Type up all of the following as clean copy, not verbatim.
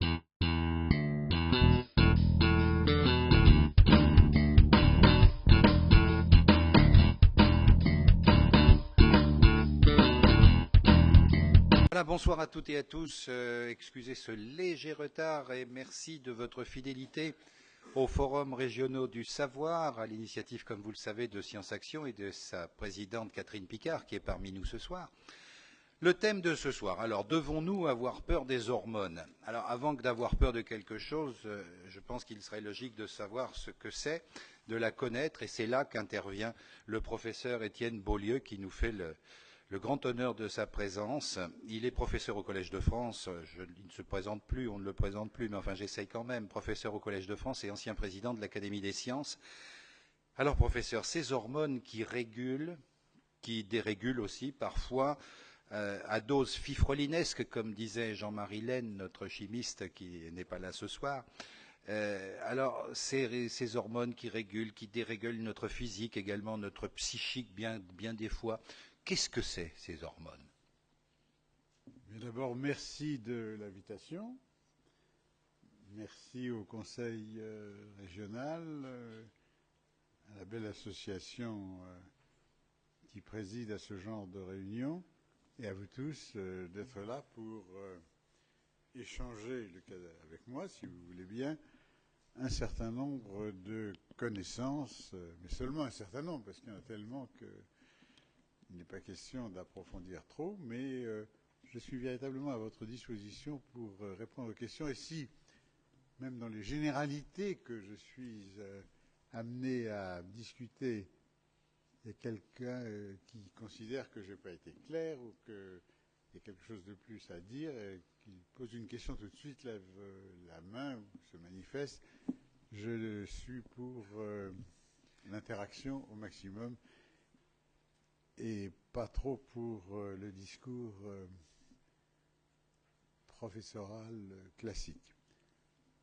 Voilà, bonsoir à toutes et à tous. Excusez ce léger retard et merci de votre fidélité aux forums régionaux du savoir, à l'initiative, comme vous le savez, de Science Action et de sa présidente Catherine Picard, qui est parmi nous ce soir. Le thème de ce soir, alors devons-nous avoir peur des hormones? Alors avant d'avoir peur de quelque chose, je pense qu'il serait logique de savoir ce que c'est, de la connaître, et c'est là qu'intervient le professeur Étienne Beaulieu qui nous fait le grand honneur de sa présence. Il est professeur au Collège de France, il ne se présente plus, on ne le présente plus, mais enfin j'essaye quand même, professeur au Collège de France et ancien président de l'Académie des sciences. Alors professeur, ces hormones qui régulent, qui dérégulent aussi parfois, à dose fifrelinesque, comme disait Jean-Marie Laine, notre chimiste qui n'est pas là ce soir. Alors, ces hormones qui régulent, qui dérégulent notre physique, également notre psychique, bien des fois, qu'est-ce que c'est, ces hormones? D'abord, merci de l'invitation. Merci au Conseil régional, à la belle association qui préside à ce genre de réunion, et à vous tous d'être là pour échanger avec moi, si vous voulez bien, un certain nombre de connaissances, mais seulement un certain nombre, parce qu'il y en a tellement qu'il n'est pas question d'approfondir trop, mais je suis véritablement à votre disposition pour répondre aux questions. Et si, même dans les généralités que je suis amené à discuter, il y a quelqu'un qui considère que je n'ai pas été clair ou qu'il y a quelque chose de plus à dire, et qui pose une question tout de suite, lève la main ou se manifeste, je suis pour l'interaction au maximum et pas trop pour le discours professoral classique.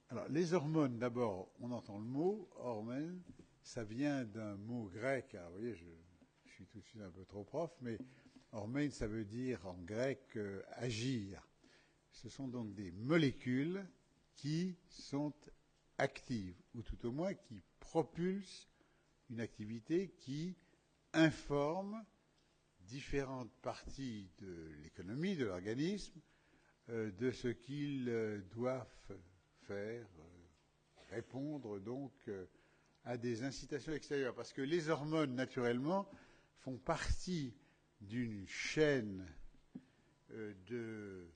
Alors, les hormones, d'abord, on entend le mot, hormone, ça vient d'un mot grec. Alors, vous voyez, je suis tout de suite un peu trop prof, mais hormone, ça veut dire en grec agir. Ce sont donc des molécules qui sont actives, ou tout au moins qui propulsent une activité qui informe différentes parties de l'économie, de l'organisme, de ce qu'ils doivent faire, répondre donc à des incitations extérieures. Parce que les hormones, naturellement, font partie d'une chaîne de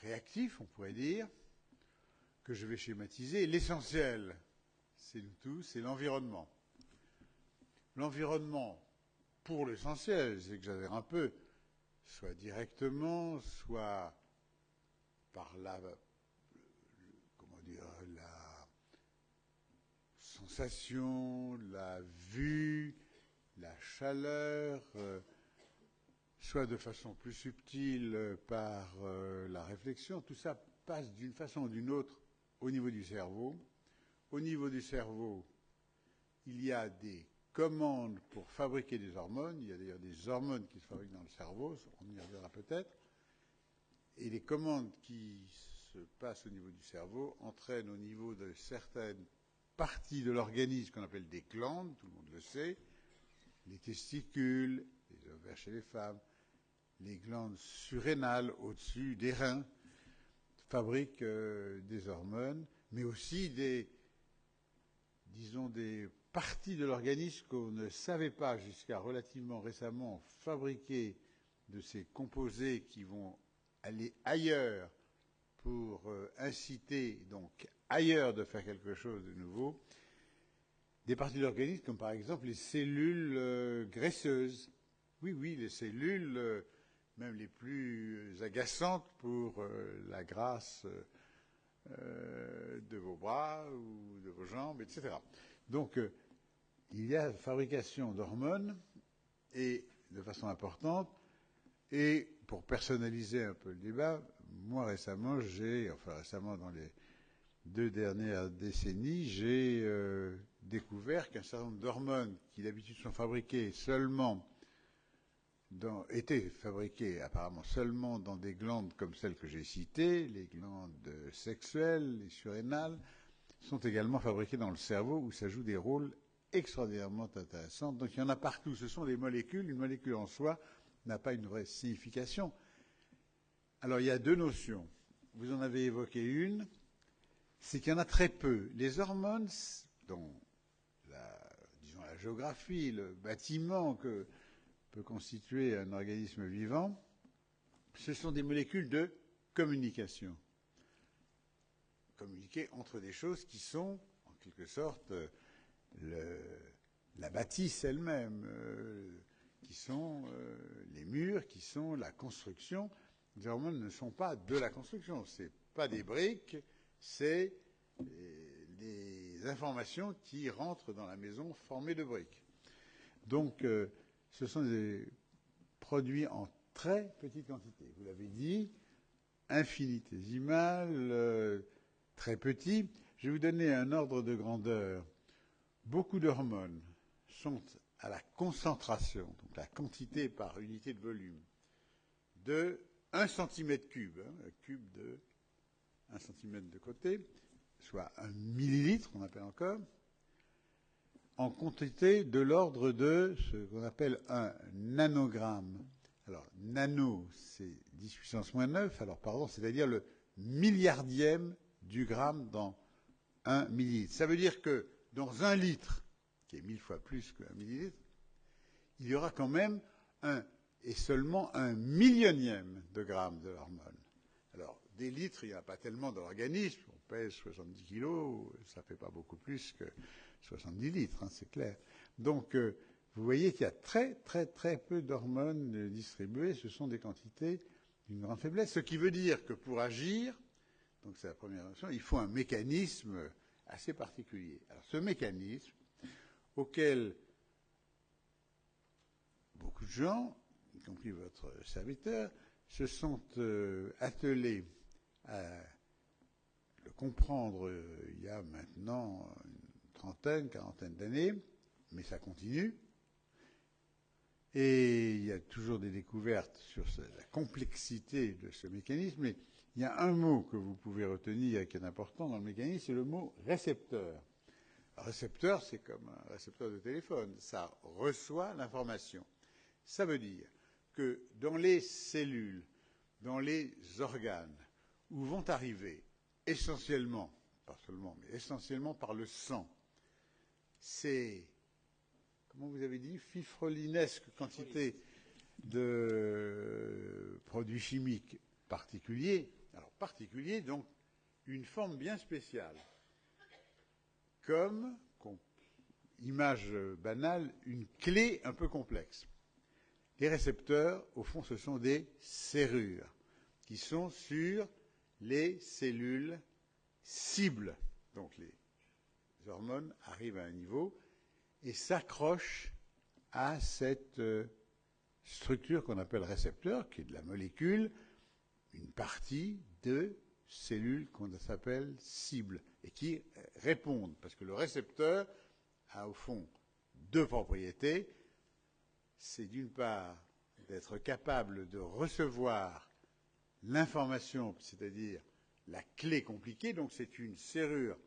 réactifs, on pourrait dire, que je vais schématiser. L'essentiel, c'est nous tous, c'est l'environnement. L'environnement, pour l'essentiel, j'exagère un peu, soit directement, soit par la sensation, la vue, la chaleur, soit de façon plus subtile par la réflexion. Tout ça passe d'une façon ou d'une autre au niveau du cerveau. Au niveau du cerveau, il y a des commandes pour fabriquer des hormones. Il y a d'ailleurs des hormones qui se fabriquent dans le cerveau, on y reviendra peut-être. Et les commandes qui se passent au niveau du cerveau entraînent au niveau de certaines parties de l'organisme qu'on appelle des glandes, tout le monde le sait, les testicules, les ovaires chez les femmes, les glandes surrénales au-dessus des reins, fabriquent des hormones, mais aussi des parties de l'organisme qu'on ne savait pas jusqu'à relativement récemment fabriquer de ces composés qui vont aller ailleurs pour inciter donc ailleurs de faire quelque chose de nouveau, des parties de l'organisme comme par exemple les cellules graisseuses. Oui, oui, les cellules, même les plus agaçantes pour la grâce de vos bras ou de vos jambes, etc. Donc, il y a fabrication d'hormones, et de façon importante, et pour personnaliser un peu le débat, moi récemment, dans les 2 dernières décennies, j'ai découvert qu'un certain nombre d'hormones qui d'habitude sont fabriquées seulement étaient fabriquées apparemment seulement dans des glandes comme celles que j'ai citées, les glandes sexuelles, les surrénales, sont également fabriquées dans le cerveau où ça joue des rôles extraordinairement intéressants. Donc il y en a partout. Ce sont des molécules. Une molécule en soi n'a pas une vraie signification. Alors il y a deux notions. Vous en avez évoqué une, c'est qu'il y en a très peu. Les hormones, dont disons la géographie, le bâtiment que peut constituer un organisme vivant, ce sont des molécules de communication. Communiquer entre des choses qui sont, en quelque sorte, la bâtisse elle-même, qui sont les murs, qui sont la construction. Les hormones ne sont pas de la construction, ce n'est pas des briques, c'est des informations qui rentrent dans la maison formées de briques. Donc, ce sont des produits en très petite quantité. Vous l'avez dit, infinitésimal, très petit. Je vais vous donner un ordre de grandeur. Beaucoup d'hormones sont à la concentration, donc la quantité par unité de volume, de 1 cm3, un cube de 1 cm de côté, soit 1 millilitre, on appelle encore, en quantité de l'ordre de ce qu'on appelle un nanogramme. Alors, nano, c'est 10 puissance moins 9, alors pardon, c'est-à-dire le milliardième du gramme dans 1 millilitre. Ça veut dire que dans 1 litre, qui est 1000 fois plus qu'un millilitre, il y aura quand même et seulement 1 millionième de gramme de l'hormone. Alors, des litres, il n'y en a pas tellement dans l'organisme. On pèse 70 kilos, ça ne fait pas beaucoup plus que 70 litres, hein, c'est clair. Donc, vous voyez qu'il y a très, très, très peu d'hormones distribuées. Ce sont des quantités d'une grande faiblesse. Ce qui veut dire que pour agir, donc c'est la première notion, il faut un mécanisme assez particulier. Alors, ce mécanisme, auquel beaucoup de gens, y compris votre serviteur, se sont attelés à le comprendre il y a maintenant une trentaine, quarantaine d'années, mais ça continue. Et il y a toujours des découvertes sur la complexité de ce mécanisme, mais il y a un mot que vous pouvez retenir qui est important dans le mécanisme, c'est le mot récepteur. Un récepteur, c'est comme un récepteur de téléphone, ça reçoit l'information. Ça veut dire que dans les cellules, dans les organes, où vont arriver essentiellement, pas seulement, mais essentiellement par le sang, ces, comment vous avez dit, fifrolinesques quantités de produits chimiques particuliers, alors particuliers, donc une forme bien spéciale, comme, image banale, une clé un peu complexe. Les récepteurs, au fond, ce sont des serrures qui sont sur les cellules cibles. Donc les hormones arrivent à un niveau et s'accrochent à cette structure qu'on appelle récepteur, qui est de la molécule, une partie de cellules qu'on s'appelle cibles et qui répondent. Parce que le récepteur a au fond deux propriétés. C'est d'une part d'être capable de recevoir l'information, c'est-à-dire la clé compliquée, donc c'est une serrure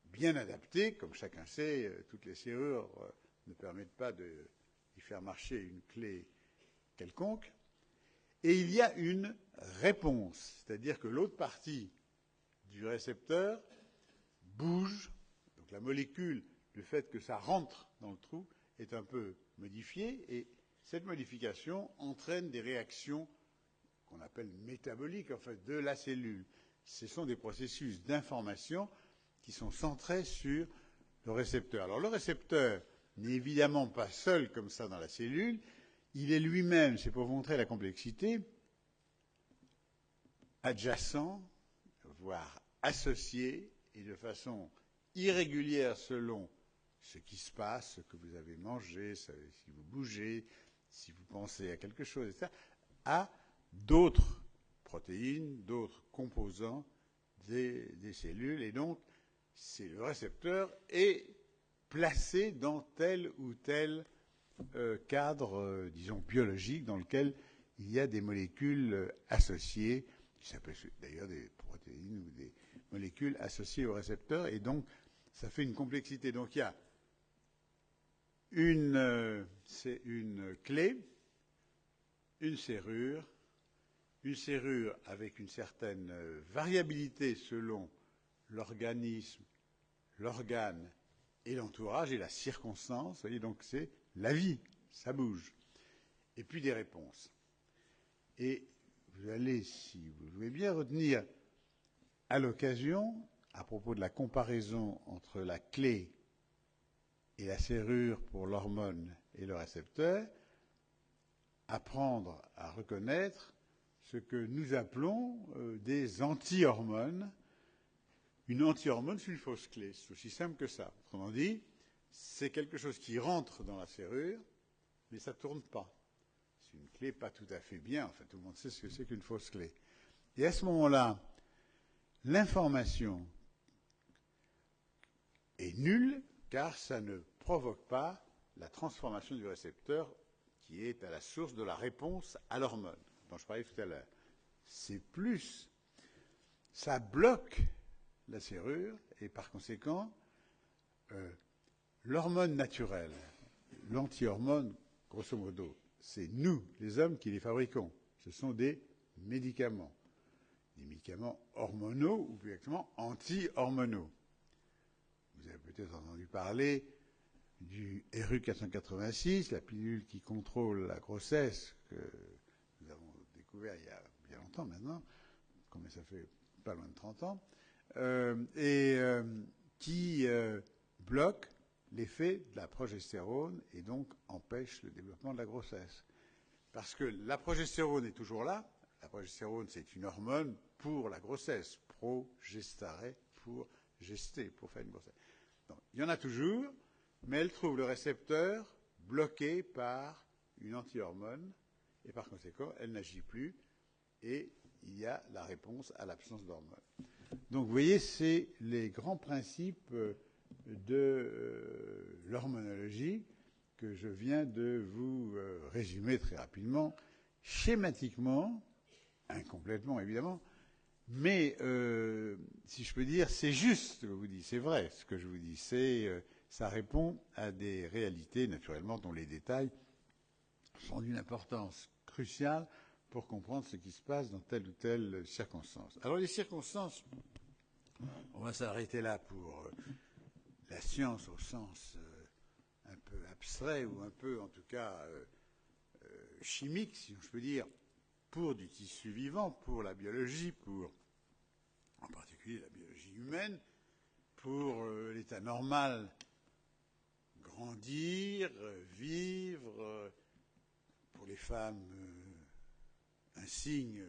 bien adaptée, comme chacun sait, toutes les serrures ne permettent pas d'y faire marcher une clé quelconque, et il y a une réponse, c'est-à-dire que l'autre partie du récepteur bouge, donc la molécule, le fait que ça rentre dans le trou, est un peu modifiée, et cette modification entraîne des réactions qu'on appelle métaboliques, en fait, de la cellule. Ce sont des processus d'information qui sont centrés sur le récepteur. Alors le récepteur n'est évidemment pas seul comme ça dans la cellule, il est lui-même, c'est pour vous montrer la complexité, adjacent, voire associé, et de façon irrégulière selon ce qui se passe, ce que vous avez mangé, si vous bougez, si vous pensez à quelque chose, etc., à d'autres protéines, d'autres composants des cellules, et donc c'est le récepteur est placé dans tel ou tel cadre, disons, biologique dans lequel il y a des molécules associées, qui s'appellent d'ailleurs des protéines ou des molécules associées au récepteur, et donc ça fait une complexité. Donc il y a c'est une clé, une serrure avec une certaine variabilité selon l'organisme, l'organe et l'entourage et la circonstance. Vous voyez, donc c'est la vie, ça bouge. Et puis des réponses. Et vous allez, si vous voulez bien, retenir à l'occasion, à propos de la comparaison entre la clé et la serrure pour l'hormone et le récepteur, apprendre à reconnaître ce que nous appelons des anti-hormones. Une anti-hormone, c'est une fausse clé. C'est aussi simple que ça. Autrement dit, c'est quelque chose qui rentre dans la serrure, mais ça ne tourne pas. C'est une clé pas tout à fait bien. Enfin, tout le monde sait ce que c'est qu'une fausse clé. Et à ce moment-là, l'information est nulle, car ça ne provoque pas la transformation du récepteur qui est à la source de la réponse à l'hormone dont je parlais tout à l'heure. C'est plus, ça bloque la serrure et par conséquent, l'hormone naturelle, l'anti-hormone, grosso modo, c'est nous, les hommes, qui les fabriquons. Ce sont des médicaments hormonaux ou plus exactement anti-hormonaux. Vous avez peut-être entendu parler du RU486, la pilule qui contrôle la grossesse, que nous avons découvert il y a bien longtemps maintenant, comme ça fait pas loin de 30 ans, qui bloque l'effet de la progestérone et donc empêche le développement de la grossesse. Parce que la progestérone est toujours là. La progestérone, c'est une hormone pour la grossesse, progestare, pour gester, pour faire une grossesse. Donc, il y en a toujours, mais elle trouve le récepteur bloqué par une anti-hormone et par conséquent, elle n'agit plus et il y a la réponse à l'absence d'hormones. Donc, vous voyez, c'est les grands principes de l'hormonologie que je viens de vous résumer très rapidement, schématiquement, incomplètement évidemment, mais si je peux dire, c'est juste ce que je vous dis, c'est vrai ce que je vous dis, ça répond à des réalités naturellement dont les détails sont d'une importance cruciale pour comprendre ce qui se passe dans telle ou telle circonstance. Alors les circonstances, on va s'arrêter là pour la science au sens un peu abstrait ou un peu en tout cas chimique, si je peux dire, pour du tissu vivant, pour la biologie, pour en particulier la biologie humaine, pour l'état normal, grandir, vivre, pour les femmes, un signe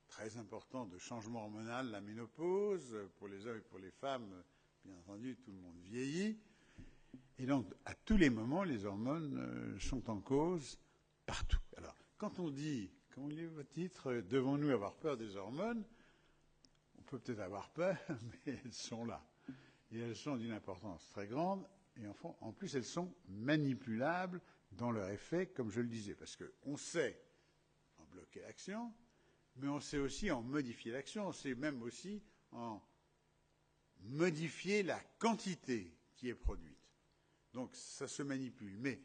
très important de changement hormonal, la ménopause, pour les hommes et pour les femmes, bien entendu, tout le monde vieillit. Et donc, à tous les moments, les hormones sont en cause partout. Alors, quand on dit, comme on lit votre titre, devons-nous avoir peur des hormones? On peut peut-être avoir peur, mais elles sont là. Et elles sont d'une importance très grande. Et en plus, elles sont manipulables dans leur effet, comme je le disais. Parce qu'on sait en bloquer l'action, mais on sait aussi en modifier l'action. On sait même aussi en modifier la quantité qui est produite. Donc, ça se manipule. Mais,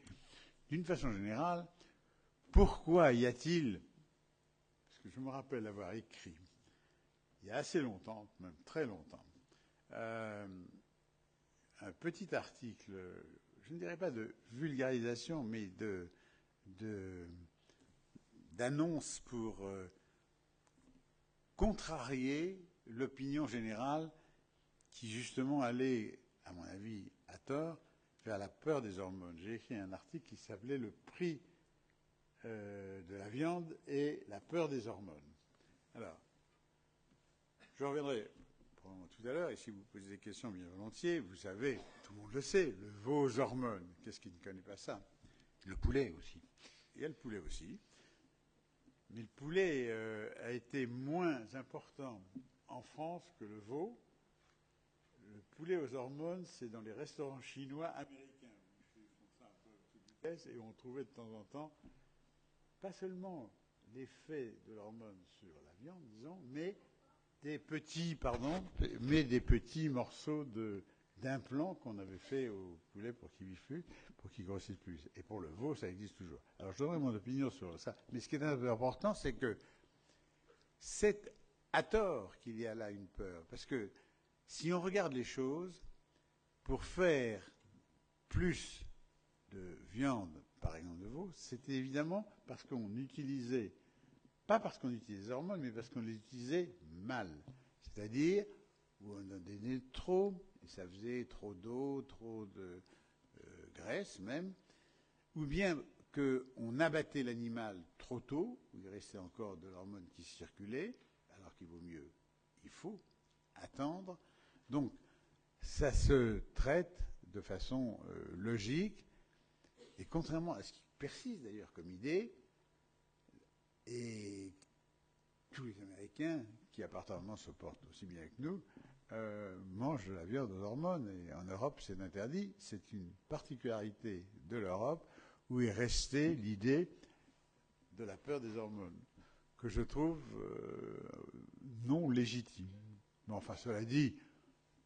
d'une façon générale, pourquoi y a-t-il, parce que je me rappelle avoir écrit, il y a assez longtemps, même très longtemps, un petit article, je ne dirais pas de vulgarisation, mais d'annonce pour contrarier l'opinion générale qui justement allait, à mon avis, à tort, vers la peur des hormones. J'ai écrit un article qui s'appelait « Le prix de la viande et la peur des hormones ». Alors, je reviendrai tout à l'heure, et si vous posez des questions bien volontiers, vous savez, tout le monde le sait, le veau aux hormones. Qu'est-ce qui ne connaît pas ça? Le poulet aussi. Il y a le poulet aussi. Mais le poulet a été moins important en France que le veau. Le poulet aux hormones, c'est dans les restaurants chinois américains. Ils font ça un peu tout du et on trouvait de temps en temps, pas seulement l'effet de l'hormone sur la viande, disons, mais des petits morceaux d'implants qu'on avait fait au poulet pour qu'il vive plus, pour qu'il grossisse plus. Et pour le veau, ça existe toujours. Alors, je donnerai mon opinion sur ça. Mais ce qui est important, c'est que c'est à tort qu'il y a là une peur. Parce que si on regarde les choses, pour faire plus de viande, par exemple de veau, c'était évidemment parce qu'on utilisait, pas parce qu'on utilisait des hormones, mais parce qu'on les utilisait mal. C'est-à-dire où on en donnait trop, et ça faisait trop d'eau, trop de graisse même, ou bien qu'on abattait l'animal trop tôt, où il restait encore de l'hormone qui circulait, alors qu'il vaut mieux, il faut attendre. Donc, ça se traite de façon logique, et contrairement à ce qui persiste d'ailleurs comme idée, et tous les Américains, qui apparemment se portent aussi bien que nous, mangent de la viande aux hormones, et en Europe c'est interdit. C'est une particularité de l'Europe où est restée l'idée de la peur des hormones, que je trouve non légitime. Mais enfin, cela dit,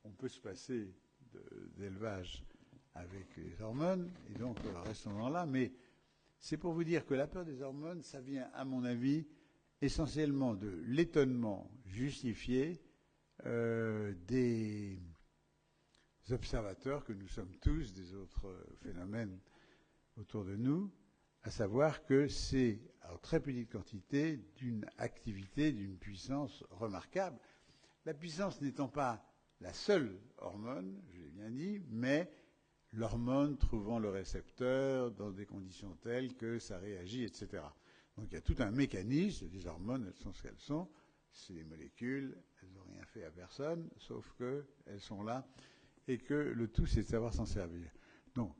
on peut se passer d'élevage avec les hormones, et donc restons là, mais c'est pour vous dire que la peur des hormones, ça vient, à mon avis, essentiellement de l'étonnement justifié des observateurs que nous sommes tous des autres phénomènes autour de nous, à savoir que c'est, en très petite quantité, d'une activité, d'une puissance remarquable. La puissance n'étant pas la seule hormone, je l'ai bien dit, mais l'hormone trouvant le récepteur dans des conditions telles que ça réagit, etc. Donc il y a tout un mécanisme, les hormones, elles sont ce qu'elles sont, c'est des molécules, elles n'ont rien fait à personne, sauf qu'elles sont là, et que le tout, c'est de savoir s'en servir. Donc,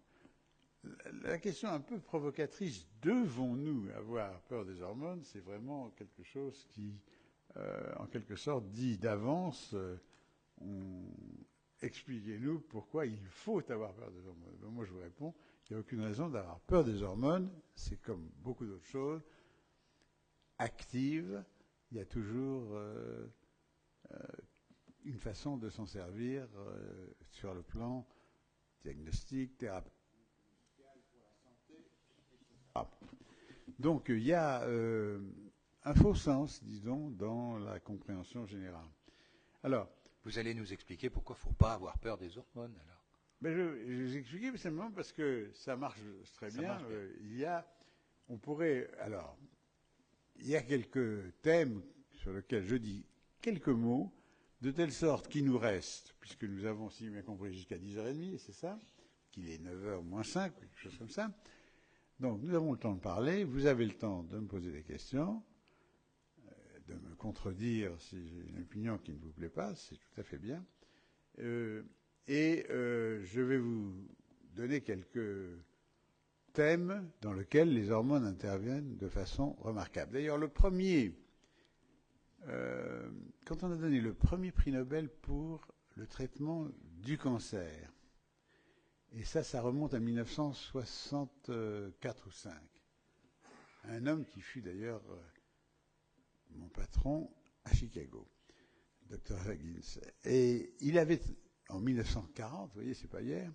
la question un peu provocatrice, devons-nous avoir peur des hormones, c'est vraiment quelque chose qui, en quelque sorte, dit d'avance, expliquez-nous pourquoi il faut avoir peur des hormones. Donc moi, je vous réponds, il n'y a aucune raison d'avoir peur des hormones, c'est comme beaucoup d'autres choses, active, il y a toujours une façon de s'en servir sur le plan diagnostique, thérapeutique, pour la santé, etc. Donc il y a un faux sens, disons, dans la compréhension générale. Alors, vous allez nous expliquer pourquoi il ne faut pas avoir peur des hormones, alors. Ben je vais vous expliquer simplement parce que ça marche très bien. Marche bien. Il y a quelques thèmes sur lesquels je dis quelques mots, de telle sorte qu'il nous reste, puisque nous avons, si j'ai bien compris, jusqu'à 10h30, c'est ça, qu'il est 9h moins 5, quelque chose comme ça. Donc nous avons le temps de parler, vous avez le temps de me poser des questions, de me contredire si j'ai une opinion qui ne vous plaît pas, c'est tout à fait bien. Je vais vous donner quelques thèmes dans lesquels les hormones interviennent de façon remarquable. D'ailleurs, le premier, quand on a donné le premier prix Nobel pour le traitement du cancer, et ça remonte à 1964 ou 5, un homme qui fut d'ailleurs mon patron à Chicago, Dr. Higgins, et il avait en 1940, vous voyez, c'est pas hier,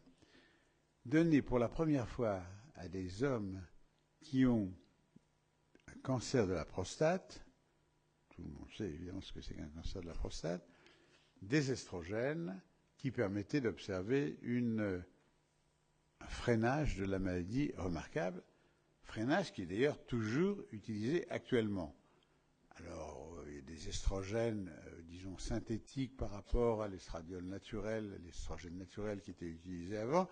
donné pour la première fois à des hommes qui ont un cancer de la prostate, tout le monde sait évidemment ce que c'est qu'un cancer de la prostate, des estrogènes qui permettaient d'observer un freinage de la maladie remarquable, freinage qui est d'ailleurs toujours utilisé actuellement. Alors, il y a des estrogènes, disons, synthétiques par rapport à l'estradiol naturel, l'estrogène naturel qui était utilisé avant.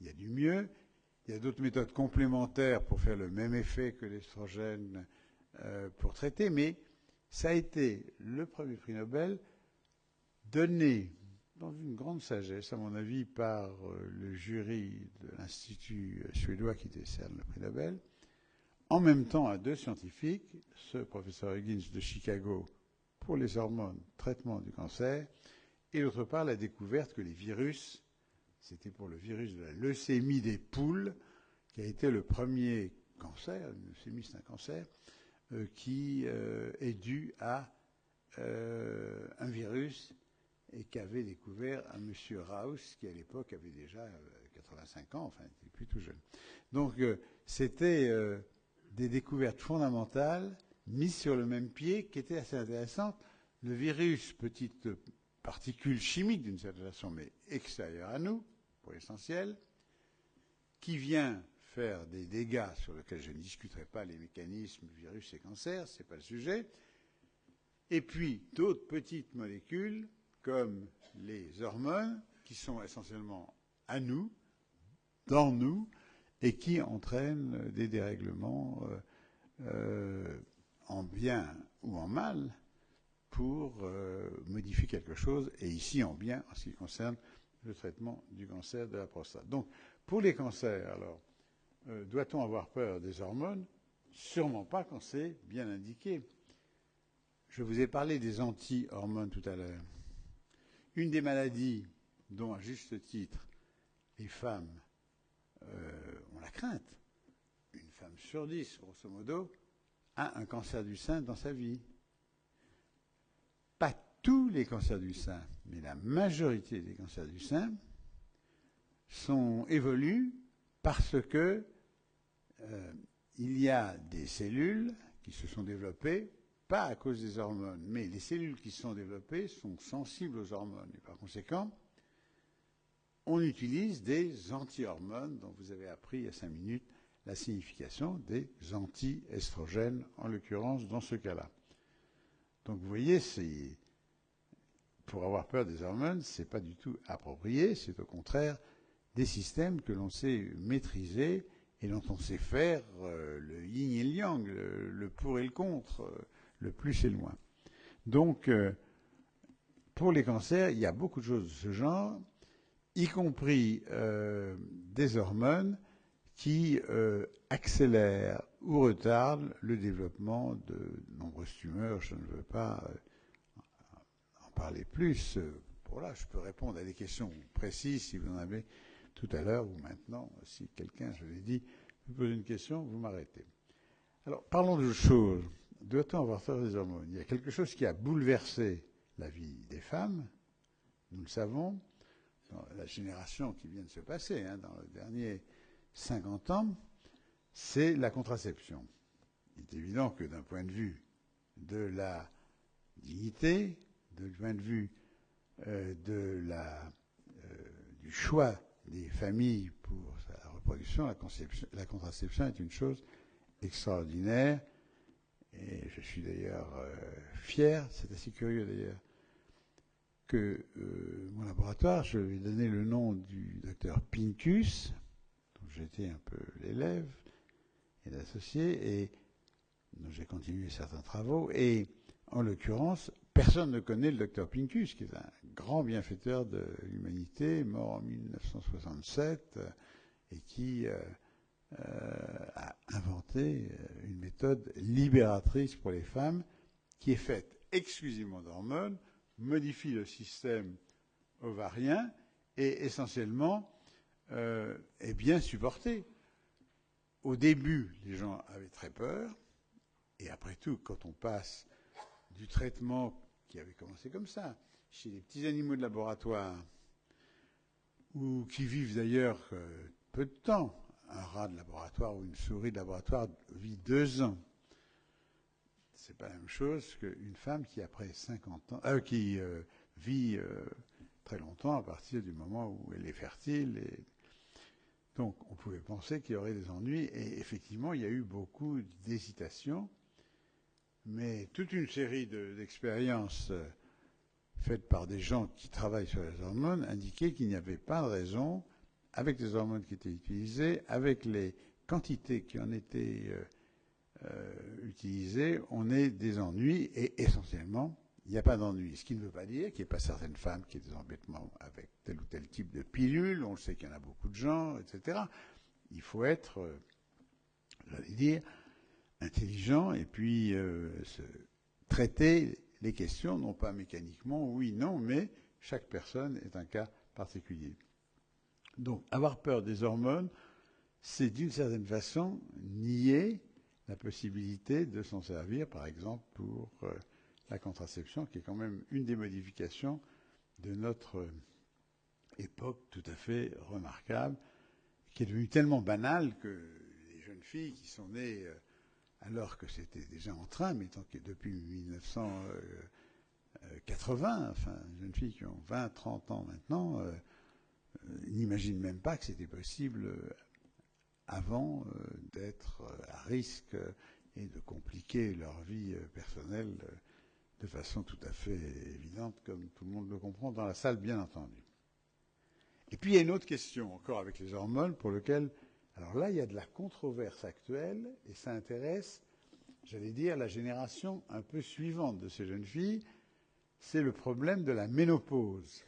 Il y a du mieux. Il y a d'autres méthodes complémentaires pour faire le même effet que l'estrogène pour traiter, mais ça a été le premier prix Nobel donné dans une grande sagesse, à mon avis, par le jury de l'Institut suédois qui décerne le prix Nobel, en même temps à deux scientifiques, ce professeur Higgins de Chicago pour les hormones, traitement du cancer, et d'autre part la découverte que les virus, c'était pour le virus de la leucémie des poules, qui a été le premier cancer, une leucémie c'est un cancer, qui est dû à un virus et qu'avait découvert un monsieur Raus qui à l'époque avait déjà 85 ans, enfin il était plus tout jeune. Donc c'était des découvertes fondamentales mises sur le même pied qui étaient assez intéressantes. Le virus, petite particule chimique d'une certaine façon, mais extérieure à nous, pour l'essentiel, qui vient faire des dégâts sur lesquels je ne discuterai pas les mécanismes, virus et cancer, ce n'est pas le sujet. Et puis d'autres petites molécules, comme les hormones, qui sont essentiellement à nous, dans nous, et qui entraînent des dérèglements en bien ou en mal pour modifier quelque chose, et ici en bien en ce qui concerne le traitement du cancer de la prostate. Donc, pour les cancers, alors, doit-on avoir peur des hormones? Sûrement pas quand c'est bien indiqué. Je vous ai parlé des anti-hormones tout à l'heure. Une des maladies dont, à juste titre, les femmes ont la crainte, une femme sur 10, grosso modo, a un cancer du sein dans sa vie. Pas tous les cancers du sein, mais la majorité des cancers du sein évoluent parce que il y a des cellules qui se sont développées, pas à cause des hormones, mais les cellules qui se sont développées sont sensibles aux hormones. Et par conséquent, on utilise des anti-hormones, dont vous avez appris il y a 5 minutes la signification des anti-estrogènes, en l'occurrence dans ce cas-là. Donc vous voyez, pour avoir peur des hormones, ce n'est pas du tout approprié, c'est au contraire des systèmes que l'on sait maîtriser et dont on sait faire le yin et le yang, le pour et le contre, le plus et le moins. Donc, pour les cancers, il y a beaucoup de choses de ce genre, y compris des hormones qui accélèrent ou retardent le développement de nombreuses tumeurs. Je ne veux pas en parler plus. Voilà, je peux répondre à des questions précises si vous en avez tout à l'heure ou maintenant. Si quelqu'un, je l'ai dit, vous pose une question, vous m'arrêtez. Alors, parlons de choses. Doit-on avoir peur des hormones? Il y a quelque chose qui a bouleversé la vie des femmes, nous le savons, dans la génération qui vient de se passer, dans les derniers 50 ans, c'est la contraception. Il est évident que d'un point de vue de la dignité, d'un point de vue du choix des familles pour la reproduction, la contraception est une chose extraordinaire. Et je suis d'ailleurs fier, c'est assez curieux d'ailleurs, que mon laboratoire, je lui ai donné le nom du docteur Pincus, dont j'étais un peu l'élève et l'associé, et dont j'ai continué certains travaux. Et en l'occurrence, personne ne connaît le docteur Pincus, qui est un grand bienfaiteur de l'humanité, mort en 1967, et qui a inventé une méthode libératrice pour les femmes qui est faite exclusivement d'hormones, modifie le système ovarien et essentiellement est bien supportée. Au début, les gens avaient très peur et après tout, quand on passe du traitement qui avait commencé comme ça, chez les petits animaux de laboratoire ou qui vivent d'ailleurs peu de temps, un rat de laboratoire ou une souris de laboratoire vit 2 ans. C'est pas la même chose qu'une femme qui, après 50 ans, qui vit très longtemps à partir du moment où elle est fertile. Et donc, on pouvait penser qu'il y aurait des ennuis. Et effectivement, il y a eu beaucoup d'hésitations. Mais toute une série d'expériences faites par des gens qui travaillent sur les hormones indiquaient qu'il n'y avait pas de raison, avec les hormones qui étaient utilisées, avec les quantités qui en étaient utilisées, on ait des ennuis et essentiellement, il n'y a pas d'ennuis. Ce qui ne veut pas dire qu'il n'y ait pas certaines femmes qui aient des embêtements avec tel ou tel type de pilule, on le sait qu'il y en a beaucoup de gens, etc. Il faut être, j'allais dire, intelligent et puis traiter les questions, non pas mécaniquement, oui, non, mais chaque personne est un cas particulier. Donc, avoir peur des hormones, c'est d'une certaine façon nier la possibilité de s'en servir, par exemple, pour la contraception, qui est quand même une des modifications de notre époque tout à fait remarquable, qui est devenue tellement banale que les jeunes filles qui sont nées alors que c'était déjà en train, mais tant que depuis 1980, enfin, les jeunes filles qui ont 20, 30 ans maintenant, n'imaginent même pas que c'était possible avant d'être à risque et de compliquer leur vie personnelle de façon tout à fait évidente, comme tout le monde le comprend dans la salle, bien entendu. Et puis il y a une autre question, encore avec les hormones, pour lequel, alors là, il y a de la controverse actuelle, et ça intéresse, j'allais dire, la génération un peu suivante de ces jeunes filles, c'est le problème de la ménopause.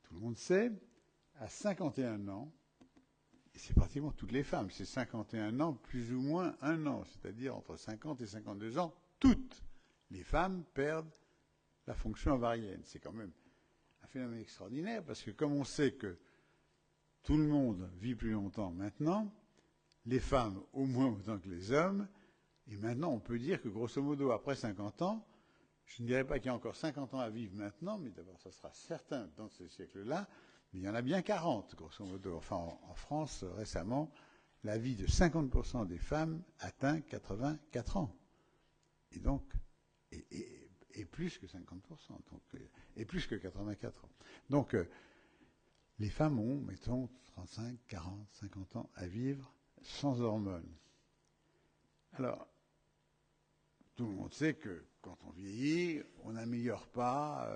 Tout le monde sait, à 51 ans, et c'est pratiquement toutes les femmes, c'est 51 ans plus ou moins un an, c'est-à-dire entre 50 et 52 ans, toutes les femmes perdent la fonction ovarienne. C'est quand même un phénomène extraordinaire, parce que comme on sait que tout le monde vit plus longtemps maintenant, les femmes au moins autant que les hommes, et maintenant on peut dire que grosso modo après 50 ans, je ne dirais pas qu'il y a encore 50 ans à vivre maintenant, mais d'abord ça sera certain dans ce siècle-là, mais il y en a bien 40 grosso modo. Enfin en France récemment, la vie de 50% des femmes atteint 84 ans. Et donc, et plus que 50%, donc, et plus que 84 ans. Donc, les femmes ont, mettons, 35, 40, 50 ans à vivre sans hormones. Alors, tout le monde sait que quand on vieillit, on n'améliore pas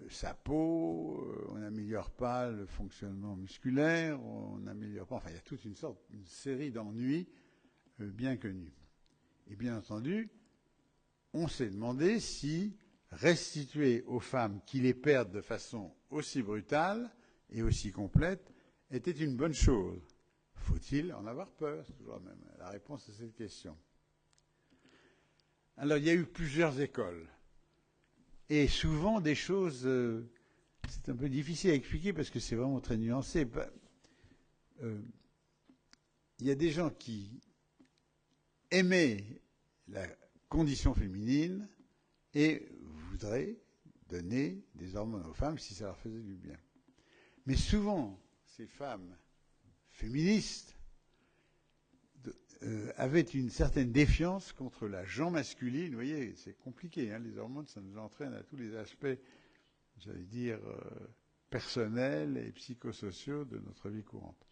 sa peau, on n'améliore pas le fonctionnement musculaire, on n'améliore pas, enfin il y a toute une série d'ennuis bien connus. Et bien entendu, on s'est demandé si restituer aux femmes qui les perdent de façon aussi brutale et aussi complète était une bonne chose. Faut-il en avoir peur? C'est toujours la réponse à cette question. Alors, il y a eu plusieurs écoles. Et souvent, des choses... c'est un peu difficile à expliquer parce que c'est vraiment très nuancé. Il y a des gens qui aimaient la condition féminine et voudraient donner des hormones aux femmes si ça leur faisait du bien. Mais souvent, ces femmes féministes avaient une certaine défiance contre la gent masculine. Vous voyez, c'est compliqué, hein, les hormones, ça nous entraîne à tous les aspects, j'allais dire, personnels et psychosociaux de notre vie courante.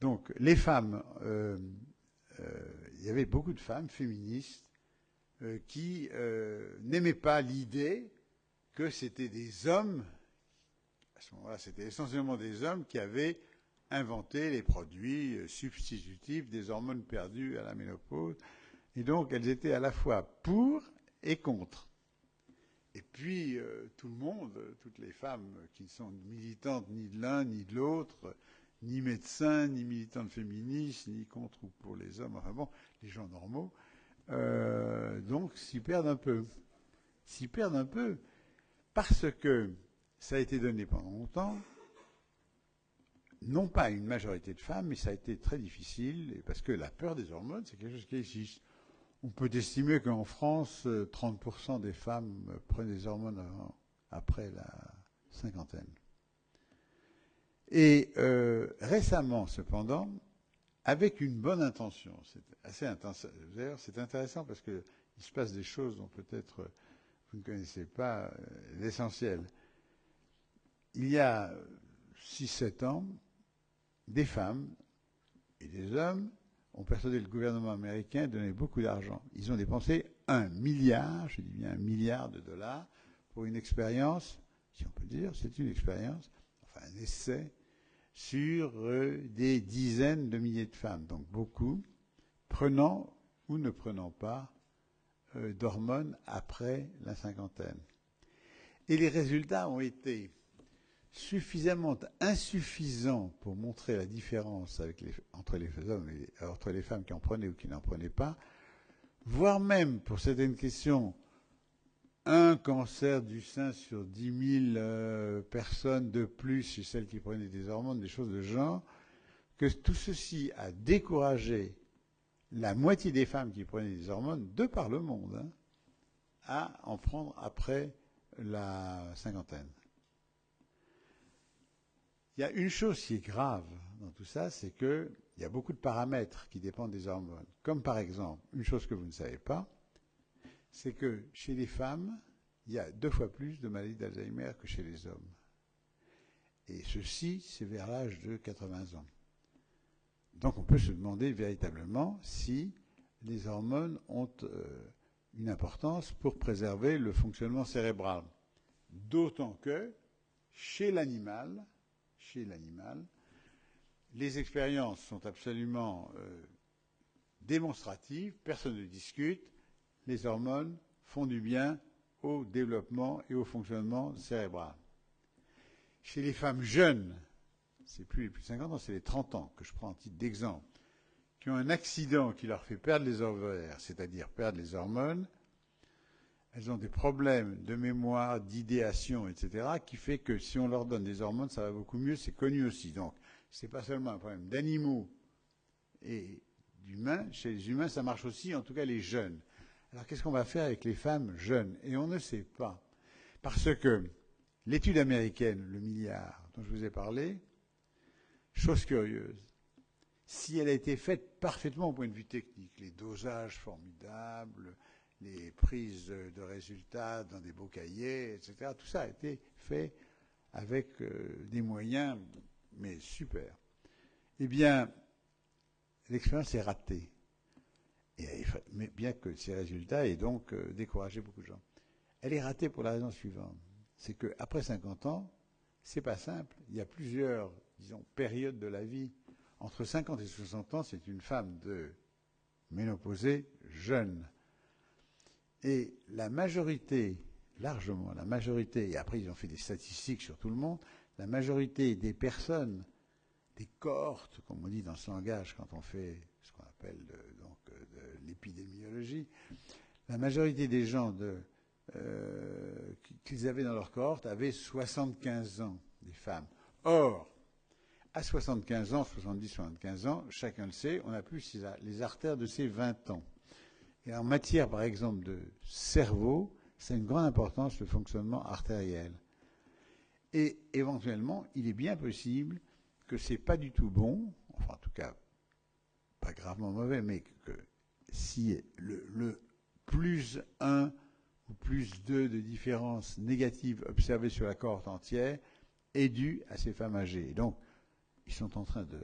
Donc, les femmes, il y avait beaucoup de femmes féministes qui n'aimaient pas l'idée que c'était des hommes, à ce moment-là, c'était essentiellement des hommes qui avaient inventé les produits substitutifs des hormones perdues à la ménopause. Et donc, elles étaient à la fois pour et contre. Et puis, tout le monde, toutes les femmes qui ne sont militantes ni de l'un ni de l'autre, ni médecins, ni militantes féministes, ni contre ou pour les hommes, enfin bon, les gens normaux, donc s'y perdent un peu. S'y perdent un peu parce que ça a été donné pendant longtemps, non pas à une majorité de femmes, mais ça a été très difficile, parce que la peur des hormones, c'est quelque chose qui existe. On peut estimer qu'en France, 30% des femmes prennent des hormones après la cinquantaine. Et récemment, cependant, avec une bonne intention, c'est assez intense. D'ailleurs, c'est intéressant parce qu'il se passe des choses dont peut-être vous ne connaissez pas l'essentiel. Il y a 6-7 ans, des femmes et des hommes ont persuadé le gouvernement américain de donner beaucoup d'argent. Ils ont dépensé 1 milliard, je dis bien 1 milliard de dollars, pour une expérience, si on peut dire, c'est une expérience, enfin un essai, sur des dizaines de milliers de femmes, donc beaucoup, prenant ou ne prenant pas d'hormones après la cinquantaine. Et les résultats ont été suffisamment insuffisants pour montrer la différence entre les hommes et entre les femmes qui en prenaient ou qui n'en prenaient pas, voire même, pour certaines questions, un cancer du sein sur 10 000 personnes de plus chez celles qui prenaient des hormones, des choses de genre, que tout ceci a découragé la moitié des femmes qui prenaient des hormones de par le monde à en prendre après la cinquantaine. Il y a une chose qui est grave dans tout ça, c'est qu'il y a beaucoup de paramètres qui dépendent des hormones. Comme par exemple, une chose que vous ne savez pas, c'est que chez les femmes, il y a 2 fois plus de maladies d'Alzheimer que chez les hommes. Et ceci, c'est vers l'âge de 80 ans. Donc on peut se demander véritablement si les hormones ont une importance pour préserver le fonctionnement cérébral. D'autant que chez l'animal, les expériences sont absolument démonstratives, personne ne discute, les hormones font du bien au développement et au fonctionnement cérébral. Chez les femmes jeunes, c'est plus les plus de 50 ans, c'est les 30 ans que je prends en titre d'exemple, qui ont un accident qui leur fait perdre les ovaires, c'est-à-dire perdre les hormones, elles ont des problèmes de mémoire, d'idéation, etc., qui fait que si on leur donne des hormones, ça va beaucoup mieux, c'est connu aussi. Donc, c'est pas seulement un problème d'animaux et d'humains, chez les humains, ça marche aussi, en tout cas les jeunes. Alors, qu'est-ce qu'on va faire avec les femmes jeunes? Et on ne sait pas. Parce que l'étude américaine, le milliard dont je vous ai parlé, chose curieuse, si elle a été faite parfaitement au point de vue technique, les dosages formidables, les prises de résultats dans des beaux cahiers, etc., tout ça a été fait avec des moyens, mais super. Eh bien, l'expérience est ratée. Mais bien que ces résultats aient donc découragé beaucoup de gens. Elle est ratée pour la raison suivante. C'est qu'après 50 ans, c'est pas simple. Il y a plusieurs, disons, périodes de la vie. Entre 50 et 60 ans, c'est une femme de ménopausée jeune. Et la majorité, largement la majorité, et après ils ont fait des statistiques sur tout le monde, la majorité des personnes, des cohortes, comme on dit dans ce langage quand on fait ce qu'on appelle de l'épidémiologie, la majorité des gens qu'ils avaient dans leur cohorte avaient 75 ans, des femmes. Or, à 75 ans, 70, 75 ans, chacun le sait, on n'a plus les artères de ses 20 ans. Et en matière, par exemple, de cerveau, ça a une grande importance, le fonctionnement artériel. Et éventuellement, il est bien possible que c'est pas du tout bon, enfin en tout cas, pas gravement mauvais, mais que si le plus 1 ou plus 2 de différence négative observée sur la cohorte entière est due à ces femmes âgées. Et donc, ils sont en train de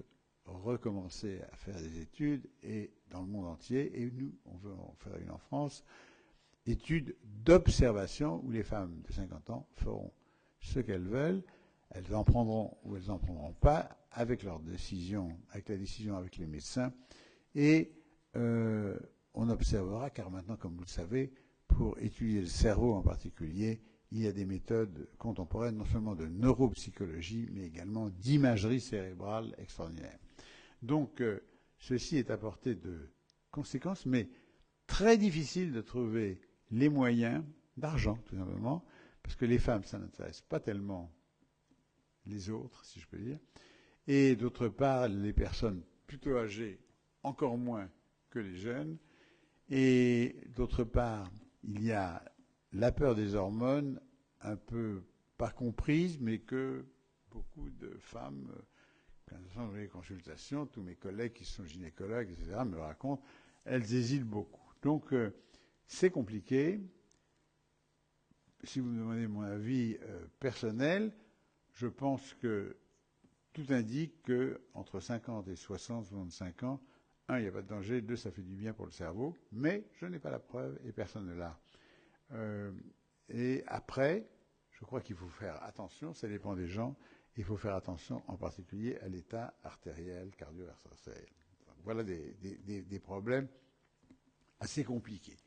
recommencer à faire des études et dans le monde entier, et nous, on veut en faire une en France, études d'observation où les femmes de 50 ans feront ce qu'elles veulent, elles en prendront ou elles n'en prendront pas avec leur décision, avec la décision avec les médecins, et on observera, car maintenant, comme vous le savez, pour étudier le cerveau en particulier, il y a des méthodes contemporaines, non seulement de neuropsychologie, mais également d'imagerie cérébrale extraordinaire. Donc, ceci est à portée de conséquences, mais très difficile de trouver les moyens d'argent, tout simplement, parce que les femmes, ça n'intéresse pas tellement les autres, si je peux dire, et d'autre part, les personnes plutôt âgées, encore moins que les jeunes, et d'autre part, il y a la peur des hormones, un peu pas comprise, mais que beaucoup de femmes, quand j'ai les consultations, tous mes collègues qui sont gynécologues, etc., me racontent, elles hésitent beaucoup. Donc, c'est compliqué. Si vous me demandez mon avis personnel, je pense que tout indique qu'entre 50 et 60, 65 ans, 1, il n'y a pas de danger, 2, ça fait du bien pour le cerveau, mais je n'ai pas la preuve et personne ne l'a. Et après, je crois qu'il faut faire attention, ça dépend des gens, il faut faire attention en particulier à l'état artériel, cardio-artériel. Voilà des problèmes assez compliqués.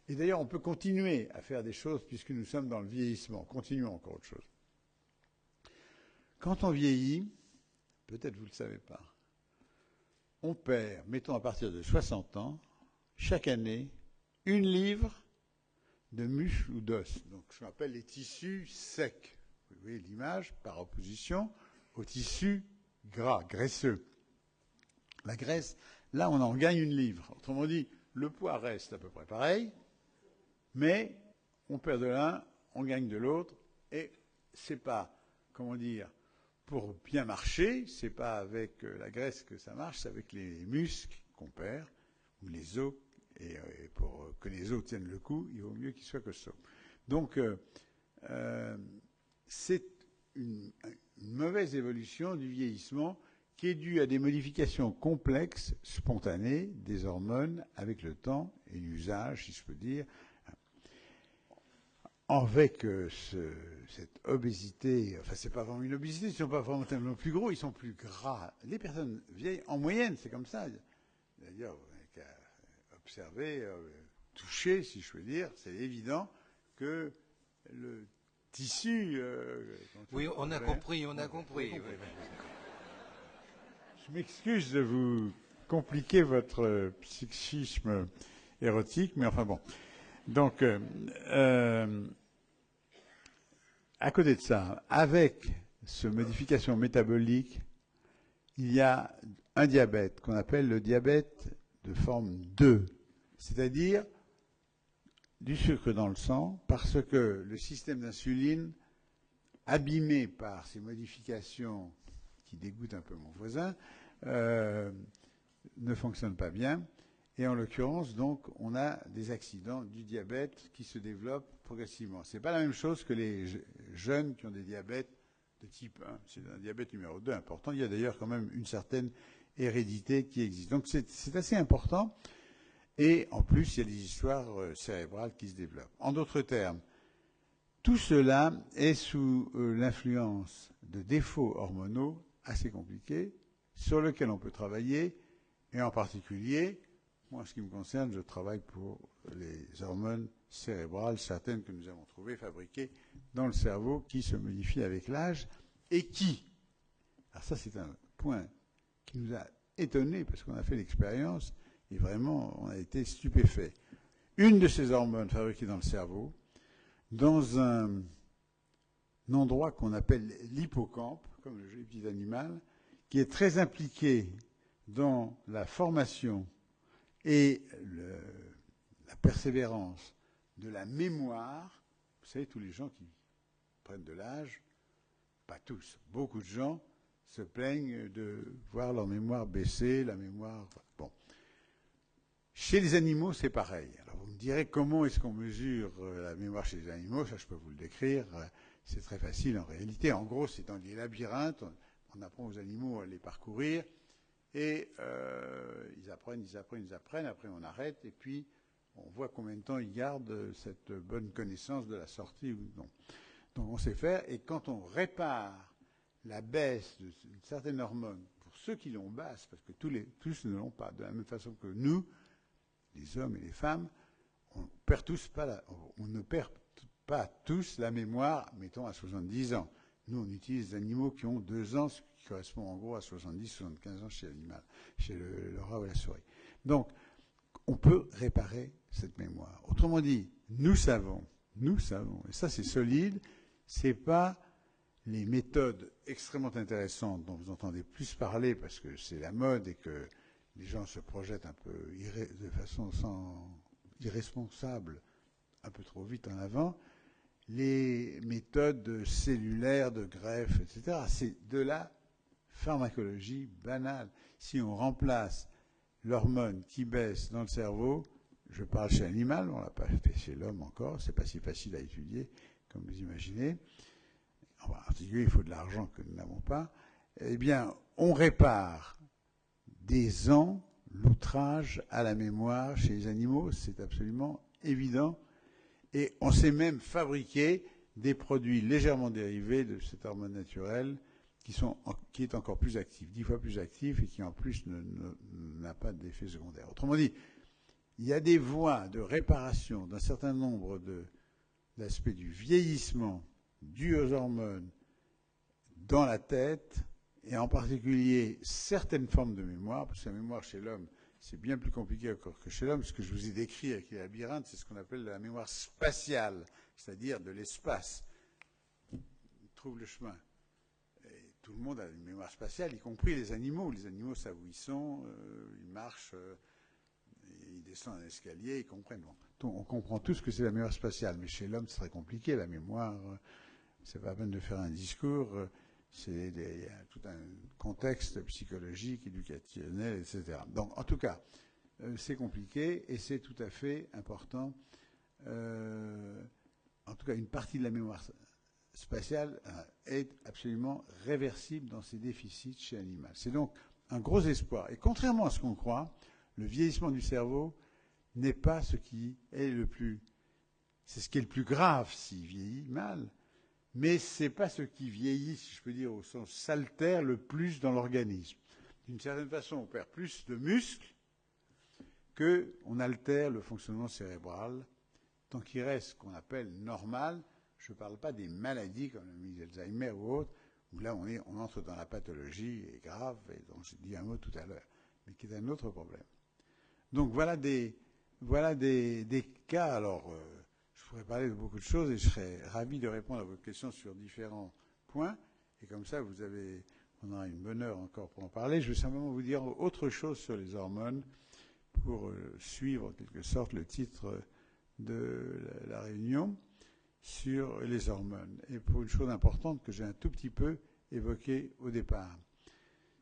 Et d'ailleurs, on peut continuer à faire des choses puisque nous sommes dans le vieillissement. Continuons encore autre chose. Quand on vieillit, peut-être vous ne le savez pas, on perd, mettons à partir de 60 ans, chaque année, 1 livre de muscle ou d'os, donc ce qu'on appelle les tissus secs. Vous voyez l'image par opposition aux tissus gras, graisseux. La graisse, là, on en gagne une livre. Autrement dit, le poids reste à peu près pareil, mais on perd de l'un, on gagne de l'autre, et c'est pas, comment dire, pour bien marcher, c'est pas avec la graisse que ça marche, c'est avec les muscles qu'on perd, ou les os, et pour que les os tiennent le coup, il vaut mieux qu'ils soient costauds. Donc, c'est une mauvaise évolution du vieillissement qui est due à des modifications complexes, spontanées, des hormones avec le temps et l'usage, si je peux dire. Avec cette obésité, enfin c'est pas vraiment une obésité, ils sont pas vraiment tellement plus gros, ils sont plus gras. Les personnes vieilles, en moyenne, c'est comme ça. D'ailleurs, vous n'avez qu'à observer, toucher, si je peux dire, c'est évident que le tissu... oui, on a compris, on a compris. Oui. Je m'excuse de vous compliquer votre psychisme érotique, mais enfin bon. Donc, à côté de ça, avec cette modification métabolique, il y a un diabète qu'on appelle le diabète de forme 2, c'est-à-dire du sucre dans le sang, parce que le système d'insuline, abîmé par ces modifications qui dégoûtent un peu mon voisin, ne fonctionne pas bien. Et en l'occurrence, donc, on a des accidents du diabète qui se développent progressivement. Ce n'est pas la même chose que les jeunes qui ont des diabètes de type 1. C'est un diabète numéro 2 important. Il y a d'ailleurs quand même une certaine hérédité qui existe. Donc c'est assez important. Et en plus, il y a des histoires cérébrales qui se développent. En d'autres termes, tout cela est sous l'influence de défauts hormonaux assez compliqués sur lesquels on peut travailler, et en particulier, moi, en ce qui me concerne, je travaille pour les hormones cérébrales, certaines que nous avons trouvées fabriquées dans le cerveau, qui se modifient avec l'âge, et qui, alors ça c'est un point qui nous a étonnés, parce qu'on a fait l'expérience, et vraiment, on a été stupéfaits. Une de ces hormones fabriquées dans le cerveau, dans un endroit qu'on appelle l'hippocampe, comme le joli petit animal, qui est très impliqué dans la formation et la persévérance de la mémoire. Vous savez, tous les gens qui prennent de l'âge, pas tous, beaucoup de gens se plaignent de voir leur mémoire baisser, la mémoire... Bon. Chez les animaux, c'est pareil. Alors vous me direz, comment est-ce qu'on mesure la mémoire chez les animaux? Ça, je peux vous le décrire. C'est très facile en réalité. En gros, c'est dans des labyrinthes. On apprend aux animaux à les parcourir. Et ils apprennent. Après, on arrête. Et puis, on voit combien de temps ils gardent cette bonne connaissance de la sortie ou non. Donc, on sait faire. Et quand on répare la baisse d'une certaine hormone, pour ceux qui l'ont basse, parce que tous ne l'ont pas, de la même façon que nous, les hommes et les femmes, on ne perd pas tous la mémoire, mettons, à 70 ans. Nous, on utilise des animaux qui ont 2 ans, ce qui correspond en gros à 70-75 ans chez l'animal, chez le rat ou la souris. Donc, on peut réparer cette mémoire. Autrement dit, nous savons, et ça c'est solide, c'est pas les méthodes extrêmement intéressantes dont vous entendez plus parler parce que c'est la mode et que les gens se projettent un peu de façon irresponsable, un peu trop vite en avant, les méthodes cellulaires de greffe, etc. C'est de la pharmacologie banale. Si on remplace l'hormone qui baisse dans le cerveau, je parle chez l'animal, on ne l'a pas fait chez l'homme encore, c'est pas si facile à étudier comme vous imaginez. En particulier, il faut de l'argent que nous n'avons pas. Eh bien, on répare des ans l'outrage à la mémoire chez les animaux, c'est absolument évident. Et on sait même fabriquer des produits légèrement dérivés de cette hormone naturelle qui est encore plus actif, 10 fois plus actif et qui en plus n'a pas d'effet secondaire. Autrement dit, il y a des voies de réparation d'un certain nombre d'aspects du vieillissement dus aux hormones dans la tête, et en particulier certaines formes de mémoire, parce que la mémoire chez l'homme, c'est bien plus compliqué encore que chez l'homme. Ce que je vous ai décrit avec les labyrinthes, c'est ce qu'on appelle la mémoire spatiale, c'est-à-dire de l'espace. Il trouve le chemin. Et tout le monde a une mémoire spatiale, y compris les animaux. Les animaux savent où ils sont, ils marchent, ils descendent un escalier, ils comprennent. Bon, on comprend tout ce que c'est la mémoire spatiale, mais chez l'homme, c'est très compliqué, la mémoire. C'est pas la peine de faire un discours. Il y a tout un contexte psychologique, éducationnel, etc. Donc, en tout cas, c'est compliqué et c'est tout à fait important. En tout cas, une partie de la mémoire spatiale est absolument réversible dans ses déficits chez l'animal. C'est donc un gros espoir. Et contrairement à ce qu'on croit, le vieillissement du cerveau n'est pas ce qui est le plus... C'est ce qui est le plus grave s'il vieillit mal, mais ce n'est pas ce qui vieillit, si je peux dire, au sens s'altère le plus dans l'organisme. D'une certaine façon, on perd plus de muscles qu'on altère le fonctionnement cérébral, tant qu'il reste ce qu'on appelle normal. Je ne parle pas des maladies comme la maladie d'Alzheimer ou autre, où là on entre dans la pathologie et grave, et dont j'ai dit un mot tout à l'heure, mais qui est un autre problème. Donc voilà des cas. Alors, je pourrais parler de beaucoup de choses et je serais ravi de répondre à vos questions sur différents points. Et comme ça, on aura une bonne heure encore pour en parler. Je vais simplement vous dire autre chose sur les hormones pour suivre en quelque sorte le titre de la réunion sur les hormones. Et pour une chose importante que j'ai un tout petit peu évoquée au départ,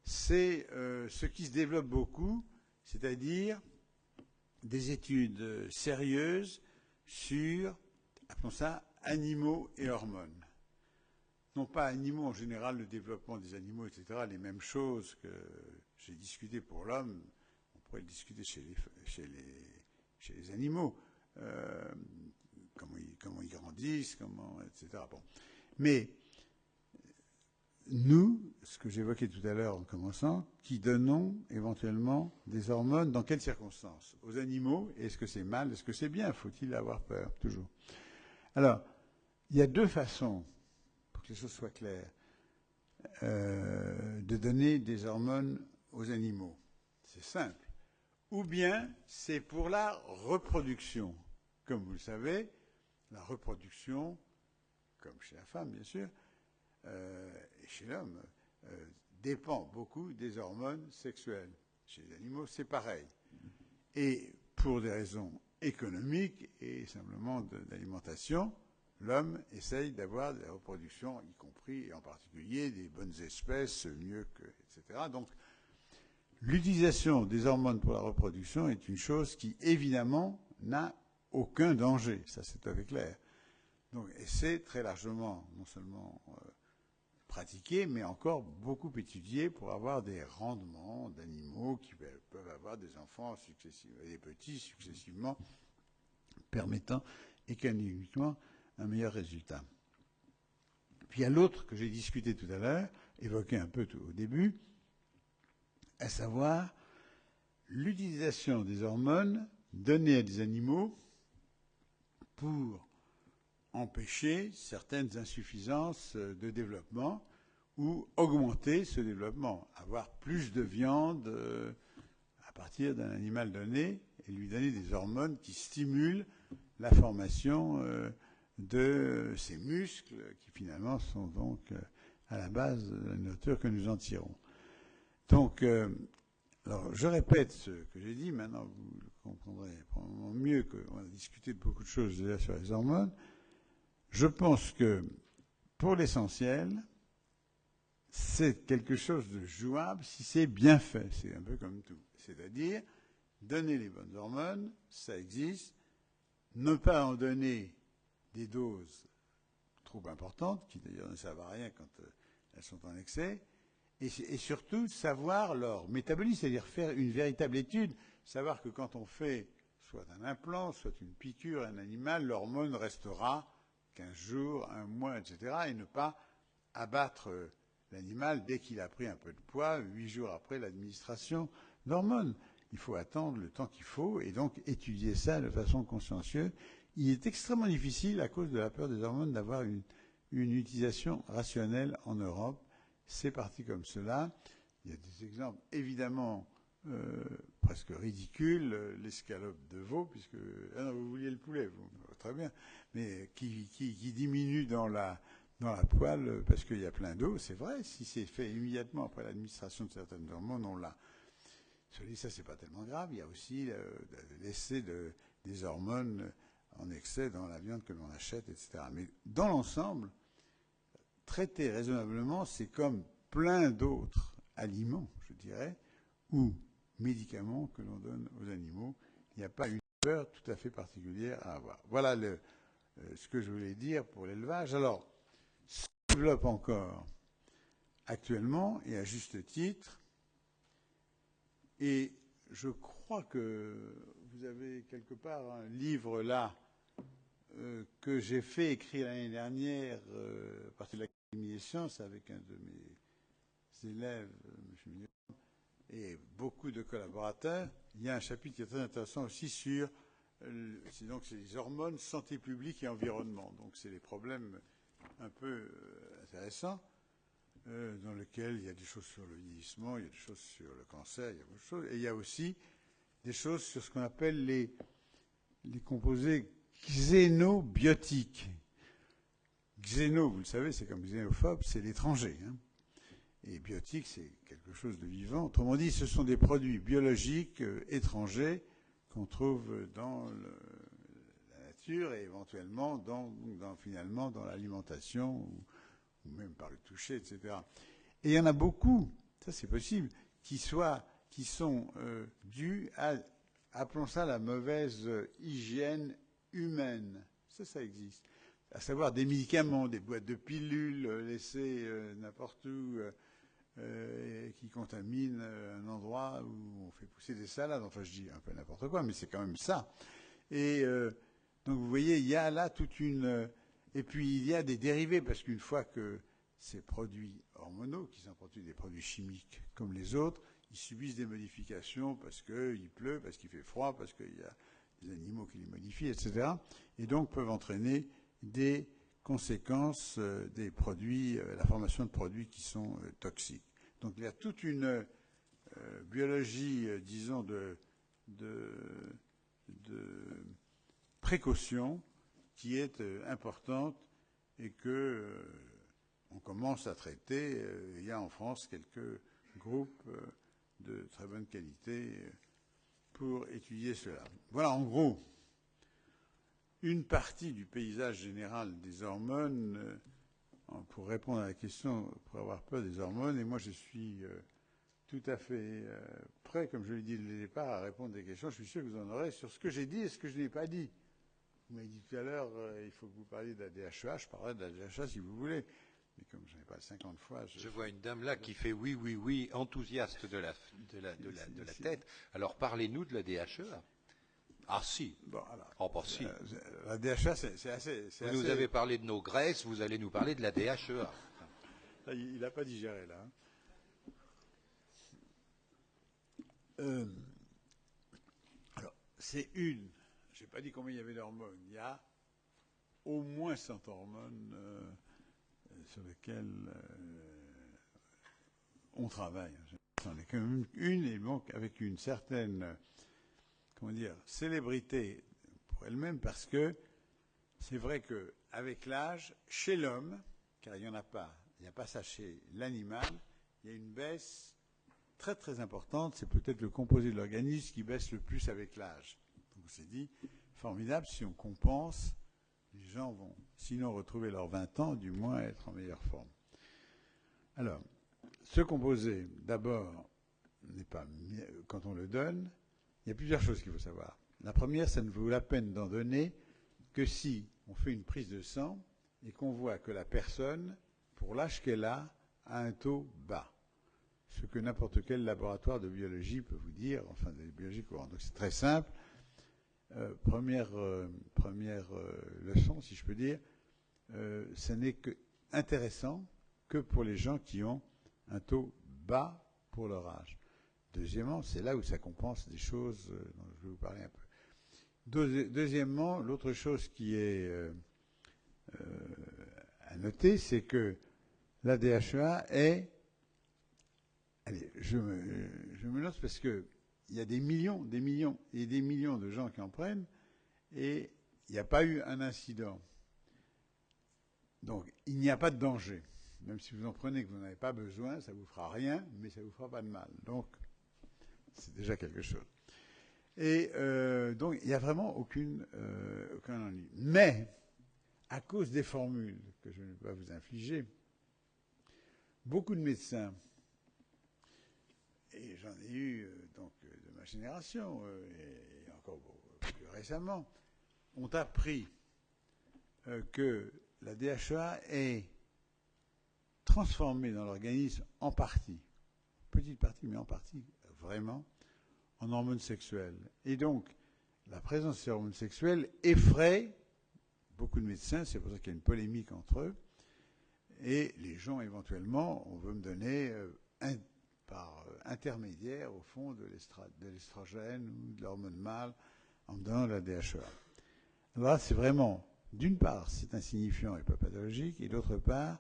c'est ce qui se développe beaucoup, c'est-à-dire des études sérieuses sur, appelons ça, animaux et hormones. Non pas animaux en général, le développement des animaux, etc., les mêmes choses que j'ai discuté pour l'homme, on pourrait le discuter chez les animaux, comment ils grandissent, etc. Bon. Mais nous, ce que j'évoquais tout à l'heure en commençant, qui donnons éventuellement des hormones, dans quelles circonstances? Aux animaux, est-ce que c'est mal, est-ce que c'est bien? Faut-il avoir peur, toujours? Alors, il y a deux façons, pour que les choses soient claires, de donner des hormones aux animaux. C'est simple. Ou bien, c'est pour la reproduction. Comme vous le savez, la reproduction, comme chez la femme, bien sûr, et chez l'homme, dépend beaucoup des hormones sexuelles. Chez les animaux, c'est pareil. Et pour des raisons économiques et simplement d'alimentation, l'homme essaye d'avoir de la reproduction, y compris et en particulier des bonnes espèces, mieux que, etc. Donc, l'utilisation des hormones pour la reproduction est une chose qui, évidemment, n'a aucun danger. Ça, c'est tout à fait clair. Donc, et c'est très largement, non seulement pratiqué, mais encore beaucoup étudié pour avoir des rendements d'animaux qui peuvent avoir des enfants successivement, des petits successivement, permettant économiquement un meilleur résultat. Puis il y a l'autre que j'ai discuté tout à l'heure, évoqué un peu au début, à savoir l'utilisation des hormones données à des animaux pour empêcher certaines insuffisances de développement ou augmenter ce développement, avoir plus de viande à partir d'un animal donné et lui donner des hormones qui stimulent la formation de ces muscles qui finalement sont donc à la base de la nourriture que nous en tirons. Donc, alors je répète ce que j'ai dit, maintenant vous le comprendrez probablement mieux qu'on a discuté de beaucoup de choses déjà sur les hormones. Je pense que, pour l'essentiel, c'est quelque chose de jouable si c'est bien fait. C'est un peu comme tout. C'est-à-dire, donner les bonnes hormones, ça existe. Ne pas en donner des doses trop importantes, qui d'ailleurs ne servent à rien quand elles sont en excès. Et surtout, savoir leur métabolisme, c'est-à-dire faire une véritable étude. Savoir que quand on fait soit un implant, soit une piqûre à un animal, l'hormone restera 15 jours, un mois, etc. et ne pas abattre l'animal dès qu'il a pris un peu de poids, 8 jours après l'administration d'hormones. Il faut attendre le temps qu'il faut et donc étudier ça de façon consciencieuse. Il est extrêmement difficile, à cause de la peur des hormones, d'avoir une utilisation rationnelle en Europe. C'est parti comme cela. Il y a des exemples évidemment presque ridicules, l'escalope de veau, puisque vous vouliez le poulet, vous, très bien, mais qui diminue dans dans la poêle parce qu'il y a plein d'eau, c'est vrai. Si c'est fait immédiatement après l'administration de certaines hormones, on l'a. Ça, c'est pas tellement grave. Il y a aussi l'essai des hormones en excès dans la viande que l'on achète, etc. Mais dans l'ensemble, traiter raisonnablement, c'est comme plein d'autres aliments, je dirais, ou médicaments que l'on donne aux animaux. Il n'y a pas une peur tout à fait particulière à avoir. Voilà ce que je voulais dire pour l'élevage. Alors, ça se développe encore actuellement, et à juste titre, et je crois que vous avez quelque part un livre là que j'ai fait écrire l'année dernière à partir de l'Académie des sciences avec un de mes élèves, M. Mignon, et beaucoup de collaborateurs. Il y a un chapitre qui est très intéressant aussi sur c'est les hormones, santé publique et environnement. Donc c'est les problèmes un peu intéressants dans lesquels il y a des choses sur le vieillissement, il y a des choses sur le cancer, il y a beaucoup de choses, et il y a aussi des choses sur ce qu'on appelle les composés xénobiotiques. Xéno, vous le savez, c'est comme xénophobe, c'est l'étranger. Hein. Et biotique, c'est quelque chose de vivant. Autrement dit, ce sont des produits biologiques étrangers qu'on trouve dans la nature et éventuellement finalement dans l'alimentation ou même par le toucher, etc. Et il y en a beaucoup, ça c'est possible, qui sont dus à, appelons ça la mauvaise hygiène humaine. Ça existe. À savoir des médicaments, des boîtes de pilules laissées n'importe où, qui contaminent un endroit où on fait pousser des salades. Enfin, je dis un peu n'importe quoi, mais c'est quand même ça. Et donc, vous voyez, il y a là toute une... et puis, il y a des dérivés, parce qu'une fois que ces produits hormonaux, qui sont des produits chimiques comme les autres, ils subissent des modifications parce qu'il pleut, parce qu'il fait froid, parce qu'il y a des animaux qui les modifient, etc. Et donc, peuvent entraîner des conséquences des produits, la formation de produits qui sont toxiques. Donc il y a toute une biologie, disons, de précaution qui est importante et que on commence à traiter. Il y a en France quelques groupes de très bonne qualité pour étudier cela. Voilà en gros une partie du paysage général des hormones pour répondre à la question, pour avoir peur des hormones. Et moi, je suis tout à fait prêt, comme je l'ai dit dès le départ, à répondre à des questions. Je suis sûr que vous en aurez sur ce que j'ai dit et ce que je n'ai pas dit. Vous m'avez dit tout à l'heure, il faut que vous parliez de la DHEA. Je parlerai de la DHEA si vous voulez. Mais comme je n'ai pas 50 fois... Je vois une dame là qui fait oui, oui, oui, enthousiaste de la tête. Alors parlez-nous de la DHEA. Ah si. Bon, alors, bah si. La DHEA, c'est assez... Vous nous avez parlé de nos graisses, vous allez nous parler de la DHEA. Là, il n'a pas digéré, là. Alors, c'est une... Je n'ai pas dit combien il y avait d'hormones. Il y a au moins 100 hormones sur lesquelles on travaille. C'en est quand même une, et donc avec une certaine... comment dire, célébrité pour elle-même, parce que c'est vrai qu'avec l'âge, chez l'homme, car il n'y en a pas, il n'y a pas ça chez l'animal, il y a une baisse très très importante, c'est peut-être le composé de l'organisme qui baisse le plus avec l'âge. Donc on s'est dit, formidable, si on compense, les gens vont, sinon retrouver leurs 20 ans, du moins être en meilleure forme. Alors, ce composé, d'abord, n'est pas, quand on le donne, il y a plusieurs choses qu'il faut savoir. La première, ça ne vaut la peine d'en donner que si on fait une prise de sang et qu'on voit que la personne, pour l'âge qu'elle a un taux bas. Ce que n'importe quel laboratoire de biologie peut vous dire, enfin de biologie courante. Donc c'est très simple. Première leçon, si je peux dire, ce n'est que intéressant que pour les gens qui ont un taux bas pour leur âge. Deuxièmement, c'est là où ça compense des choses dont je vais vous parler un peu. Deuxièmement, l'autre chose qui est à noter, c'est que la DHEA est... Allez, je me lance parce qu'il y a des millions et des millions de gens qui en prennent et il n'y a pas eu un incident. Donc, il n'y a pas de danger. Même si vous en prenez que vous n'en avez pas besoin, ça ne vous fera rien, mais ça ne vous fera pas de mal. Donc, c'est déjà quelque chose. Et donc, il n'y a vraiment aucun ennui. Mais, à cause des formules que je ne vais pas vous infliger, beaucoup de médecins, et j'en ai eu donc de ma génération, et encore plus récemment, ont appris que la DHEA est transformée dans l'organisme en partie, petite partie, mais en partie, vraiment, en hormones sexuelles. Et donc, la présence de ces hormones sexuelles effraie beaucoup de médecins, c'est pour ça qu'il y a une polémique entre eux, et les gens, éventuellement, on veut me donner par intermédiaire, au fond, de l'estrogène ou de l'hormone mâle, en me donnant la DHEA. Alors là, c'est vraiment, d'une part, c'est insignifiant et pas pathologique, et d'autre part,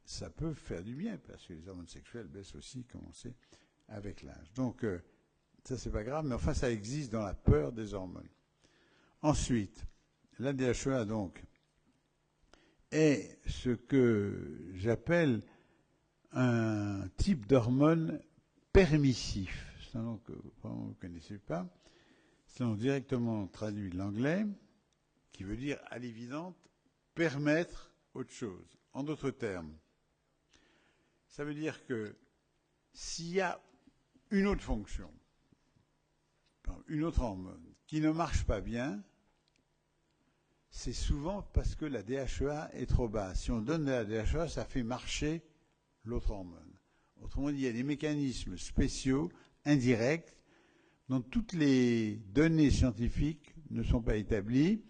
ça peut faire du bien, parce que les hormones sexuelles baissent aussi, comme on sait, avec l'âge. Donc, ça, c'est pas grave, mais enfin, ça existe dans la peur des hormones. Ensuite, la DHEA, donc, est ce que j'appelle un type d'hormone permissif. C'est un nom que vous ne connaissez pas. C'est un nom directement traduit de l'anglais, qui veut dire, à l'évidence, permettre autre chose. En d'autres termes, ça veut dire que s'il y a une autre fonction, une autre hormone, qui ne marche pas bien, c'est souvent parce que la DHEA est trop basse. Si on donne de la DHEA, ça fait marcher l'autre hormone. Autrement dit, il y a des mécanismes spéciaux, indirects, dont toutes les données scientifiques ne sont pas établies,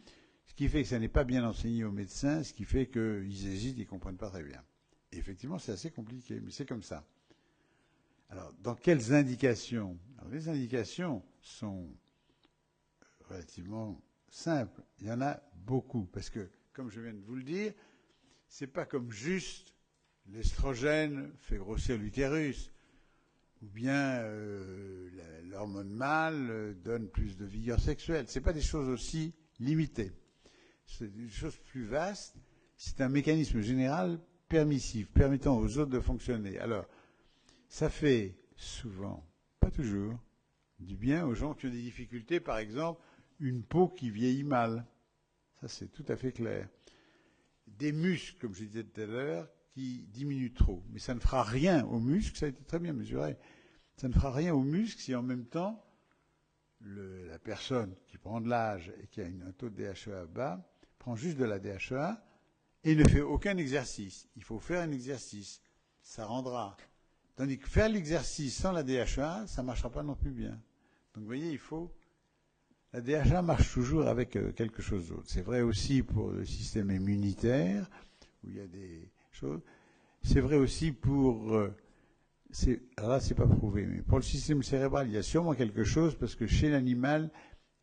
ce qui fait que ça n'est pas bien enseigné aux médecins, ce qui fait qu'ils hésitent, ils ne comprennent pas très bien. Et effectivement, c'est assez compliqué, mais c'est comme ça. Alors, dans quelles indications? Alors, les indications sont relativement simples. Il y en a beaucoup, parce que, comme je viens de vous le dire, c'est pas comme juste l'estrogène fait grossir l'utérus, ou bien l'hormone mâle donne plus de vigueur sexuelle. C'est pas des choses aussi limitées. C'est des choses plus vastes. C'est un mécanisme général permissif, permettant aux autres de fonctionner. Alors, ça fait souvent, pas toujours, du bien aux gens qui ont des difficultés, par exemple, une peau qui vieillit mal. Ça, c'est tout à fait clair. Des muscles, comme je disais tout à l'heure, qui diminuent trop. Mais ça ne fera rien aux muscles, ça a été très bien mesuré. Ça ne fera rien aux muscles si en même temps, la personne qui prend de l'âge et qui a un taux de DHEA bas, prend juste de la DHEA et ne fait aucun exercice. Il faut faire un exercice. Ça rendra. Tandis que faire l'exercice sans la DHEA, ça ne marchera pas non plus bien. Donc vous voyez, il faut. La DHEA marche toujours avec quelque chose d'autre. C'est vrai aussi pour le système immunitaire, où il y a des choses. C'est vrai aussi pour. Alors là, c'est pas prouvé, mais pour le système cérébral, il y a sûrement quelque chose, parce que chez l'animal,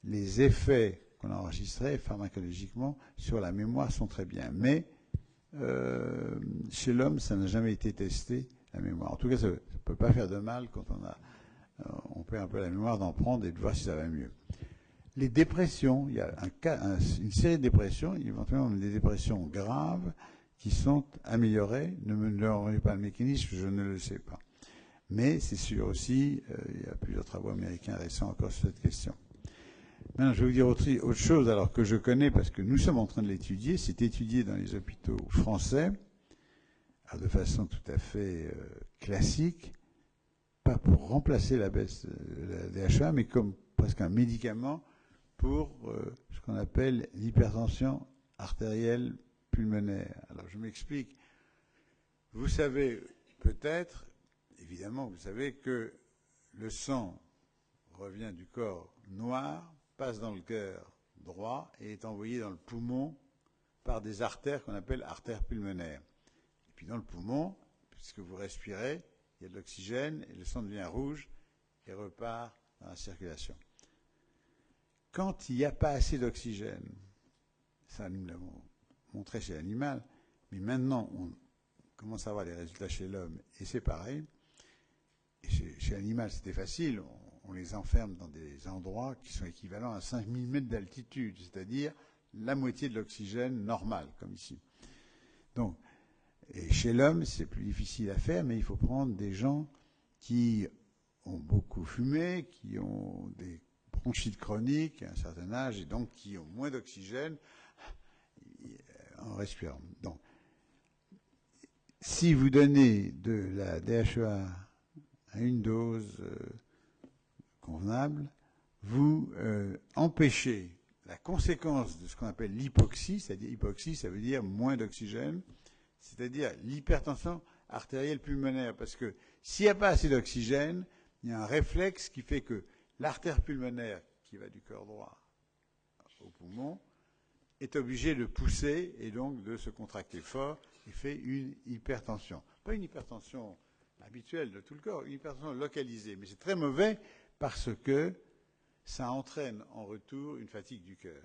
les effets qu'on a enregistrés pharmacologiquement sur la mémoire sont très bien. Mais chez l'homme, ça n'a jamais été testé, la mémoire. En tout cas, ça ne peut pas faire de mal quand on perd un peu la mémoire d'en prendre et de voir si ça va mieux. Les dépressions, il y a une série de dépressions, éventuellement des dépressions graves, qui sont améliorées. Ne me demandez pas le mécanisme, je ne le sais pas. Mais c'est sûr aussi, il y a plusieurs travaux américains récents encore sur cette question. Maintenant, je vais vous dire autre chose, alors que je connais, parce que nous sommes en train de l'étudier. C'est étudié dans les hôpitaux français, de façon tout à fait classique, pas pour remplacer la baisse de la DHEA, mais comme presque un médicament pour ce qu'on appelle l'hypertension artérielle pulmonaire. Alors, je m'explique. Vous savez peut-être, évidemment, vous savez que le sang revient du corps noir, passe dans le cœur droit et est envoyé dans le poumon par des artères qu'on appelle artères pulmonaires. Et puis dans le poumon, puisque vous respirez, il y a de l'oxygène et le sang devient rouge et repart dans la circulation. Quand il n'y a pas assez d'oxygène, ça nous l'avons montré chez l'animal, mais maintenant on commence à avoir les résultats chez l'homme et c'est pareil. Et chez l'animal c'était facile, on les enferme dans des endroits qui sont équivalents à 5000 mètres d'altitude, c'est-à-dire la moitié de l'oxygène normal, comme ici. Donc, et chez l'homme, c'est plus difficile à faire, mais il faut prendre des gens qui ont beaucoup fumé, qui ont des bronchites chroniques à un certain âge, et donc qui ont moins d'oxygène en respirant. Donc, si vous donnez de la DHEA à une dose convenable, vous empêchez la conséquence de ce qu'on appelle l'hypoxie, c'est-à-dire hypoxie, ça veut dire moins d'oxygène, c'est-à-dire l'hypertension artérielle pulmonaire, parce que s'il n'y a pas assez d'oxygène, il y a un réflexe qui fait que l'artère pulmonaire qui va du cœur droit au poumon est obligée de pousser et donc de se contracter fort et fait une hypertension. Pas une hypertension habituelle de tout le corps, une hypertension localisée, mais c'est très mauvais parce que ça entraîne en retour une fatigue du cœur.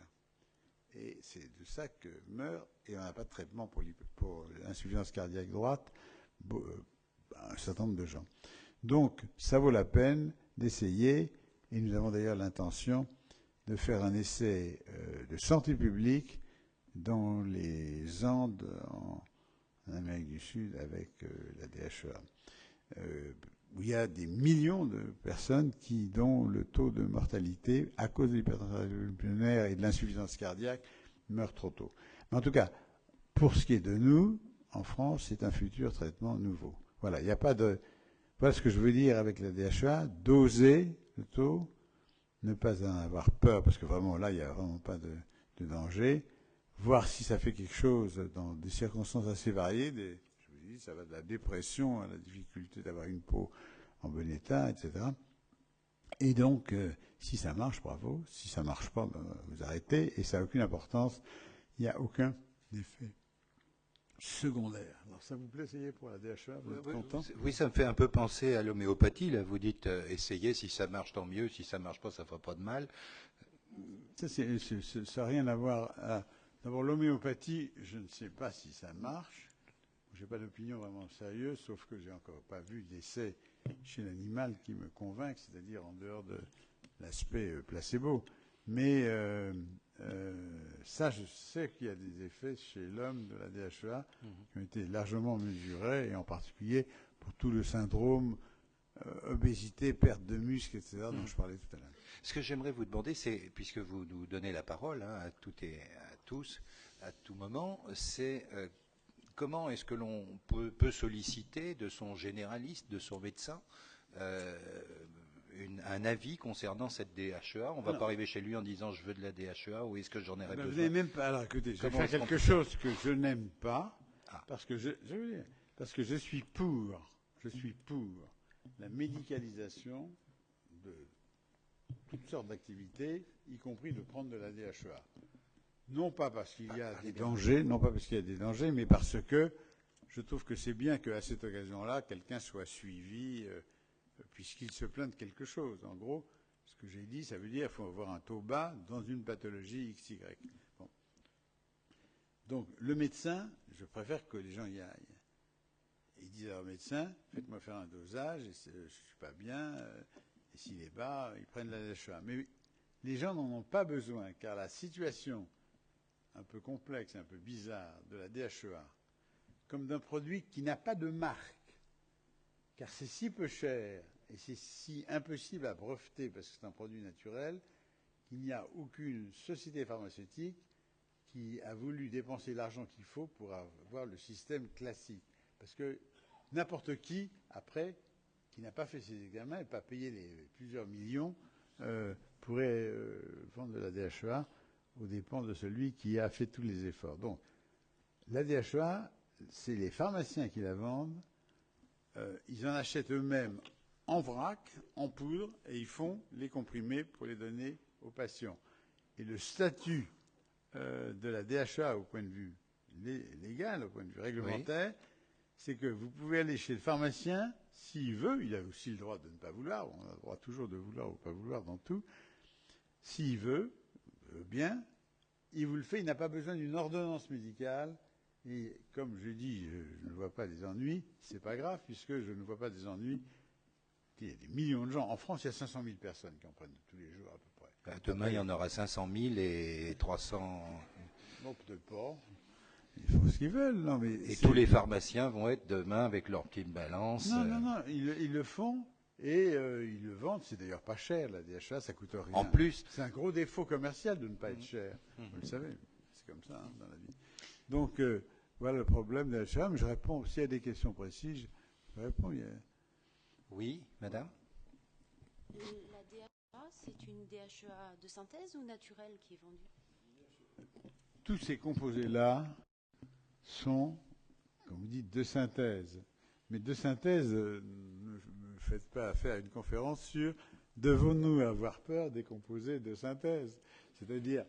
Et c'est de ça que meurt, et on n'a pas de traitement pour l'insuffisance cardiaque droite, un certain nombre de gens. Donc, ça vaut la peine d'essayer, et nous avons d'ailleurs l'intention de faire un essai de santé publique dans les Andes, en Amérique du Sud, avec la DHEA. Où il y a des millions de personnes dont le taux de mortalité, à cause de l'hypertension pulmonaire et de l'insuffisance cardiaque, meurt trop tôt. Mais en tout cas, pour ce qui est de nous, en France, c'est un futur traitement nouveau. Voilà, il n'y a pas de... Voilà ce que je veux dire avec la DHEA, doser le taux, ne pas en avoir peur, parce que vraiment là, il n'y a vraiment pas de danger, voir si ça fait quelque chose dans des circonstances assez variées, je vous dis, ça va de la dépression à la difficulté d'avoir une peau en bon état, etc. Et donc, si ça marche, bravo. Si ça marche pas, ben, vous arrêtez. Et ça n'a aucune importance. Il n'y a aucun effet secondaire. Alors, ça vous plaît, essayer pour la DHEA? Vous êtes content? Oui, ça me fait un peu penser à l'homéopathie. Là, vous dites essayez, si ça marche, tant mieux. Si ça marche pas, ça fera pas de mal. Ça n'a rien à voir. D'abord, l'homéopathie, je ne sais pas si ça marche. Je n'ai pas d'opinion vraiment sérieuse, sauf que j'ai encore pas vu d'essai chez l'animal qui me convainc, c'est-à-dire en dehors de l'aspect placebo. Mais ça, je sais qu'il y a des effets chez l'homme de la DHEA qui ont été largement mesurés, et en particulier pour tout le syndrome obésité, perte de muscle, etc., dont je parlais tout à l'heure. Ce que j'aimerais vous demander, c'est, puisque vous nous donnez la parole à toutes et à tous, à tout moment, c'est comment est-ce que l'on peut solliciter de son généraliste, de son médecin, un avis concernant cette DHEA? On ne va pas arriver chez lui en disant je veux de la DHEA, ou est-ce que j'en aurais besoin? Vous n'avez même pas. Alors écoutez, je vais faire quelque chose que je n'aime pas, parce que je suis pour la médicalisation de toutes sortes d'activités, y compris de prendre de la DHEA. Non pas parce qu'il y a des dangers, mais parce que je trouve que c'est bien qu'à cette occasion-là, quelqu'un soit suivi, puisqu'il se plaint de quelque chose. En gros, ce que j'ai dit, ça veut dire qu'il faut avoir un taux bas dans une pathologie XY. Bon. Donc, le médecin, je préfère que les gens y aillent. Ils disent à leur médecin, faites-moi faire un dosage, et je ne suis pas bien, et s'il est bas, ils prennent la DHEA. Mais les gens n'en ont pas besoin, car la situation un peu complexe, un peu bizarre de la DHEA, comme d'un produit qui n'a pas de marque, car c'est si peu cher et c'est si impossible à breveter parce que c'est un produit naturel, qu'il n'y a aucune société pharmaceutique qui a voulu dépenser l'argent qu'il faut pour avoir le système classique. Parce que n'importe qui, après, qui n'a pas fait ses examens et pas payé les plusieurs millions, pourrait vendre de la DHEA aux dépens de celui qui a fait tous les efforts. Donc, la DHEA, c'est les pharmaciens qui la vendent. Ils en achètent eux-mêmes en vrac, en poudre, et ils font les comprimés pour les donner aux patients. Et le statut de la DHEA au point de vue légal, au point de vue réglementaire, c'est que vous pouvez aller chez le pharmacien, s'il veut, il a aussi le droit de ne pas vouloir, on a le droit toujours de vouloir ou pas vouloir dans tout, s'il veut bien, il vous le fait, il n'a pas besoin d'une ordonnance médicale. Et comme je dis, je ne vois pas des ennuis, c'est pas grave, puisque je ne vois pas des ennuis. Il y a des millions de gens. En France, il y a 500 000 personnes qui en prennent tous les jours à peu près. Demain, il y en aura 500 000 et 300... Non, peut-être pas. Ils font ce qu'ils veulent. Non, mais Et tous les pharmaciens vont être demain avec leur petite balance. Non, ils le font et ils le vendent. C'est d'ailleurs pas cher, la DHA, ça coûte rien. En plus. C'est un gros défaut commercial de ne pas être cher. Vous le savez, c'est comme ça dans la vie. Donc, voilà le problème de la DHA. Mais je réponds, s'il y a des questions précises, je réponds. Oui, madame? La DHA, c'est une DHA de synthèse ou naturelle qui est vendue? Tous ces composés-là sont, comme vous dites, de synthèse. Mais de synthèse, ne me faites pas faire une conférence sur devons-nous avoir peur des composés de synthèse. C'est-à-dire,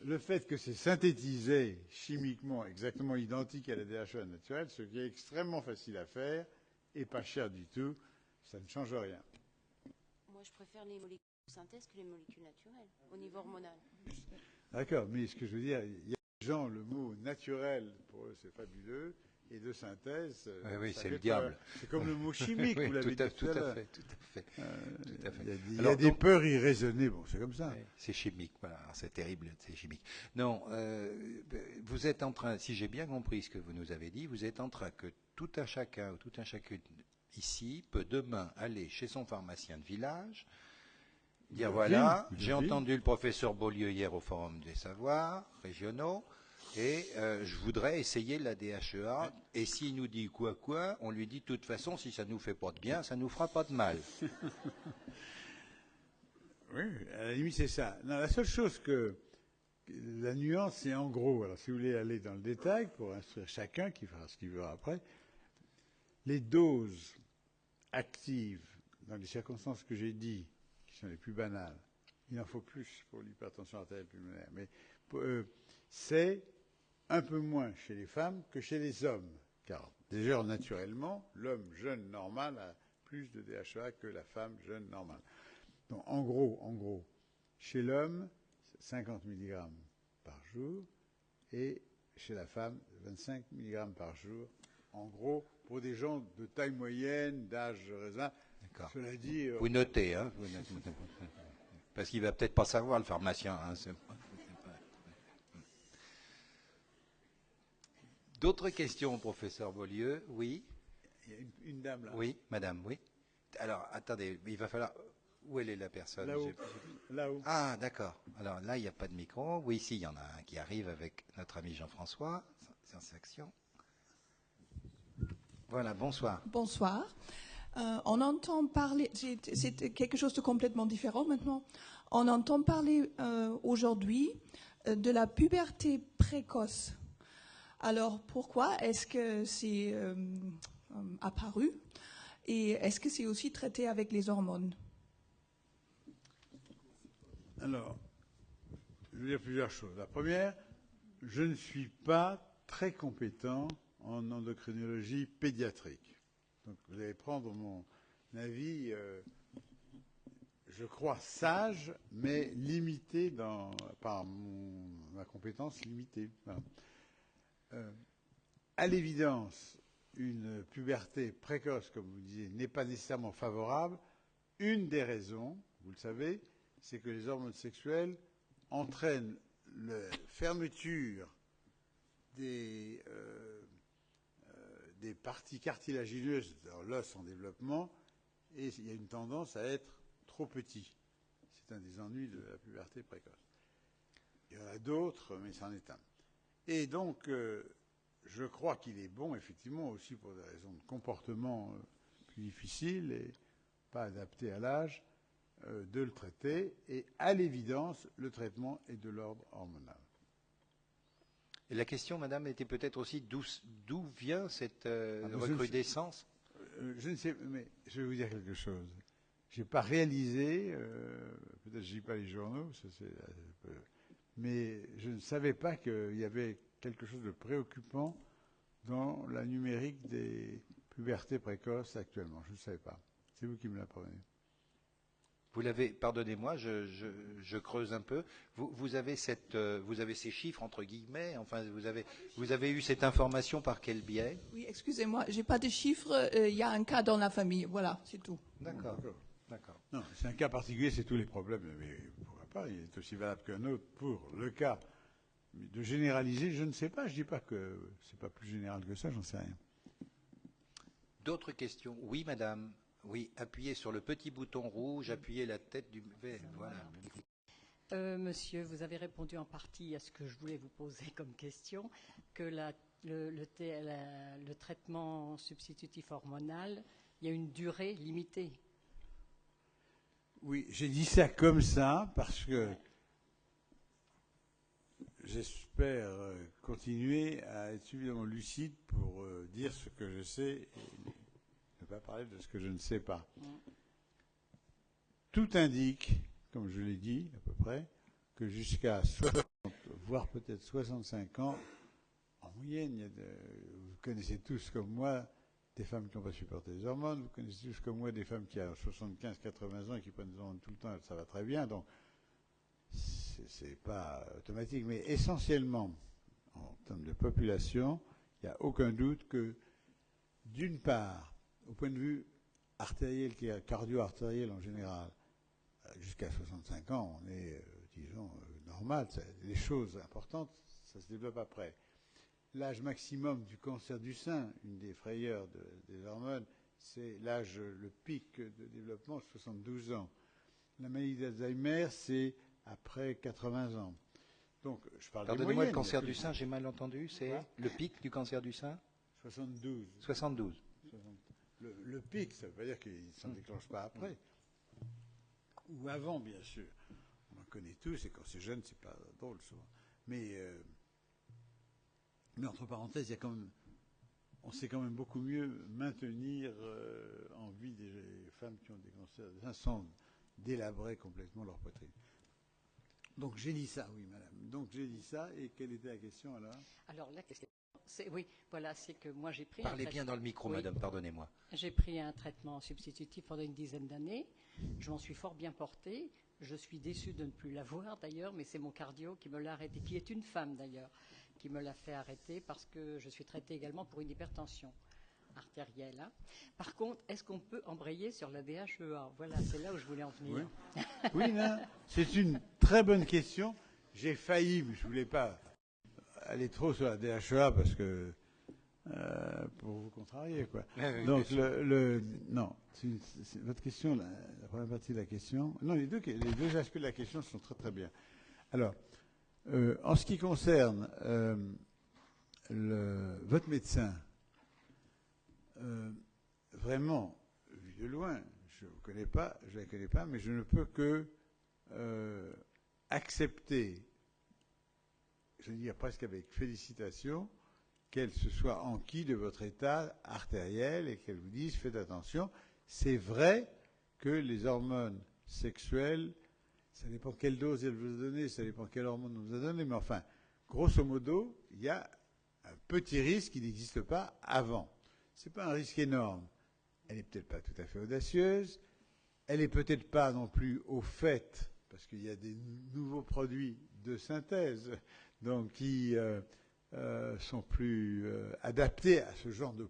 le fait que c'est synthétisé chimiquement exactement identique à la DHA naturelle, ce qui est extrêmement facile à faire et pas cher du tout, ça ne change rien. Moi, je préfère les molécules de synthèse que les molécules naturelles, au niveau hormonal. D'accord, mais ce que je veux dire, il y a des gens, le mot naturel, pour eux, c'est fabuleux, et de synthèse, oui, c'est le diable. C'est comme le mot chimique, oui, vous l'avez dit tout à l'heure. Tout à fait. Il y a des peurs irraisonnées, bon, c'est comme ça. Oui, c'est chimique, voilà, c'est terrible, c'est chimique. Non, vous êtes en train, si j'ai bien compris ce que vous nous avez dit, vous êtes en train que tout un chacun ou tout un chacune ici peut demain aller chez son pharmacien de village, dire voilà, j'ai entendu le professeur Beaulieu hier au Forum des Savoirs régionaux, et je voudrais essayer la DHEA, et s'il nous dit quoi, on lui dit de toute façon, si ça ne nous fait pas de bien, ça ne nous fera pas de mal. Oui, à la limite, c'est ça. Non, la seule chose que la nuance, c'est en gros, alors si vous voulez aller dans le détail, pour instruire chacun, qui fera ce qu'il veut après, les doses actives, dans les circonstances que j'ai dit, qui sont les plus banales, il en faut plus pour l'hypertension artérielle pulmonaire, mais c'est un peu moins chez les femmes que chez les hommes, car déjà naturellement, l'homme jeune normal a plus de DHEA que la femme jeune normale. Donc en gros, chez l'homme, 50 mg par jour, et chez la femme, 25 mg par jour, en gros, pour des gens de taille moyenne, d'âge raisonnable. Cela dit, vous notez, hein, parce qu'il va peut-être pas savoir le pharmacien. Hein, D'autres questions, professeur Beaulieu? Oui. Il y a une dame là. Oui, madame, oui. Alors, attendez, il va falloir... Où elle est la personne? Là-haut. Ah, d'accord. Alors là, il n'y a pas de micro. Oui, ici, il y en a un qui arrive avec notre ami Jean-François, Sciences Action. Voilà, bonsoir. Bonsoir. On entend parler, c'est quelque chose de complètement différent maintenant. On entend parler aujourd'hui de la puberté précoce. Alors pourquoi est-ce que c'est apparu et est-ce que c'est aussi traité avec les hormones? Alors, je veux dire plusieurs choses. La première, je ne suis pas très compétent en endocrinologie pédiatrique. Donc vous allez prendre mon avis, je crois sage, mais limité par ma compétence limitée. Voilà. À l'évidence, une puberté précoce, comme vous disiez, n'est pas nécessairement favorable. Une des raisons, vous le savez, c'est que les hormones sexuelles entraînent la fermeture des parties cartilagineuses dans l'os en développement, et il y a une tendance à être trop petit. C'est un des ennuis de la puberté précoce. Il y en a d'autres, mais c'en est un. Et donc, je crois qu'il est bon, effectivement, aussi pour des raisons de comportement plus difficiles et pas adaptées à l'âge, de le traiter. Et à l'évidence, le traitement est de l'ordre hormonal. Et la question, madame, était peut-être aussi d'où vient cette recrudescence? Je ne sais, mais je vais vous dire quelque chose. Je n'ai pas réalisé, peut-être que je ne lis pas les journaux, mais je ne savais pas qu'il y avait quelque chose de préoccupant dans la numérique des pubertés précoces actuellement. Je ne savais pas. C'est vous qui me l'apprenez. Vous l'avez, pardonnez-moi, je creuse un peu. Vous avez ces chiffres entre guillemets. Enfin, vous avez eu cette information par quel biais? Oui, excusez-moi, j'ai pas de chiffres. Il y a un cas dans la famille. Voilà, c'est tout. D'accord. Non, c'est un cas particulier, c'est tous les problèmes. Mais pourquoi pas? Il est aussi valable qu'un autre pour le cas Mais de généraliser, je ne sais pas. Je ne dis pas que c'est pas plus général que ça, j'en sais rien. D'autres questions? Oui, madame. Oui, appuyez sur le petit bouton rouge, appuyez la tête du... Voilà. Monsieur, vous avez répondu en partie à ce que je voulais vous poser comme question, que le traitement substitutif hormonal, il y a une durée limitée. Oui, j'ai dit ça comme ça parce que j'espère continuer à être suffisamment lucide pour dire ce que je sais et ne pas parler de ce que je ne sais pas. Tout indique, comme je l'ai dit à peu près, que jusqu'à 60, voire peut-être 65 ans, en moyenne, vous connaissez tous comme moi des femmes qui n'ont pas supporté les hormones, vous connaissez tous comme moi des femmes qui ont 75-80 ans et qui prennent des hormones tout le temps, ça va très bien, donc c'est pas automatique, mais essentiellement, en termes de population, il n'y a aucun doute que, d'une part, au point de vue artériel, qui est cardio-artériel en général, jusqu'à 65 ans, on est, disons, normal. Les choses importantes, ça se développe après. L'âge maximum du cancer du sein, une des frayeurs des hormones, c'est l'âge, le pic de développement, 72 ans. La maladie d'Alzheimer, c'est après 80 ans. Donc, je parle des moyennes. Pardonnez-moi, le cancer du sein, j'ai mal entendu, c'est le pic du cancer du sein? 72. 72. Le pic, ça ne veut pas dire qu'il ne s'en déclenche pas après. Ou avant, bien sûr. On en connaît tous, et quand c'est jeune, c'est pas drôle souvent. Mais entre parenthèses, il y a quand même, on sait quand même beaucoup mieux maintenir en vie des femmes qui ont des cancers du sein sans délabrer complètement leur poitrine. Donc j'ai dit ça, oui, madame. Donc j'ai dit ça, et quelle était la question alors? Alors la question, c'est que moi j'ai pris Parlez bien dans le micro, madame, pardonnez-moi. J'ai pris un traitement substitutif pendant une dizaine d'années. Je m'en suis fort bien portée. Je suis déçue de ne plus l'avoir d'ailleurs, mais c'est mon cardio qui me l'a arrêté, qui est une femme d'ailleurs, qui me l'a fait arrêter parce que je suis traitée également pour une hypertension artérielle. Hein. Par contre, est-ce qu'on peut embrayer sur la DHEA? Voilà, c'est là où je voulais en venir. Oui, oui, non, c'est une très bonne question. J'ai failli, mais je ne voulais pas aller trop sur la DHEA parce que pour vous contrarier, quoi. Oui, donc non, c'est votre question, la première partie de la question. Non, les deux aspects de la question sont très très bien. Alors, en ce qui concerne votre médecin, vraiment, vu de loin, je ne la connais pas, mais je ne peux que accepter, je veux dire presque avec félicitation, qu'elle se soit enquis de votre état artériel et qu'elle vous dise faites attention. C'est vrai que les hormones sexuelles, ça dépend quelle dose elle vous a donnée, ça dépend quelle hormone on vous a donné, mais enfin, grosso modo, il y a un petit risque qui n'existe pas avant. Ce n'est pas un risque énorme. Elle n'est peut-être pas tout à fait audacieuse, elle n'est peut-être pas non plus au fait, parce qu'il y a des nouveaux produits de synthèse, donc qui sont plus adaptés à ce genre de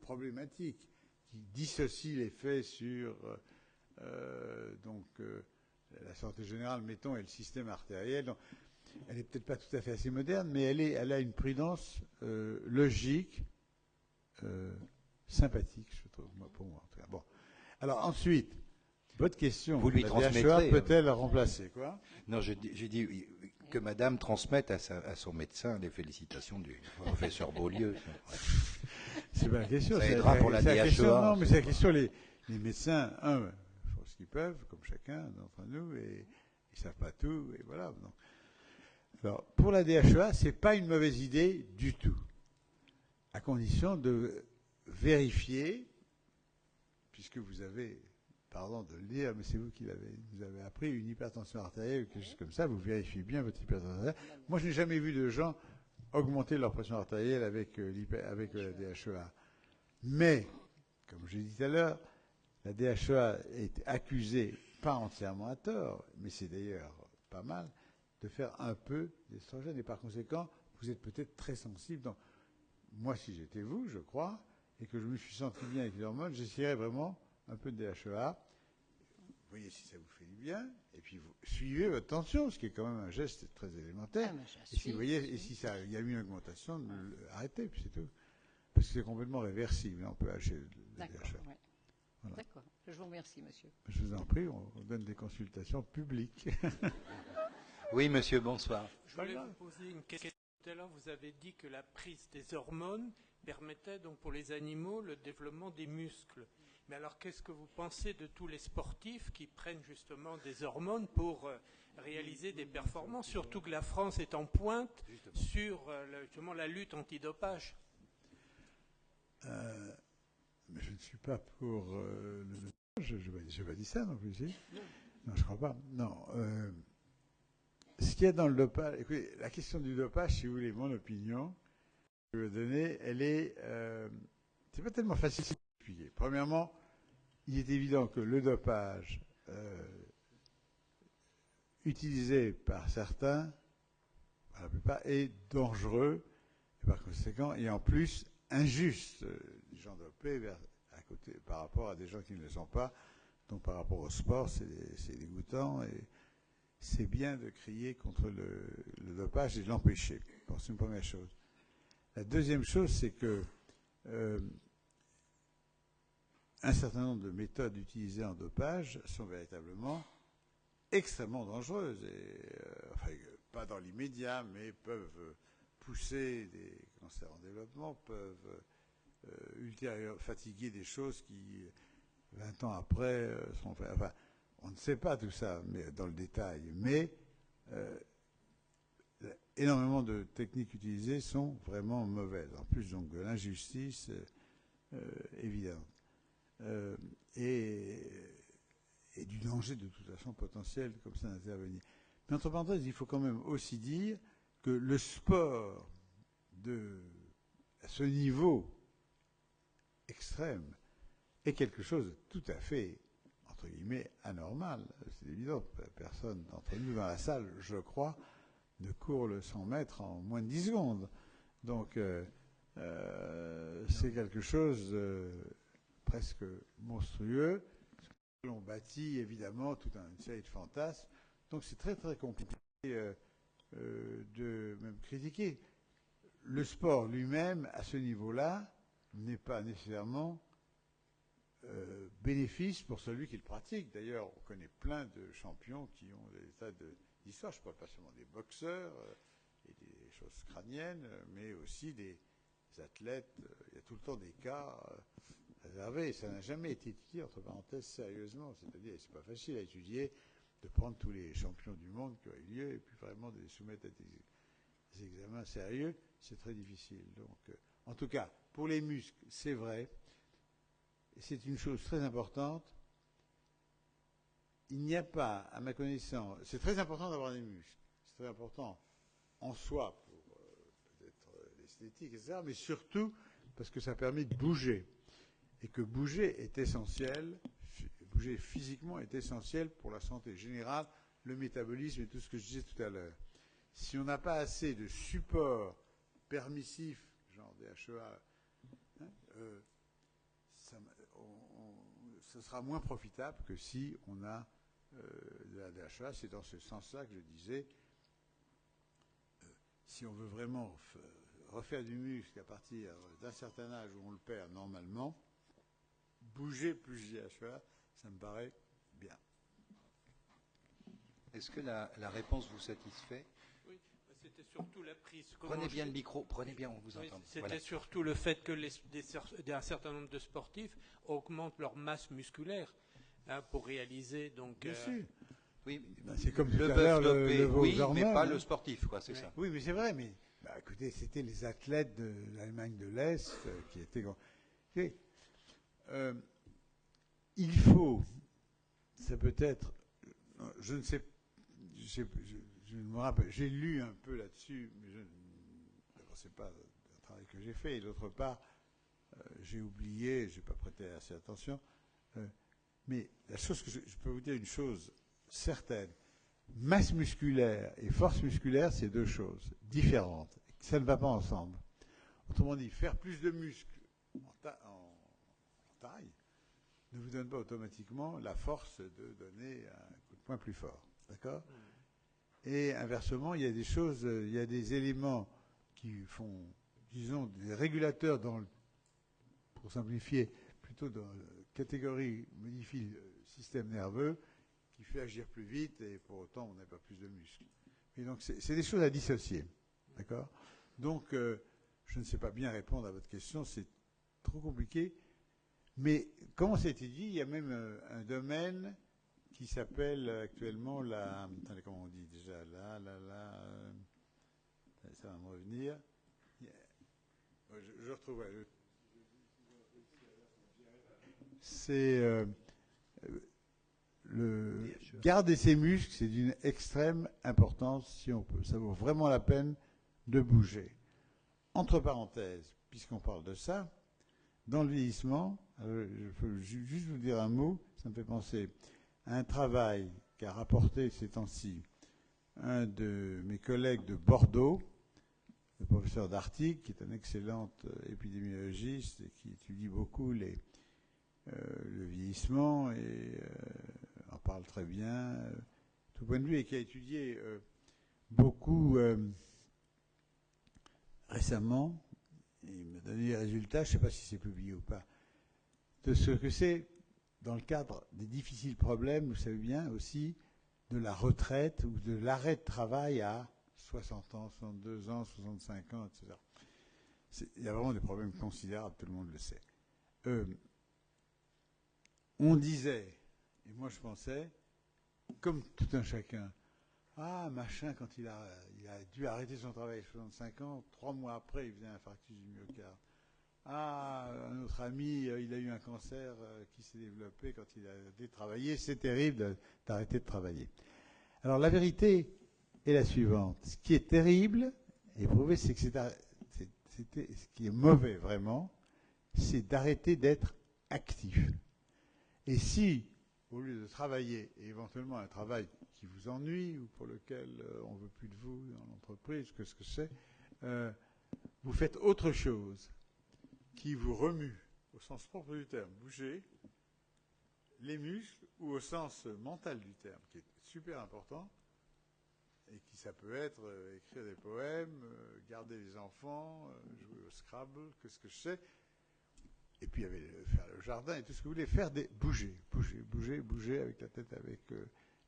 problématiques, qui dissocient l'effet sur la santé générale, mettons, et le système artériel. Donc, elle n'est peut-être pas tout à fait assez moderne, mais elle a une prudence logique, sympathique, je trouve, pour moi. En tout cas. Bon. Alors ensuite, votre question, vous lui la transmettrez, DHEA peut-elle remplacer quoi? Non, j'ai dit que madame transmette à son médecin les félicitations du professeur Beaulieu. C'est pas la question. Ça aidera pour la DHEA. Non, mais c'est la question. Les médecins, font ce qu'ils peuvent, comme chacun d'entre nous, et ils ne savent pas tout, et voilà. Donc. Alors, pour la DHEA, ce n'est pas une mauvaise idée du tout, à condition de vérifier, puisque vous avez, pardon de le dire, mais c'est vous qui vous avez appris une hypertension artérielle ou quelque chose comme ça, vous vérifiez bien votre hypertension artérielle. Moi, je n'ai jamais vu de gens augmenter leur pression artérielle avec la DHEA. Mais, comme je l'ai dit tout à l'heure, la DHEA est accusée, pas entièrement à tort, mais c'est d'ailleurs pas mal, de faire un peu d'estrogène. Et par conséquent, vous êtes peut-être très sensible. Donc, moi, si j'étais vous, je crois, et que je me suis senti bien avec les hormones, j'essaierais vraiment un peu de DHEA. voyez si ça vous fait du bien, et puis vous suivez votre tension, ce qui est quand même un geste très élémentaire. Et si vous voyez, et si ça, il y a eu une augmentation, arrêtez, puis c'est tout. Parce que c'est complètement réversible, on peut acheter le D'accord, DHA. ouais. Voilà. D'accord. Je vous remercie, monsieur. Je vous en prie, on donne des consultations publiques. Oui, monsieur, bonsoir. Je voulais vous poser une question. Tout à l'heure, vous avez dit que la prise des hormones permettait donc pour les animaux le développement des muscles. Mais alors, qu'est-ce que vous pensez de tous les sportifs qui prennent justement des hormones pour réaliser des performances, surtout que la France est en pointe sur justement la lutte antidopage? Mais je ne suis pas pour le dopage. Je n'ai pas dit ça non plus. Si. Non, je ne crois pas. Non. Ce qu'il y a dans le dopage, écoutez, la question du dopage, si vous voulez, mon opinion, je vais donner, elle est. C'est pas tellement facile de l'expliquer. Premièrement, il est évident que le dopage utilisé par certains, par la plupart, est dangereux, et par conséquent, et en plus injuste. Les gens dopés à côté, par rapport à des gens qui ne le sont pas. Donc par rapport au sport, c'est dégoûtant et c'est bien de crier contre le dopage et de l'empêcher. Bon, c'est une première chose. La deuxième chose, c'est que un certain nombre de méthodes utilisées en dopage sont véritablement extrêmement dangereuses. Et, enfin, pas dans l'immédiat, mais peuvent pousser des cancers en développement, peuvent ultérieurement fatiguer des choses qui, 20 ans après, sont faites. Enfin, on ne sait pas tout ça mais dans le détail, mais énormément de techniques utilisées sont vraiment mauvaises. En plus, donc, de l'injustice évidente. Et du danger de toute façon potentiel comme ça d'intervenir. Mais entre parenthèses, il faut quand même aussi dire que le sport à ce niveau extrême est quelque chose de tout à fait, entre guillemets, anormal. C'est évident, personne d'entre nous dans la salle, je crois, ne court le 100 mètres en moins de 10 secondes. Donc, c'est quelque chose presque monstrueux. On bâtit évidemment toute une série de fantasmes. Donc, c'est très très compliqué de même critiquer. Le sport lui-même, à ce niveau-là, n'est pas nécessairement bénéfice pour celui qui le pratique. D'ailleurs, on connaît plein de champions qui ont des tas d'histoires. Je ne parle pas seulement des boxeurs et des choses crâniennes, mais aussi des athlètes. Il y a tout le temps des cas réservés. Ça n'a jamais été étudié, entre parenthèses, sérieusement. C'est-à-dire, c'est pas facile à étudier, de prendre tous les champions du monde qui ont eu lieu et puis vraiment de les soumettre à des examens sérieux. C'est très difficile. Donc, en tout cas, pour les muscles, c'est vrai. Et c'est une chose très importante. Il n'y a pas, à ma connaissance, c'est très important d'avoir des muscles. C'est très important en soi pour peut-être l'esthétique, etc. Mais surtout parce que ça permet de bouger. Et que bouger est essentiel, bouger physiquement est essentiel pour la santé générale, le métabolisme et tout ce que je disais tout à l'heure. Si on n'a pas assez de support permissif, genre DHEA, ce sera moins profitable que si on a de la DHEA. C'est dans ce sens-là que je disais, si on veut vraiment refaire du muscle à partir d'un certain âge où on le perd normalement, bouger plus DHEA, ça me paraît bien. Est-ce que la réponse vous satisfait? Oui, c'était surtout la prise. Prenez bien le micro, prenez bien, on vous entend. C'était voilà. surtout le fait que un certain nombre de sportifs augmentent leur masse musculaire pour réaliser donc. Bien sûr. Oui, c'est comme le tout à bœuf l'heure, dopé, oui, hormones, mais pas le sportif, quoi, c'est ça. Oui, mais c'est vrai, mais écoutez, c'était les athlètes de l'Allemagne de l'Est qui étaient. Il faut, ça peut être, je ne sais, je ne me rappelle, j'ai lu un peu là-dessus, mais d'abord c'est pas un travail que j'ai fait, et d'autre part, j'ai oublié, j'ai pas prêté assez attention. Mais la chose que je peux vous dire une chose certaine, masse musculaire et force musculaire, c'est deux choses différentes. Ça ne va pas ensemble. Autrement dit, faire plus de muscles en taille ne vous donne pas automatiquement la force de donner un coup de poing plus fort. D'accord ? Et inversement, il y a des choses, il y a des éléments qui font, disons, des régulateurs pour simplifier, plutôt dans la catégorie modifie le système nerveux, qui fait agir plus vite et pour autant on n'a pas plus de muscles. Et donc c'est des choses à dissocier. D'accord ? Donc je ne sais pas bien répondre à votre question, c'est trop compliqué. Mais comme ça a été dit, il y a même un domaine qui s'appelle actuellement attendez, comment on dit déjà ça va me revenir. Je retrouve. C'est garder ses muscles, c'est d'une extrême importance si on peut. Ça vaut vraiment la peine de bouger. Entre parenthèses, puisqu'on parle de ça, dans le vieillissement, je peux juste vous dire un mot, ça me fait penser à un travail qu'a rapporté ces temps-ci un de mes collègues de Bordeaux, le professeur Dartig, qui est un excellent épidémiologiste et qui étudie beaucoup le vieillissement et en parle très bien, tout point de vue, et qui a étudié beaucoup récemment, et il m'a donné les résultats, je ne sais pas si c'est publié ou pas, de ce que c'est dans le cadre des difficiles problèmes, vous savez bien aussi, de la retraite ou de l'arrêt de travail à 60 ans, 62 ans, 65 ans, etc. Il y a vraiment des problèmes considérables, tout le monde le sait. On disait, et moi je pensais, comme tout un chacun, ah, machin, quand il a dû arrêter son travail à 65 ans, 3 mois après, il faisait un infarctus du myocarde. Ah, un autre ami, il a eu un cancer qui s'est développé quand il a arrêté de travailler. C'est terrible d'arrêter de travailler. Alors, la vérité est la suivante. Ce qui est terrible, et prouvé, c'est que ce qui est mauvais, vraiment, c'est d'arrêter d'être actif. Et si, au lieu de travailler, et éventuellement un travail qui vous ennuie ou pour lequel on ne veut plus de vous dans l'entreprise, que ce que c'est, vous faites autre chose qui vous remue, au sens propre du terme, bouger les muscles, ou au sens mental du terme, qui est super important, et qui ça peut être écrire des poèmes, garder les enfants, jouer au Scrabble, que ce que je sais, et puis faire le jardin et tout ce que vous voulez, bouger avec la tête, avec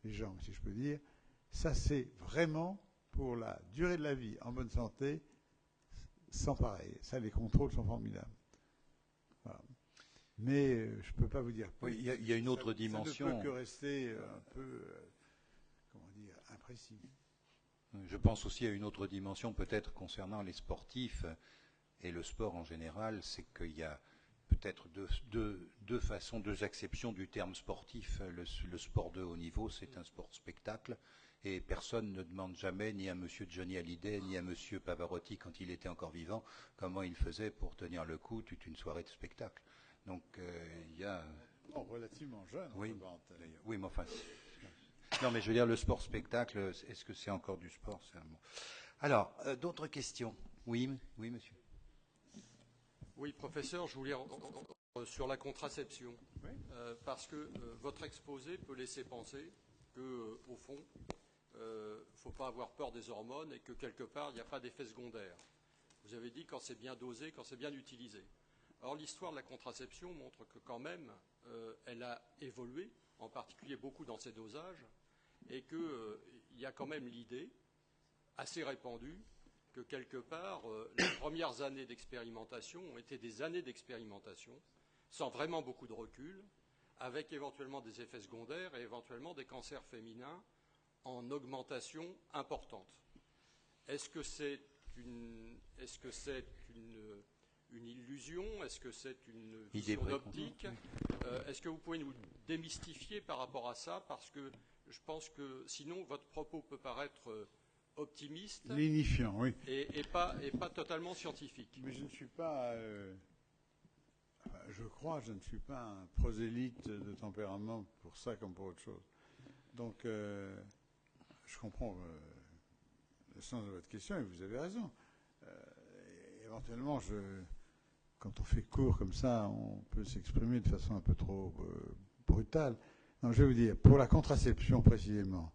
les jambes, si je peux dire. Ça, c'est vraiment, pour la durée de la vie, en bonne santé, sans pareil. Ça, les contrôles sont formidables. Voilà. Mais je ne peux pas vous dire. Oui, il y a une autre dimension. Ça ne peut que rester un peu, comment dire, imprécis. Je pense aussi à une autre dimension, peut-être concernant les sportifs et le sport en général, c'est qu'il y a peut-être deux façons, deux acceptions du terme sportif. Le sport de haut niveau, c'est un sport spectacle, et personne ne demande jamais, ni à M. Johnny Hallyday, ni à M. Pavarotti, quand il était encore vivant, comment il faisait pour tenir le coup toute une soirée de spectacle. Donc il y a... Oh, relativement jeune, oui, oui, mais enfin... Non, mais je veux dire, le sport spectacle, est-ce que c'est encore du sport? Alors, d'autres questions? Oui, monsieur. Oui, professeur, je voulais sur la contraception, oui. Parce que votre exposé peut laisser penser que, au fond, il ne faut pas avoir peur des hormones et que quelque part, il n'y a pas d'effet secondaire. Vous avez dit quand c'est bien dosé, quand c'est bien utilisé. Alors l'histoire de la contraception montre que quand même, elle a évolué, en particulier beaucoup dans ses dosages, et qu'il y a quand même l'idée, assez répandue, que quelque part, les premières années d'expérimentation ont été des années d'expérimentation, sans vraiment beaucoup de recul, avec éventuellement des effets secondaires et éventuellement des cancers féminins en augmentation importante. Est-ce que c'est une illusion? Est-ce que c'est une vision d'optique? Est-ce que vous pouvez nous démystifier par rapport à ça? Parce que je pense que sinon, votre propos peut paraître optimiste, lénifiant, oui, et pas totalement scientifique. Mais je ne suis pas, je ne suis pas un prosélyte de tempérament pour ça comme pour autre chose. Donc, je comprends le sens de votre question et vous avez raison. Éventuellement, quand on fait court comme ça, on peut s'exprimer de façon un peu trop brutale. Non, je vais vous dire, pour la contraception précisément,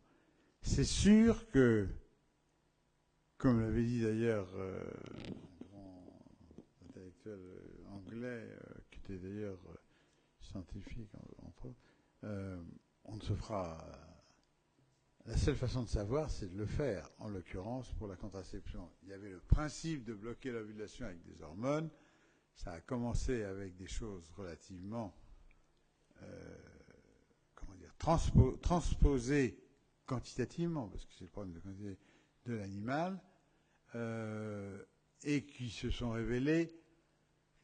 c'est sûr que, comme l'avait dit d'ailleurs un grand intellectuel anglais, qui était d'ailleurs scientifique entre autres, on ne se fera... La seule façon de savoir, c'est de le faire. En l'occurrence, pour la contraception, il y avait le principe de bloquer l'ovulation avec des hormones. Ça a commencé avec des choses relativement, transposées quantitativement, parce que c'est le problème de quantité de l'animal, et qui se sont révélées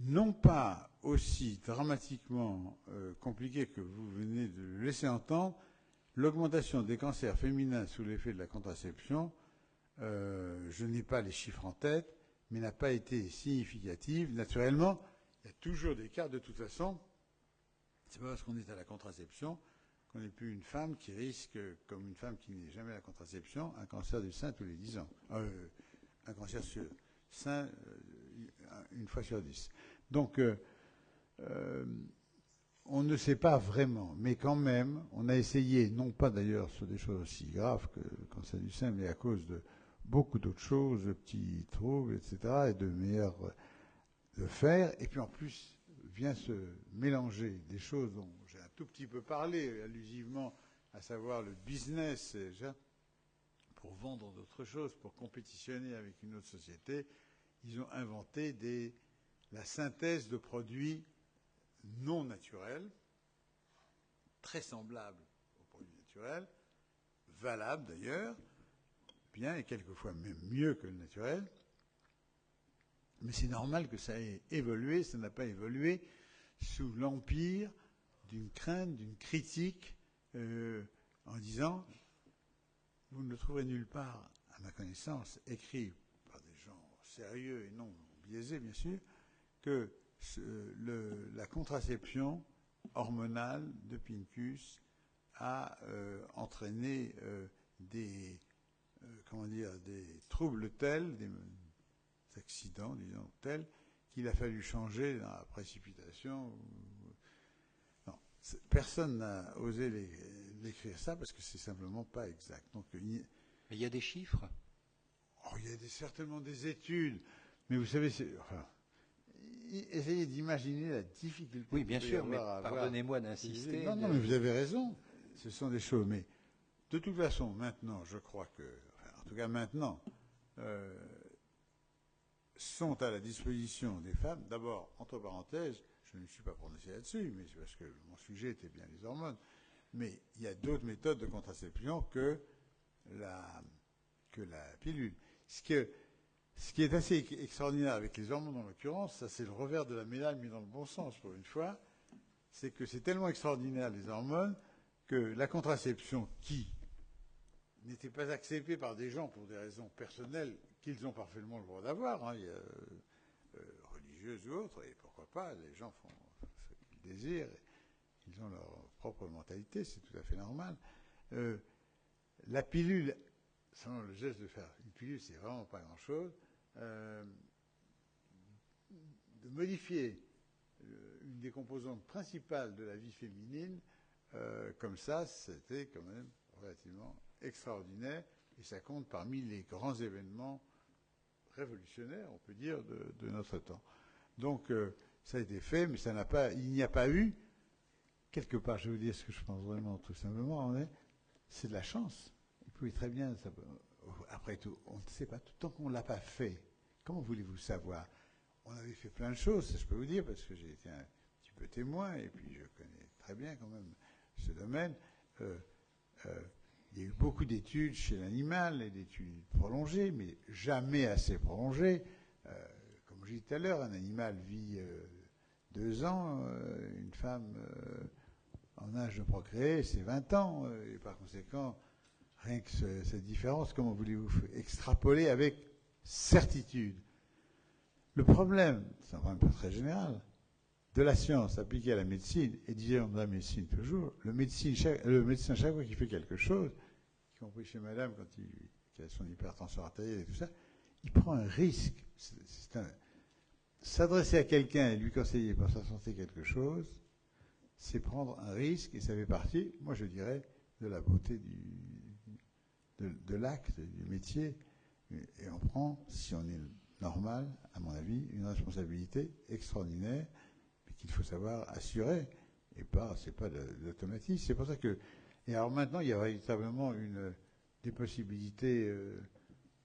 non pas aussi dramatiquement compliquées que vous venez de le laisser entendre. L'augmentation des cancers féminins sous l'effet de la contraception, je n'ai pas les chiffres en tête, mais n'a pas été significative. Naturellement, il y a toujours des cas de toute façon. C'est pas parce qu'on est à la contraception qu'on n'est plus une femme qui risque, comme une femme qui n'est jamais à la contraception, un cancer du sein tous les 10 ans. Un cancer sur sein une fois sur 10. Donc, on ne sait pas vraiment, mais quand même, on a essayé, non pas d'ailleurs sur des choses aussi graves que le cancer du sein, mais à cause de beaucoup d'autres choses, de petits troubles, etc., et de meilleurs de faire. Et puis en plus, vient se mélanger des choses dont j'ai un tout petit peu parlé allusivement, à savoir le business, pour vendre d'autres choses, pour compétitionner avec une autre société. Ils ont inventé la synthèse de produits non naturels, très semblables aux produits naturels, valables d'ailleurs, bien et quelquefois même mieux que le naturel. Mais c'est normal que ça ait évolué, ça n'a pas évolué sous l'empire d'une crainte, d'une critique, en disant, vous ne le trouverez nulle part, à ma connaissance, écrit par des gens sérieux et non biaisés bien sûr, que la contraception hormonale de Pincus a entraîné des troubles tels, des accidents, disons, tels, qu'il a fallu changer dans la précipitation. Non, personne n'a osé l'écrire ça parce que c'est simplement pas exact. Donc, il y a des chiffres. Il y a certainement des études, mais vous savez, essayez d'imaginer la difficulté. Oui, bien sûr, mais pardonnez-moi d'insister. Non, mais vous avez raison. Ce sont des choses. Mais de toute façon, maintenant, je crois que, en tout cas maintenant, sont à la disposition des femmes. D'abord, entre parenthèses, je ne me suis pas prononcé là-dessus, mais c'est parce que mon sujet était bien les hormones. Mais il y a d'autres méthodes de contraception que la pilule. Ce qui est assez extraordinaire avec les hormones, en l'occurrence, ça c'est le revers de la médaille mis dans le bon sens pour une fois, c'est que c'est tellement extraordinaire les hormones que la contraception qui n'était pas acceptée par des gens pour des raisons personnelles qu'ils ont parfaitement le droit d'avoir, religieuses ou autres, et pourquoi pas, les gens font ce qu'ils désirent, ils ont leur propre mentalité, c'est tout à fait normal. La pilule, selon le geste de faire une pilule, c'est vraiment pas grand-chose. De modifier une des composantes principales de la vie féminine, comme ça, c'était quand même relativement extraordinaire, et ça compte parmi les grands événements révolutionnaire, on peut dire, de notre temps. Donc, ça a été fait, mais il n'y a pas eu, quelque part, je vais vous dire ce que je pense vraiment, tout simplement, c'est de la chance. Il pouvait très bien, après tout, on ne sait pas, tout tant qu'on ne l'a pas fait, comment voulez-vous savoir? On avait fait plein de choses, ça je peux vous dire, parce que j'ai été un petit peu témoin, et puis je connais très bien quand même ce domaine. Il y a eu beaucoup d'études chez l'animal, et d'études prolongées, mais jamais assez prolongées. Comme je disais tout à l'heure, un animal vit 2 ans, une femme en âge de procréer, c'est 20 ans. Et par conséquent, rien que cette différence, comment voulez-vous extrapoler avec certitude? Le problème, c'est un problème pas très général, de la science appliquée à la médecine, et disons de la médecine toujours, le médecin, chaque fois qu'il fait quelque chose, y compris chez madame, quand il a son hypertension artérielle et tout ça, il prend un risque. s'adresser à quelqu'un et lui conseiller pour sa santé quelque chose, c'est prendre un risque, et ça fait partie, moi je dirais, de la beauté de l'acte, du métier. Et on prend, si on est normal, à mon avis, une responsabilité extraordinaire, mais qu'il faut savoir assurer. Et pas, c'est pas de l'automatisme. C'est pour ça que. Et alors maintenant, il y a véritablement des possibilités,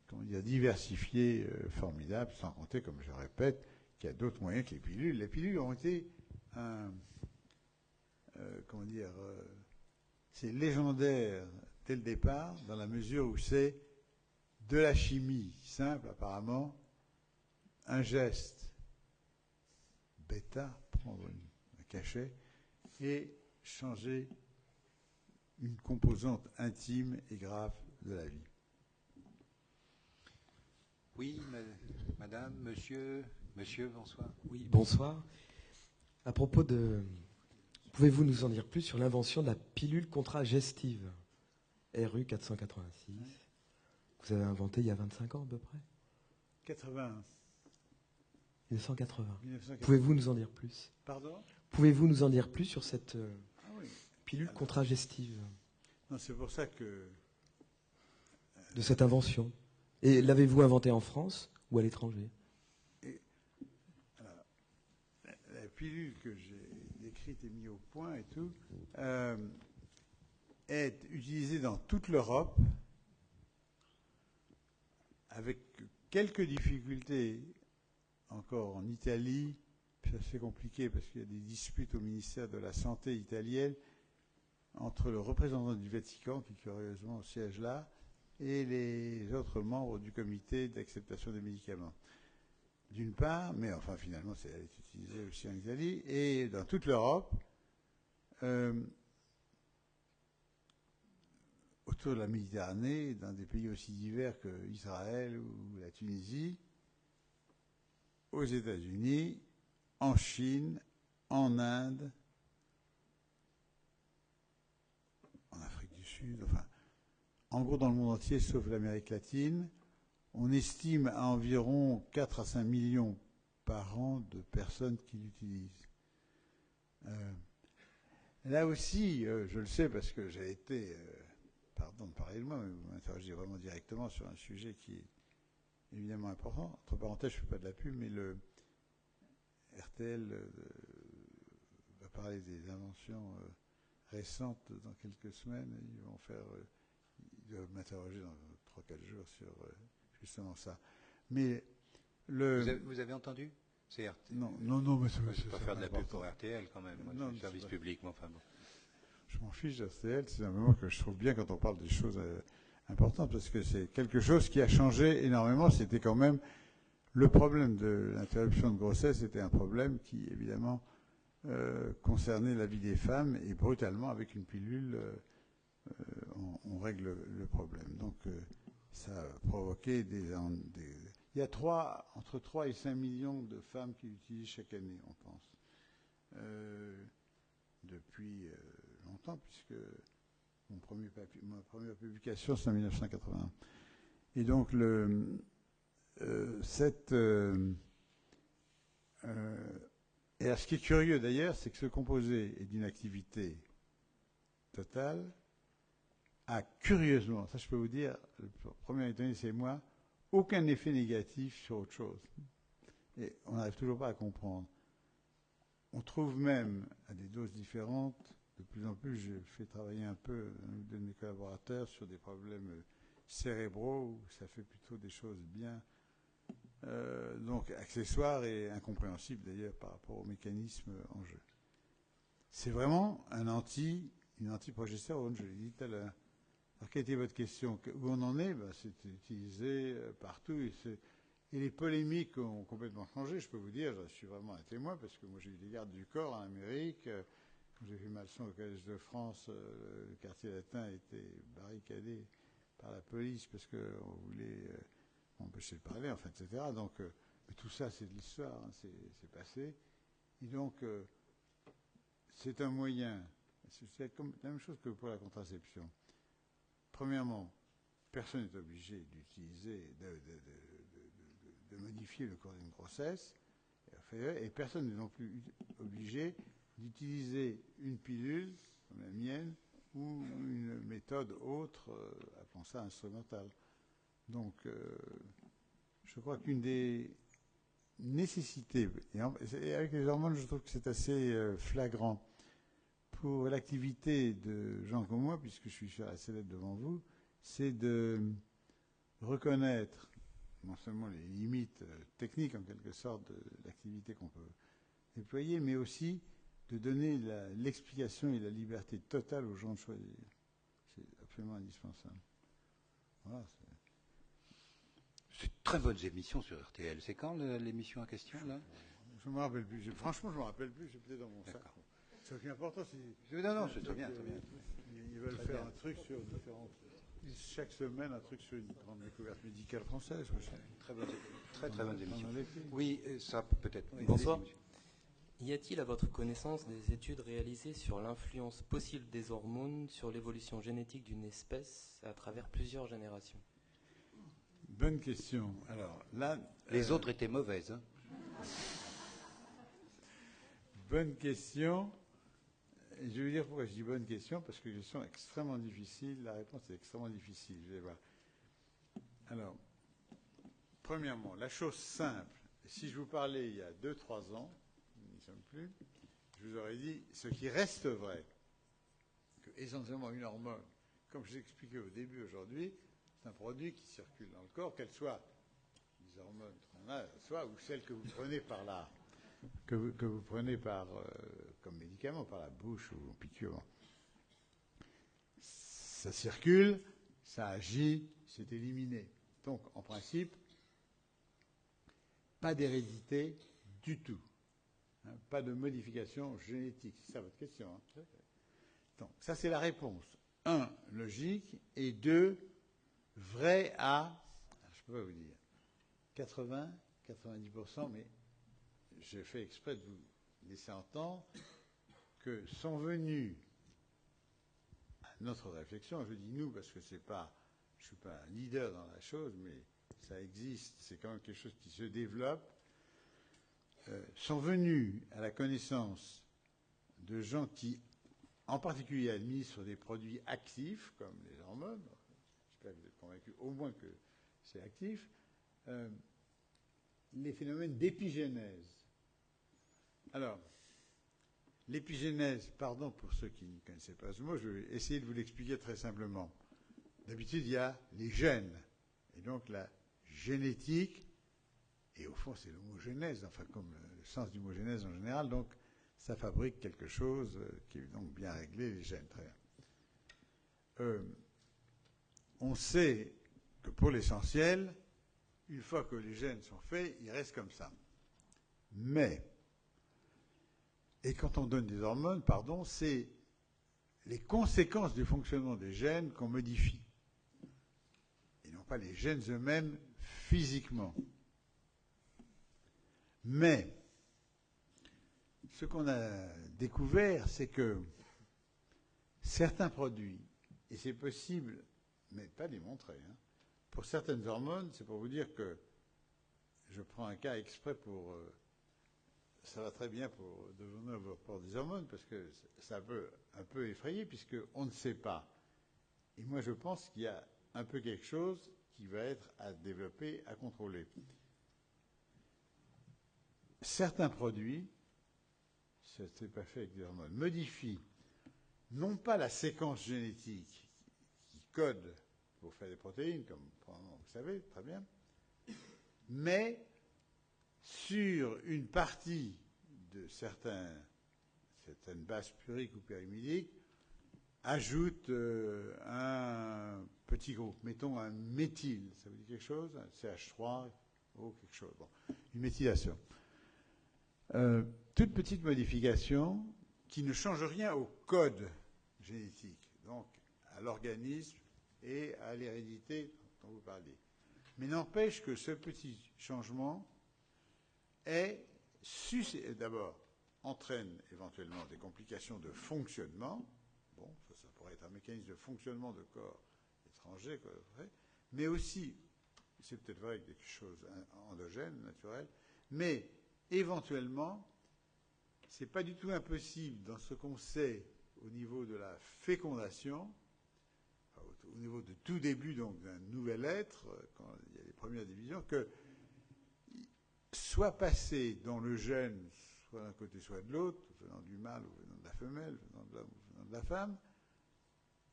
comment dire, diversifiées, formidables, sans compter, comme je répète, qu'il y a d'autres moyens que les pilules. Les pilules ont été comment dire, c'est légendaire dès le départ, dans la mesure où c'est de la chimie simple, apparemment, un geste bêta, prendre un cachet, et changer une composante intime et grave de la vie. Oui, madame, monsieur, bonsoir. Oui, bonsoir. À propos de... Pouvez-vous nous en dire plus sur l'invention de la pilule contragestive, RU 486, que vous avez inventée il y a 25 ans à peu près 80. 1980. 1980. Pouvez-vous nous en dire plus? Pardon? Pouvez-vous nous en dire plus sur cette oui. pilule contragestive? Non, c'est pour ça que... De cette invention. Et l'avez-vous inventée en France ou à l'étranger? La pilule que j'ai décrite et mise au point et tout est utilisée dans toute l'Europe avec quelques difficultés encore en Italie. C'est assez compliqué parce qu'il y a des disputes au ministère de la Santé italienne entre le représentant du Vatican, qui curieusement siège là, et les autres membres du comité d'acceptation des médicaments. D'une part, mais enfin finalement elle est utilisée aussi en Italie, et dans toute l'Europe, autour de la Méditerranée, dans des pays aussi divers que Israël ou la Tunisie, aux États-Unis, en Chine, en Inde, en Afrique du Sud, enfin, en gros dans le monde entier, sauf l'Amérique latine. On estime à environ 4 à 5 millions par an de personnes qui l'utilisent. Là aussi, je le sais parce que j'ai été, pardon de parler de moi, mais vous m'interrogez vraiment directement sur un sujet qui est évidemment important. Entre parenthèses, je ne fais pas de la pub, mais le RTL va parler des inventions récentes dans quelques semaines. Ils vont faire, ils doivent m'interroger dans 3-4 jours sur justement ça. Mais vous avez entendu? C'est RTL. Non, mais je ne vais pas faire de la pub pour RTL quand même. Moi, c'est le service public, mais enfin bon. Je m'en fiche d'RTL, c'est un moment que je trouve bien quand on parle des choses importantes, parce que c'est quelque chose qui a changé énormément. C'était quand même le problème de l'interruption de grossesse, c'était un problème qui, évidemment, concernait la vie des femmes, et brutalement, avec une pilule, on règle le problème. Donc, ça a provoqué il y a entre 3 et 5 millions de femmes qui l'utilisent chaque année, on pense. Depuis longtemps, puisque ma première publication, c'est en 1981. Et donc, et alors, ce qui est curieux d'ailleurs, c'est que ce composé est d'une activité totale, a curieusement, ça je peux vous dire, le premier étonné c'est moi, aucun effet négatif sur autre chose. Et on n'arrive toujours pas à comprendre. On trouve même à des doses différentes, de plus en plus, je fais travailler un peu un de mes collaborateurs sur des problèmes cérébraux, où ça fait plutôt des choses bien, donc accessoires et incompréhensibles d'ailleurs par rapport au mécanisme en jeu. C'est vraiment une anti-progestérone, je l'ai dit tout à l'heure. Alors, quelle était votre question? Où on en est? C'est utilisé partout. Et les polémiques ont complètement changé, je peux vous dire. Je suis vraiment un témoin, parce que moi j'ai eu des gardes du corps en Amérique. Quand j'ai fait ma leçon au Collège de France, le quartier latin a été barricadé par la police parce qu'on voulait m'empêcher de parler, enfin, etc. Donc, mais tout ça, c'est de l'histoire, hein, c'est passé. Et donc, c'est un moyen. C'est comme la même chose que pour la contraception. Premièrement, personne n'est obligé d'utiliser, de modifier le cours d'une grossesse. et personne n'est non plus obligé d'utiliser une pilule, comme la mienne, ou une méthode autre, appelons ça instrumentale. Donc, je crois qu'une des nécessités, et avec les hormones, je trouve que c'est assez flagrant, pour l'activité de gens comme moi, puisque je suis sur la sellette devant vous, c'est de reconnaître non seulement les limites techniques, en quelque sorte, de l'activité qu'on peut déployer, mais aussi de donner l'explication et la liberté totale aux gens de choisir. C'est absolument indispensable. Voilà, c'est de très bonnes émissions sur RTL. C'est quand l'émission en question, là? Je ne me rappelle plus. Franchement, je ne me rappelle plus. J'ai peut-être dans mon sac. Ce qui est important, c'est... Non, c'est très bien, très bien. Ils veulent faire un truc sur différentes... Chaque semaine, un truc sur une grande découverte médicale française. Très bonne émission. Oui, ça peut-être. Oui, bonsoir. Y a-t-il à votre connaissance des études réalisées sur l'influence possible des hormones sur l'évolution génétique d'une espèce à travers plusieurs générations? Bonne question. Alors là, les autres étaient mauvaises. Hein. Bonne question. Et je vais vous dire pourquoi je dis bonne question, parce que les questions sont extrêmement difficiles. La réponse est extrêmement difficile. Je vais voir. Alors, premièrement, la chose simple. Si je vous parlais il y a 2-3 ans, nous n'y sommes plus, je vous aurais dit ce qui reste vrai, que essentiellement une hormone, comme je l'expliquais au début aujourd'hui, c'est un produit qui circule dans le corps, qu'elle soit les hormones qu'on a, soit ou celles que vous prenez par là, que vous prenez par comme médicament par la bouche ou en piqûre. Ça circule, ça agit, c'est éliminé. Donc, en principe, pas d'hérédité du tout. Hein, pas de modification génétique. C'est ça votre question. Hein. Donc, ça, c'est la réponse. 1, logique, et 2, vrai à, je ne peux pas vous dire, 80, 90%, mais j'ai fait exprès de vous laisser entendre que sont venus à notre réflexion, je dis nous parce que je ne suis pas un leader dans la chose, mais ça existe, c'est quand même quelque chose qui se développe, sont venus à la connaissance de gens qui, en particulier, administrent des produits actifs, comme les hormones, j'espère que vous êtes convaincus au moins que c'est actif, les phénomènes d'épigénèse. Alors, l'épigénèse, pardon pour ceux qui ne connaissaient pas ce mot, je vais essayer de vous l'expliquer très simplement. D'habitude, il y a les gènes, et donc la génétique, et au fond, c'est le mot genèse, enfin comme le sens du mot genèse en général, donc ça fabrique quelque chose qui est donc bien réglé, les gènes, très bien. On sait que pour l'essentiel, une fois que les gènes sont faits, ils restent comme ça. Mais, et quand on donne des hormones, pardon, c'est les conséquences du fonctionnement des gènes qu'on modifie. Et non pas les gènes eux-mêmes physiquement. Mais, ce qu'on a découvert, c'est que certains produits, et c'est possible, mais pas démontré, hein, pour certaines hormones, c'est pour vous dire que je prends un cas exprès pour... ça va très bien pour devenir au rapport des hormones, parce que ça peut un peu effrayer, puisqu'on ne sait pas. Et moi, je pense qu'il y a un peu quelque chose qui va être à développer, à contrôler. Certains produits, ça ne s'est pas fait avec des hormones, modifient non pas la séquence génétique qui code pour faire des protéines, comme vous savez, très bien, mais sur une partie de certaines bases puriques ou pyrimidines, ajoute un petit groupe, mettons un méthyle, ça vous dit quelque chose? Un CH3 ou quelque chose, bon, une méthylation. Toute petite modification qui ne change rien au code génétique, donc à l'organisme et à l'hérédité dont vous parliez. Mais n'empêche que ce petit changement d'abord entraîne éventuellement des complications de fonctionnement. Bon, ça pourrait être un mécanisme de fonctionnement de corps étranger, mais aussi, c'est peut-être vrai avec des choses endogènes, naturelles, mais éventuellement, ce n'est pas du tout impossible dans ce qu'on sait au niveau de la fécondation, au niveau de tout début donc d'un nouvel être, quand il y a les premières divisions, que soit passé dans le gène, soit d'un côté, soit de l'autre, venant du mâle ou venant de la femelle, venant de l'homme ou venant de la femme,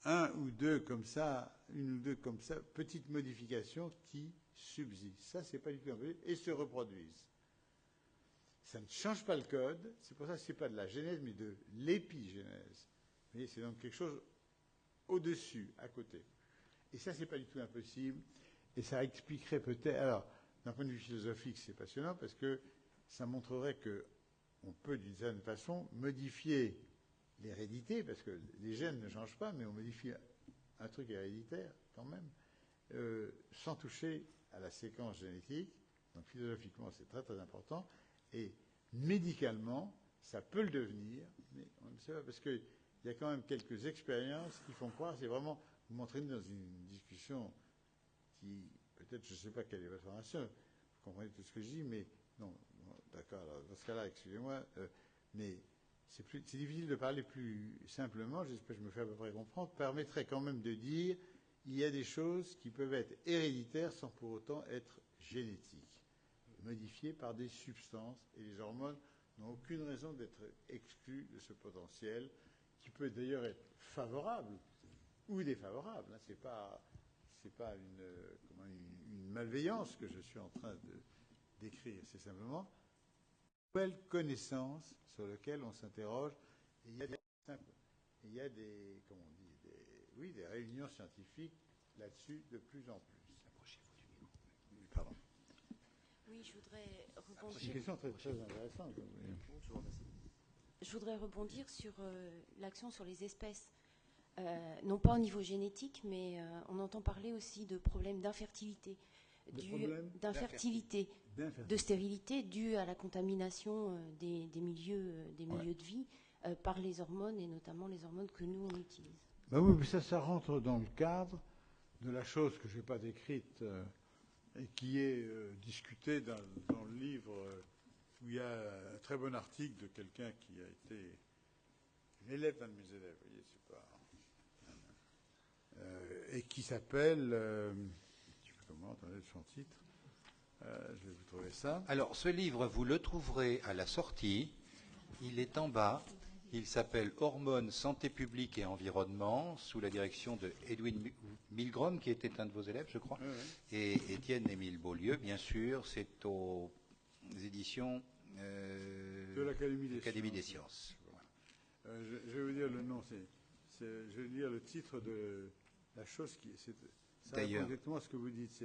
une ou deux comme ça, petites modifications qui subsistent. Ça, c'est pas du tout impossible, et se reproduisent. Ça ne change pas le code, c'est pour ça que ce n'est pas de la genèse, mais de l'épigénèse. Vous voyez, c'est donc quelque chose au-dessus, à côté. Et ça, c'est pas du tout impossible, et ça expliquerait peut-être... Alors, d'un point de vue philosophique, c'est passionnant, parce que ça montrerait qu'on peut, d'une certaine façon, modifier l'hérédité, parce que les gènes ne changent pas, mais on modifie un truc héréditaire, quand même, sans toucher à la séquence génétique. Donc, philosophiquement, c'est très, très important. Et médicalement, ça peut le devenir, mais on ne sait pas, parce qu'il y a quand même quelques expériences qui font croire, c'est vraiment, vous m'entraînez dans une discussion qui, peut-être, je ne sais pas quelle est votre formation, vous comprenez tout ce que je dis, mais non, d'accord, alors, dans ce cas-là, excusez-moi, mais c'est difficile de parler plus simplement, j'espère que je me fais à peu près comprendre, permettrait quand même de dire, il y a des choses qui peuvent être héréditaires sans pour autant être génétiques, modifiées par des substances, et les hormones n'ont aucune raison d'être exclues de ce potentiel, qui peut d'ailleurs être favorable ou défavorable. Hein. C'est pas une malveillance que je suis en train de décrire, c'est simplement une nouvelle connaissance sur laquelle on s'interroge. Et il y a des, comment on dit, des réunions scientifiques là-dessus de plus en plus. Pardon. Oui, je voudrais rebondir. C'est une question très, très intéressante. Je voudrais rebondir sur l'action sur les espèces. Non pas au niveau génétique, mais on entend parler aussi de problèmes d'infertilité, de stérilité due à la contamination des milieux de vie par les hormones, et notamment les hormones que nous, on utilise. Ben oui, mais ça rentre dans le cadre de la chose que je n'ai pas décrite et qui est discutée dans le livre où il y a un très bon article de quelqu'un qui a été un élève d'un de mes élèves, vous voyez, c'est pas... et qui s'appelle, je sais pas comment, attendez son titre, je vais vous trouver ça. Alors, ce livre, vous le trouverez à la sortie, il est en bas, il s'appelle Hormones, santé publique et environnement, sous la direction de Edwin Milgrom, qui était un de vos élèves, je crois, et Étienne-Émile Beaulieu, bien sûr, c'est aux éditions de l'Académie des Sciences. Voilà. Je vais vous dire le nom, je vais lire le titre de la chose qui... Ça répond exactement à ce que vous dites,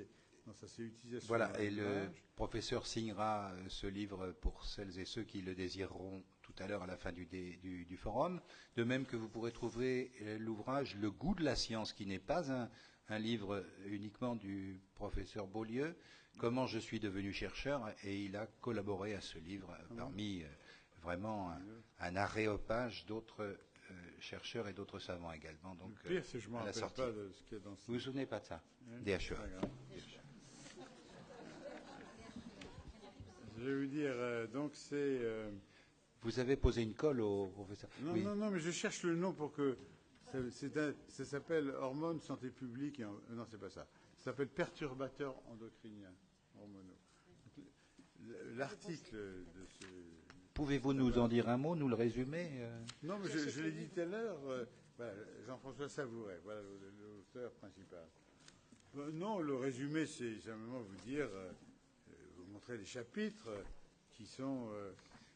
ça c'est utilisation. Voilà, et le professeur signera ce livre pour celles et ceux qui le désireront tout à l'heure à la fin du forum. De même que vous pourrez trouver l'ouvrage Le goût de la science, qui n'est pas un livre uniquement du professeur Beaulieu, Comment je suis devenu chercheur, et il a collaboré à ce livre parmi vraiment un aréopage d'autres chercheurs et d'autres savants également. Donc, le pire, c'est que je ne me rappelle pas de ce qu'il y a dans ce... Vous vous souvenez pas de ça? DHEA. Je vais vous dire, donc c'est... Vous avez posé une colle au professeur? Non, oui. non, mais je cherche le nom pour que... Ça s'appelle Hormones, santé publique... non, c'est pas ça. Ça s'appelle Perturbateurs endocriniens hormonaux. L'article de ce... Pouvez-vous nous en dire un mot, nous le résumer? Non, mais je l'ai dit tout à l'heure. Voilà, Jean-François Savouret, voilà l'auteur principal. Non, le résumé, c'est simplement vous dire... vous montrer les chapitres qui sont...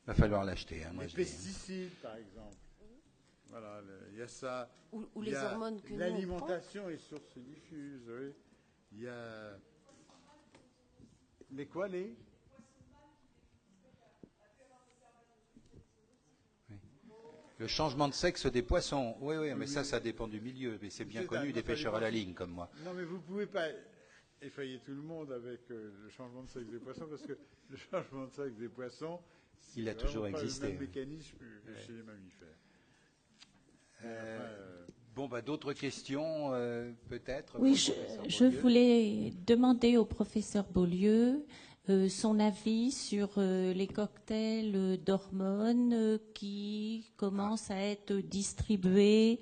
Il va falloir l'acheter. Hein, les pesticides, par exemple. Voilà, il y a ça. Ou les hormones que nous l'alimentation et sources diffuses, oui. Il y a... Les quoi, les... Oui. Le changement de sexe des poissons. Oui, oui, mais ça dépend du milieu. Mais c'est bien connu des pêcheurs à la ligne, comme moi. Non, mais vous ne pouvez pas effrayer tout le monde avec le changement de sexe des poissons, parce que le changement de sexe des poissons, il a toujours existé. C'est le même mécanisme que chez les mammifères. Bon, d'autres questions, peut-être? Oui, je voulais demander au professeur Beaulieu Son avis sur les cocktails d'hormones qui commencent à être distribués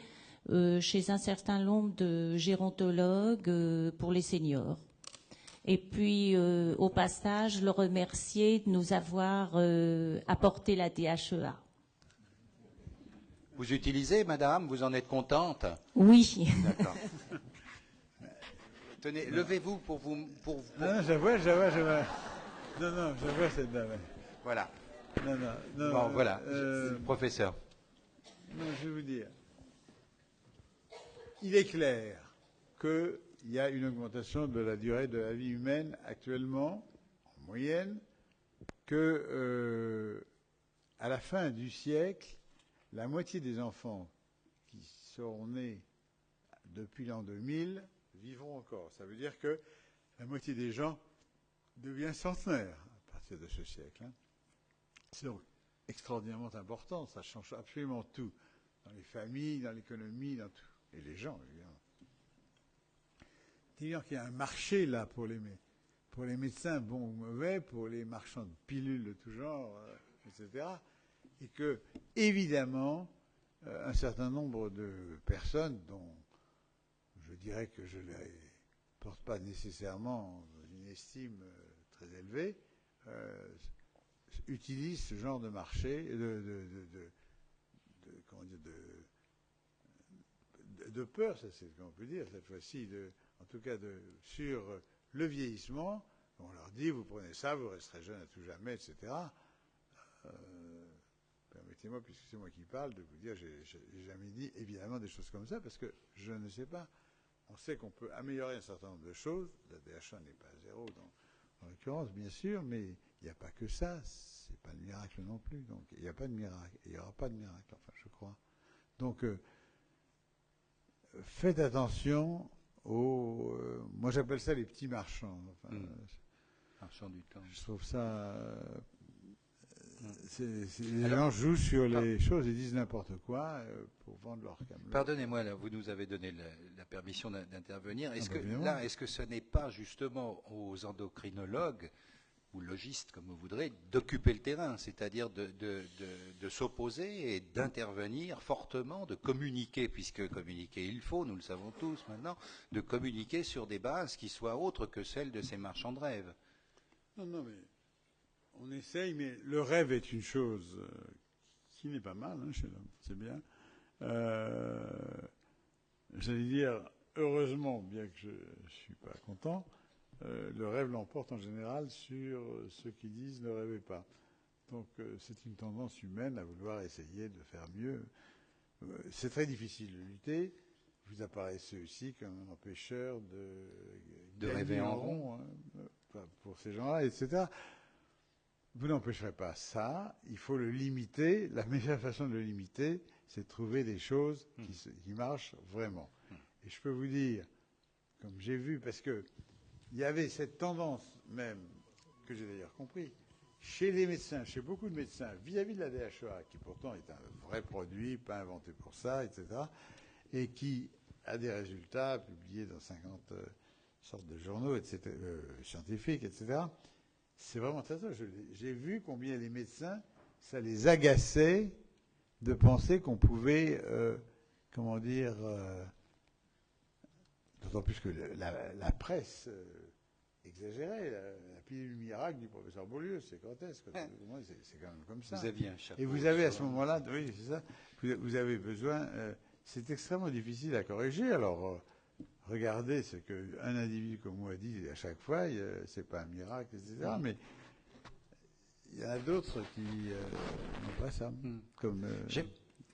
chez un certain nombre de gérontologues pour les seniors. Et puis, au passage, le remercier de nous avoir apporté la DHEA. Vous utilisez, madame? Vous en êtes contente? Oui. D'accord. Tenez, levez-vous pour vous... Non, je vois. Non, je vois cette dame. Voilà. Non. Bon, voilà, professeur. Non, je vais vous dire. Il est clair qu'il y a une augmentation de la durée de la vie humaine actuellement, en moyenne, que à la fin du siècle, la moitié des enfants qui seront nés depuis l'an 2000 vivront encore. Ça veut dire que la moitié des gens devient centenaire à partir de ce siècle. Hein. C'est donc extraordinairement important. Ça change absolument tout dans les familles, dans l'économie, dans tout. Et les gens, évidemment. C'est évident qu'il y a un marché là pour les médecins bons ou mauvais, pour les marchands de pilules de tout genre, etc. Et que, évidemment, un certain nombre de personnes dont je dirais que je ne les porte pas nécessairement dans une estime très élevée, utilisent ce genre de marché, de peur, ça c'est ce qu'on peut dire cette fois-ci, en tout cas sur le vieillissement. On leur dit, vous prenez ça, vous resterez jeune à tout jamais, etc. Permettez-moi, puisque c'est moi qui parle, de vous dire, j'ai jamais dit évidemment des choses comme ça, parce que je ne sais pas. On sait qu'on peut améliorer un certain nombre de choses. La DHA n'est pas zéro en l'occurrence, bien sûr, mais il n'y a pas que ça. C'est pas le miracle non plus. Donc il n'y a pas de miracle. Il n'y aura pas de miracle, enfin, je crois. Donc faites attention aux... moi j'appelle ça les petits marchands. Enfin, marchands du temps. Je trouve ça... les gens jouent sur les choses et disent n'importe quoi pour vendre leur camelot. Pardonnez-moi, là, vous nous avez donné la permission d'intervenir. Est-ce que ce n'est pas justement aux endocrinologues ou logistes, comme vous voudrez, d'occuper le terrain, c'est-à-dire de s'opposer et d'intervenir fortement, de communiquer, puisque communiquer il faut, nous le savons tous maintenant, de communiquer sur des bases qui soient autres que celles de ces marchands de rêve? Non, mais on essaye, mais le rêve est une chose qui n'est pas mal chez l'homme, c'est bien. J'allais dire, heureusement, bien que je ne suis pas content, le rêve l'emporte en général sur ceux qui disent ne rêvez pas. Donc c'est une tendance humaine à vouloir essayer de faire mieux. C'est très difficile de lutter. Vous apparaissez aussi comme un empêcheur de rêver en rond, pour ces gens-là, etc. Vous n'empêcherez pas ça. Il faut le limiter. La meilleure façon de le limiter, c'est de trouver des choses qui marchent vraiment. Et je peux vous dire, comme j'ai vu, parce que il y avait cette tendance même, que j'ai d'ailleurs compris, chez les médecins, chez beaucoup de médecins, vis-à-vis de la DHEA, qui pourtant est un vrai produit, pas inventé pour ça, etc., et qui a des résultats publiés dans 50 sortes de journaux, etc., scientifiques, etc., c'est vraiment très ça. J'ai vu combien les médecins, ça les agaçait de penser qu'on pouvait, d'autant plus que la presse exagérait. La pilule miracle du professeur Beaulieu, c'est grotesque. C'est quand même comme ça. Vous aviez un chapeau. Et vous avez à ce moment-là, oui, c'est ça, vous avez besoin, c'est extrêmement difficile à corriger. Alors, regardez ce qu'un individu comme moi dit à chaque fois, c'est pas un miracle, etc. Mais il y en a d'autres qui n'ont pas ça comme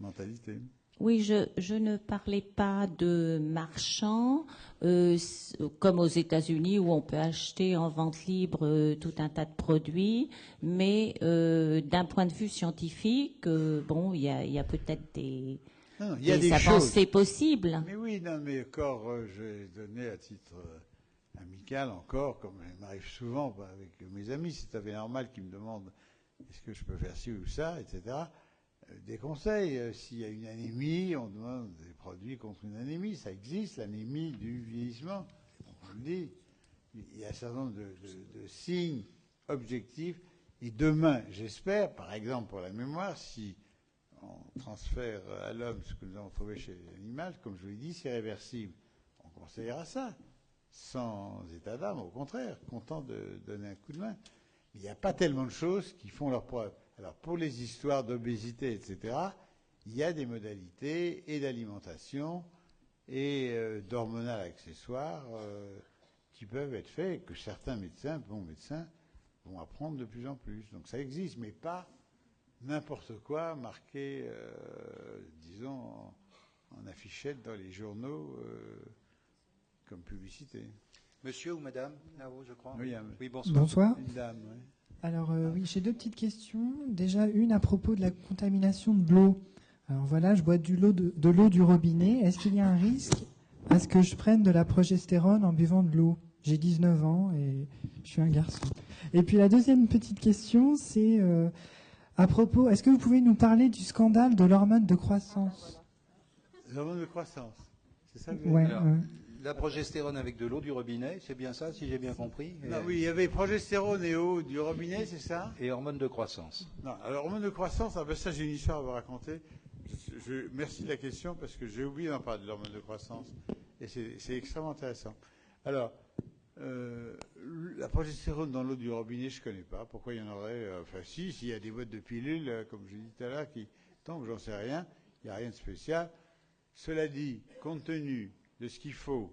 mentalité. Oui, je ne parlais pas de marchands, comme aux États-Unis où on peut acheter en vente libre tout un tas de produits, mais d'un point de vue scientifique, il y a peut-être des avancées possibles. Mais oui, non, mais encore, j'ai donné à titre amical encore, comme il m'arrive souvent avec mes amis, c'est tout à fait normal qu'ils me demandent est-ce que je peux faire ci ou ça, etc., des conseils. S'il y a une anémie, on demande des produits contre une anémie. Ça existe, l'anémie du vieillissement. On le dit. Il y a un certain nombre de signes objectif. Et demain, j'espère, par exemple pour la mémoire, si on transfère à l'homme ce que nous avons trouvé chez l'animal, comme je vous l'ai dit, c'est réversible. On conseillera ça, sans état d'âme, au contraire, content de donner un coup de main. Mais il n'y a pas tellement de choses qui font leur preuve. Alors pour les histoires d'obésité, etc., il y a des modalités et d'alimentation et d'hormonal accessoires qui peuvent être faits, que certains médecins, bons médecins, vont apprendre de plus en plus. Donc ça existe, mais pas n'importe quoi marqué, disons, en affichette dans les journaux comme publicité. Monsieur ou madame, là-haut, je crois. Oui, bonsoir. Bonsoir. Une dame, oui. Alors oui, j'ai deux petites questions. Déjà, une à propos de la contamination de l'eau. Alors voilà, je bois de l'eau du robinet. Est-ce qu'il y a un risque à ce que je prenne de la progestérone en buvant de l'eau? J'ai 19 ans et je suis un garçon. Et puis la deuxième petite question, c'est à propos, est-ce que vous pouvez nous parler du scandale de l'hormone de croissance? L'hormone de croissance, c'est ça que vous voulez dire? La progestérone avec de l'eau du robinet, c'est bien ça, si j'ai bien compris? Non, oui, il y avait progestérone et eau du robinet, c'est ça? Et hormone de croissance. Non, alors hormone de croissance, ah ben ça j'ai une histoire à vous raconter. Merci de la question parce que j'ai oublié d'en parler de l'hormone de croissance et c'est extrêmement intéressant. Alors, la progestérone dans l'eau du robinet, je ne connais pas. Pourquoi il y en aurait? Enfin, s'il y a des boîtes de pilules, comme je l'ai dit tout à l'heure, qui tombent, j'en sais rien. Il n'y a rien de spécial. Cela dit, compte tenu de ce qu'il faut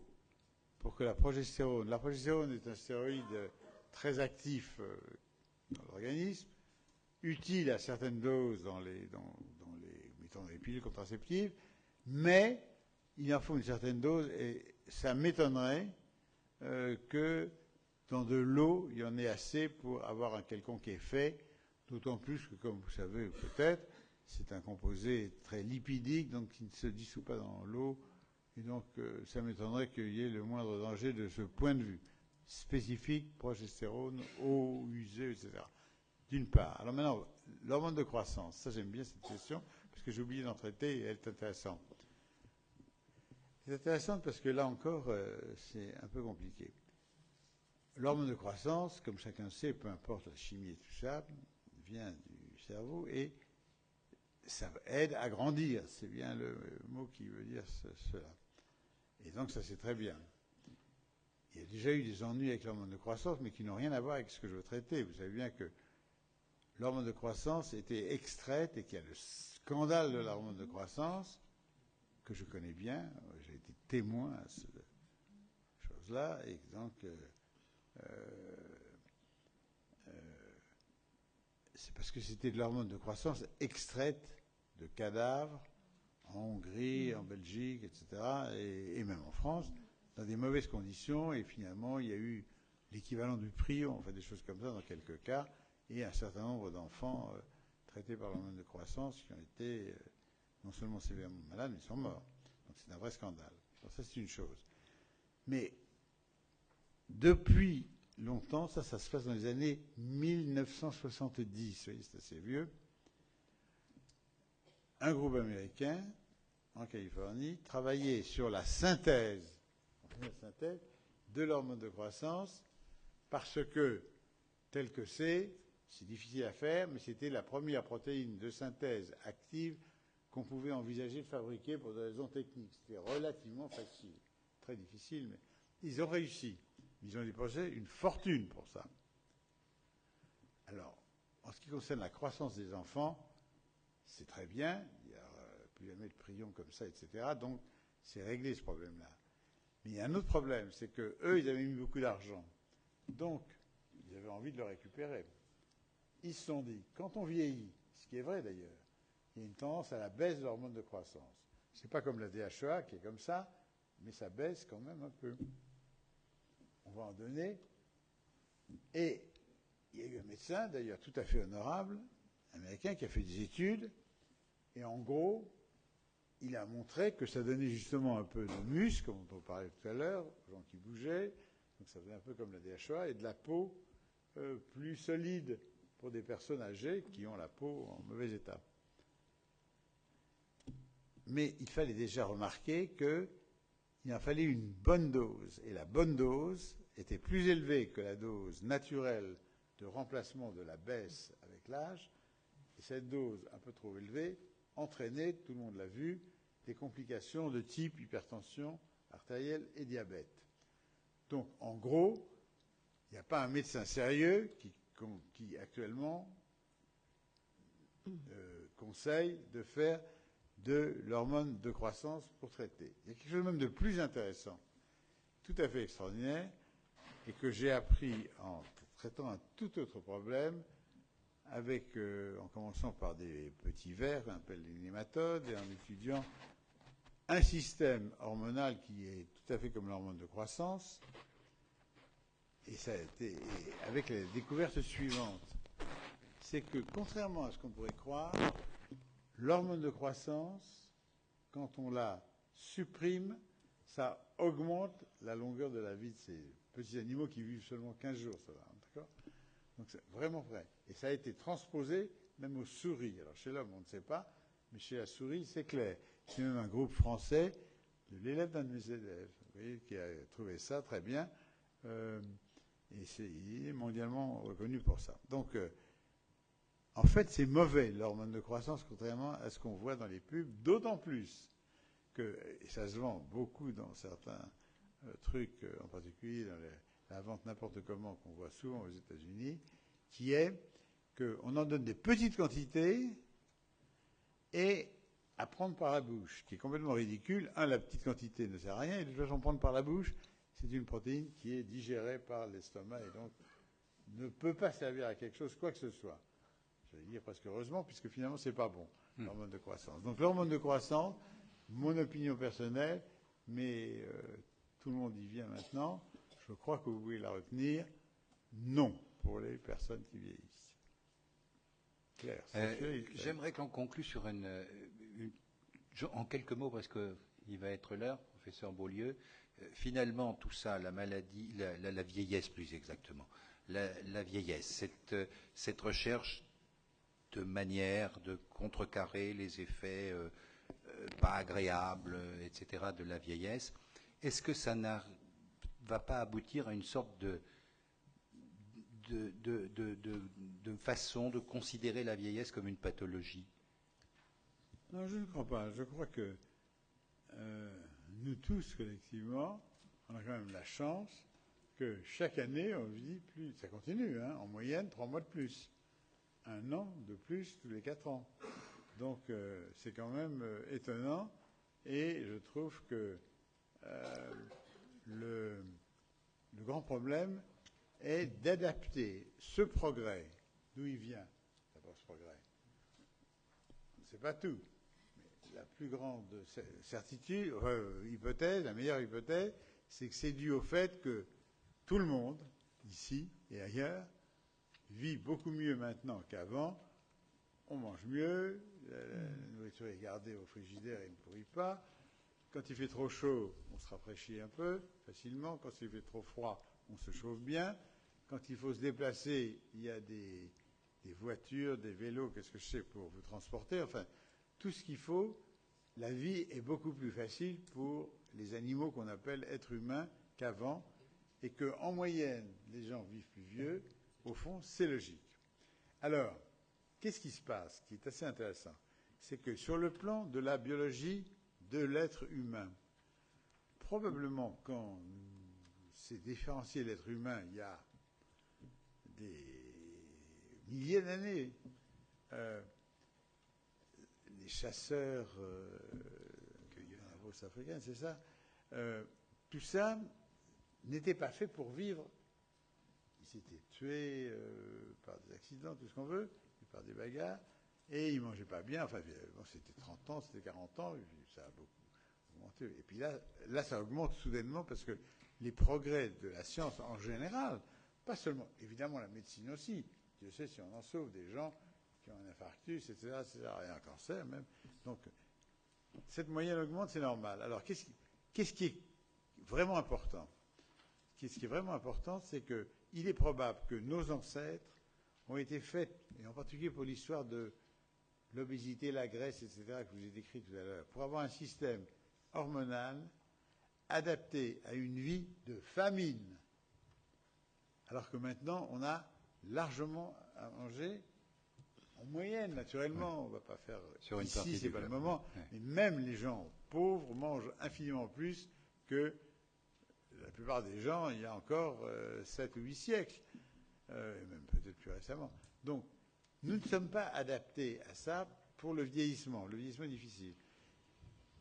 pour que la progestérone est un stéroïde très actif dans l'organisme, utile à certaines doses dans les pilules contraceptives, mais il en faut une certaine dose et ça m'étonnerait que dans de l'eau, il y en ait assez pour avoir un quelconque effet, d'autant plus que, comme vous savez peut-être, c'est un composé très lipidique, donc qui ne se dissout pas dans l'eau, et donc ça m'étonnerait qu'il y ait le moindre danger de ce point de vue spécifique, progestérone, eau usée, etc. D'une part. Alors maintenant, l'hormone de croissance, ça j'aime bien cette question, parce que j'ai oublié d'en traiter et elle est intéressante. C'est intéressant parce que là encore, c'est un peu compliqué. L'hormone de croissance, comme chacun sait, peu importe la chimie et tout ça, vient du cerveau et ça aide à grandir. C'est bien le mot qui veut dire cela. Et donc ça c'est très bien. Il y a déjà eu des ennuis avec l'hormone de croissance, mais qui n'ont rien à voir avec ce que je veux traiter. Vous savez bien que l'hormone de croissance était extraite et qu'il y a le scandale de l'hormone de croissance, que je connais bien, j'ai été témoin à cette chose-là, et donc c'est parce que c'était de l'hormone de croissance extraite de cadavres en Hongrie, en Belgique, etc., et même en France, dans des mauvaises conditions, et finalement il y a eu l'équivalent du prion, enfin des choses comme ça dans quelques cas, et un certain nombre d'enfants traités par l'hormone de croissance qui ont été non seulement sévèrement malades, mais sont morts. Donc c'est un vrai scandale. Alors ça c'est une chose. Mais depuis longtemps, ça se passe dans les années 1970, vous voyez, c'est assez vieux, un groupe américain, en Californie, travaillait sur la synthèse de l'hormone de croissance, parce que, tel que c'est difficile à faire, mais c'était la première protéine de synthèse active qu'on pouvait envisager de fabriquer pour des raisons techniques. C'était relativement facile, très difficile, mais ils ont réussi. Ils ont dépensé une fortune pour ça. Alors, en ce qui concerne la croissance des enfants, c'est très bien, il n'y a plus jamais de prions comme ça, etc. Donc, c'est réglé ce problème-là. Mais il y a un autre problème, c'est qu'eux, ils avaient mis beaucoup d'argent. Donc, ils avaient envie de le récupérer. Ils se sont dit, quand on vieillit, ce qui est vrai d'ailleurs, il y a une tendance à la baisse de l'hormone de croissance. C'est pas comme la DHEA qui est comme ça, mais ça baisse quand même un peu. On va en donner. Et il y a eu un médecin, d'ailleurs tout à fait honorable, américain, qui a fait des études, et en gros, il a montré que ça donnait justement un peu de muscle, comme on parlait tout à l'heure, aux gens qui bougeaient, donc ça faisait un peu comme la DHEA, et de la peau plus solide pour des personnes âgées qui ont la peau en mauvais état. Mais il fallait déjà remarquer qu'il en fallait une bonne dose. Et la bonne dose était plus élevée que la dose naturelle de remplacement de la baisse avec l'âge. Et cette dose un peu trop élevée entraînait, tout le monde l'a vu, des complications de type hypertension artérielle et diabète. Donc, en gros, il n'y a pas un médecin sérieux qui actuellement conseille de faire de l'hormone de croissance pour traiter. Il y a quelque chose même de plus intéressant, tout à fait extraordinaire, et que j'ai appris en traitant un tout autre problème, en commençant par des petits vers qu'on appelle les nématodes, et en étudiant un système hormonal qui est tout à fait comme l'hormone de croissance, et ça a été avec la découverte suivante, c'est que contrairement à ce qu'on pourrait croire, l'hormone de croissance, quand on la supprime, ça augmente la longueur de la vie de ces petits animaux qui vivent seulement 15 jours, ça va, d'accord? Donc c'est vraiment vrai. Et ça a été transposé même aux souris. Alors chez l'homme, on ne sait pas, mais chez la souris, c'est clair. C'est même un groupe français, de l'élève d'un de mes élèves, vous voyez, qui a trouvé ça très bien. Et il est mondialement reconnu pour ça. Donc, en fait, c'est mauvais, l'hormone de croissance, contrairement à ce qu'on voit dans les pubs, d'autant plus que, et ça se vend beaucoup dans certains trucs, en particulier dans la vente n'importe comment qu'on voit souvent aux États-Unis, qui est qu'on en donne des petites quantités et à prendre par la bouche, qui est complètement ridicule. La petite quantité ne sert à rien, et de toute façon, prendre par la bouche, c'est une protéine qui est digérée par l'estomac et donc ne peut pas servir à quelque chose, quoi que ce soit. J'allais dire presque heureusement, puisque finalement, c'est pas bon, l'hormone de croissance. Donc l'hormone de croissance, mon opinion personnelle, mais tout le monde y vient maintenant, je crois que vous pouvez la retenir, non, pour les personnes qui vieillissent. Claire, j'aimerais qu'on conclue sur en quelques mots, parce qu'il va être l'heure, professeur Beaulieu. Finalement, tout ça, la maladie, la vieillesse plus exactement, la vieillesse, cette recherche de manière de contrecarrer les effets pas agréables, etc., de la vieillesse, est-ce que ça ne va pas aboutir à une sorte de façon de considérer la vieillesse comme une pathologie? Non, je ne crois pas. Je crois que nous tous, collectivement, on a quand même la chance que chaque année, on vit plus. Ça continue, hein, en moyenne, 3 mois de plus. 1 an de plus tous les 4 ans. Donc, c'est quand même étonnant. Et je trouve que le grand problème est d'adapter ce progrès, d'où il vient, d'abord ce progrès. On ne sait pas tout. La plus grande certitude, hypothèse, la meilleure hypothèse, c'est que c'est dû au fait que tout le monde, ici et ailleurs, vit beaucoup mieux maintenant qu'avant. On mange mieux, la nourriture est gardée au frigidaire et ne pourrit pas. Quand il fait trop chaud, on se rafraîchit un peu facilement. Quand il fait trop froid, on se chauffe bien. Quand il faut se déplacer, il y a des voitures, des vélos, qu'est-ce que je sais, pour vous transporter. Enfin, tout ce qu'il faut. La vie est beaucoup plus facile pour les animaux qu'on appelle êtres humains qu'avant, et qu'en moyenne, les gens vivent plus vieux. Au fond, c'est logique. Alors, qu'est-ce qui se passe, qui est assez intéressant? C'est que sur le plan de la biologie de l'être humain, probablement quand s'est différencié l'être humain il y a des milliers d'années, les chasseurs africains, c'est ça, tout ça n'était pas fait pour vivre. Ils s'étaient tués par des accidents, tout ce qu'on veut, par des bagarres, et ils ne mangeaient pas bien. Enfin, bon, c'était 30 ans, c'était 40 ans, et puis ça a beaucoup augmenté. Et puis là, ça augmente soudainement parce que les progrès de la science en général, pas seulement, évidemment la médecine aussi, Dieu sait si on en sauve des gens qui ont un infarctus, etc., et un cancer même. Donc, cette moyenne augmente, c'est normal. Alors, qu'est-ce qui est vraiment important? Ce qui est vraiment important, c'est qu'il est probable que nos ancêtres ont été faits, et en particulier pour l'histoire de l'obésité, la graisse, etc., que je vous ai décrit tout à l'heure, pour avoir un système hormonal adapté à une vie de famine. Alors que maintenant, on a largement à manger. En moyenne, naturellement, on ne va pas faire sur une ici, partie c'est du pas le globe. moment. Ouais. Mais même les gens pauvres mangent infiniment plus que la plupart des gens il y a encore 7 ou 8 siècles, et même peut-être plus récemment. Donc, nous ne sommes pas adaptés à ça pour le vieillissement. Le vieillissement est difficile.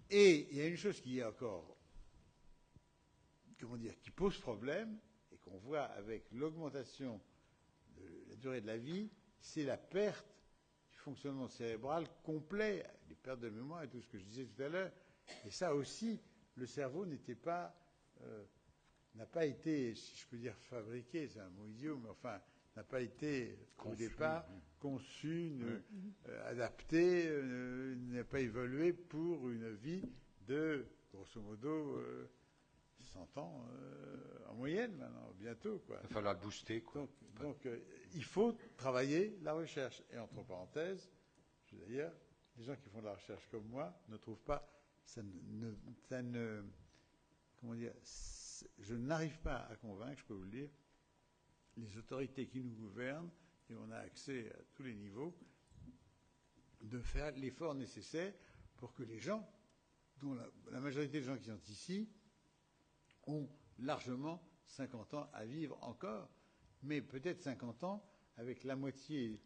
Et il y a une chose qui est encore, comment dire, qui pose problème, et qu'on voit avec l'augmentation de la durée de la vie, c'est la perte du fonctionnement cérébral complet, les pertes de mémoire et tout ce que je disais tout à l'heure. Et ça aussi, le cerveau n'a pas été, si je peux dire fabriqué, c'est un mot idiot, mais enfin, n'a pas été au départ conçu, adapté, n'a pas évolué pour une vie de, grosso modo, 100 ans en moyenne maintenant, bientôt. Quoi. Il va falloir le booster. Quoi. Donc il faut travailler la recherche. Et entre parenthèses, d'ailleurs, les gens qui font de la recherche comme moi ne trouvent pas, comment dire, je n'arrive pas à convaincre, je peux vous le dire, les autorités qui nous gouvernent, et on a accès à tous les niveaux, de faire l'effort nécessaire pour que les gens, dont la majorité des gens qui sont ici, ont largement 50 ans à vivre encore, mais peut-être 50 ans avec la moitié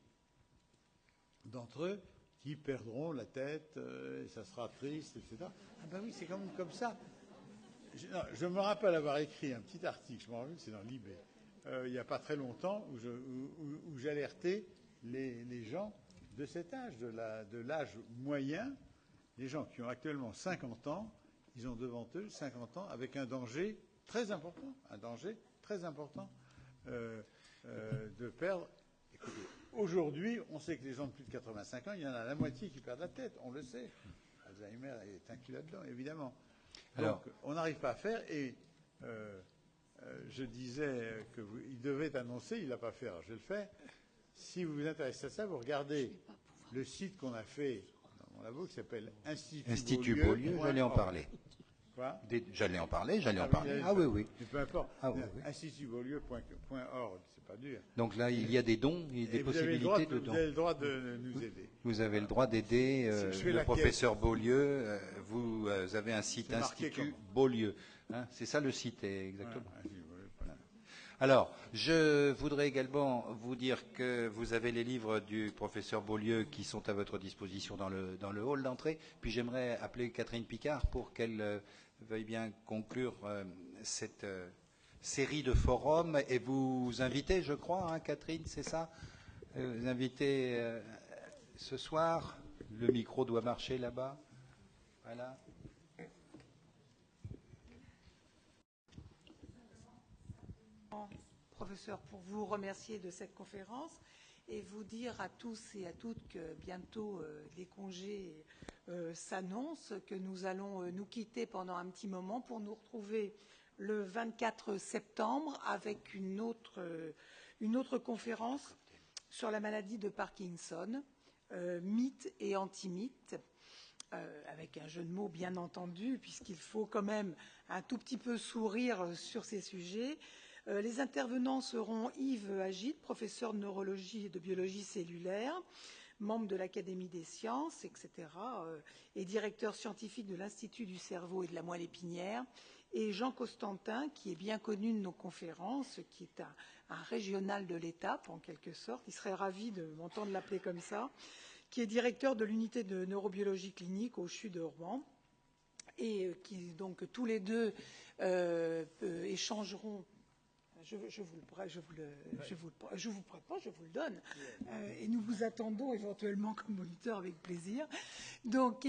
d'entre eux qui perdront la tête, et ça sera triste, etc. Ah ben oui, c'est quand même comme ça. Je me rappelle avoir écrit un petit article, je me rappelle, c'est dans Libé, il n'y a pas très longtemps, où j'alertais les gens de cet âge, de l'âge moyen, les gens qui ont actuellement 50 ans, ils ont devant eux 50 ans avec un danger très important, de perdre. Écoutez, aujourd'hui, on sait que les gens de plus de 85 ans, il y en a la moitié qui perdent la tête, on le sait. Alzheimer est inclus là-dedans, évidemment. Donc, on n'arrive pas à faire, et je disais qu'il devait annoncer, il ne l'a pas fait, alors je le fais. Si vous vous intéressez à ça, vous regardez le site qu'on a fait dans mon labo qui s'appelle Institut Beaulieu, j'allais en parler. Quoi ? J'allais en parler. Ah oui, oui. Mais peu importe. Ah, oui, oui. Institutbeaulieu.org, c'est pas dur. Donc là, il y a des dons, il y a des possibilités de dons. Vous avez le droit de nous aider. Vous avez le droit d'aider le professeur Beaulieu. Vous avez un site Institut Beaulieu. Hein, c'est ça le site, exactement. Voilà. Alors, je voudrais également vous dire que vous avez les livres du professeur Beaulieu qui sont à votre disposition dans le hall d'entrée. Puis j'aimerais appeler Catherine Picard pour qu'elle veuille bien conclure cette série de forums et vous inviter, je crois, hein, Catherine, c'est ça, vous inviter ce soir. Le micro doit marcher là-bas. Voilà. Professeur, pour vous remercier de cette conférence et vous dire à tous et à toutes que bientôt les congés s'annoncent, que nous allons nous quitter pendant un petit moment pour nous retrouver le 24 septembre avec une autre conférence sur la maladie de Parkinson, mythe et anti-mythe. Avec un jeu de mots bien entendu, puisqu'il faut quand même un tout petit peu sourire sur ces sujets. Les intervenants seront Yves Agit, professeur de neurologie et de biologie cellulaire, membre de l'Académie des sciences, etc., et directeur scientifique de l'Institut du cerveau et de la moelle épinière, et Jean Costantin, qui est bien connu de nos conférences, qui est un régional de l'étape, en quelque sorte. Il serait ravi de m'entendre l'appeler comme ça, qui est directeur de l'unité de neurobiologie clinique au CHU de Rouen, et qui, donc, tous les deux échangeront. Je vous le prête pas, je vous le donne. Et nous vous attendons éventuellement comme moniteur avec plaisir. Donc,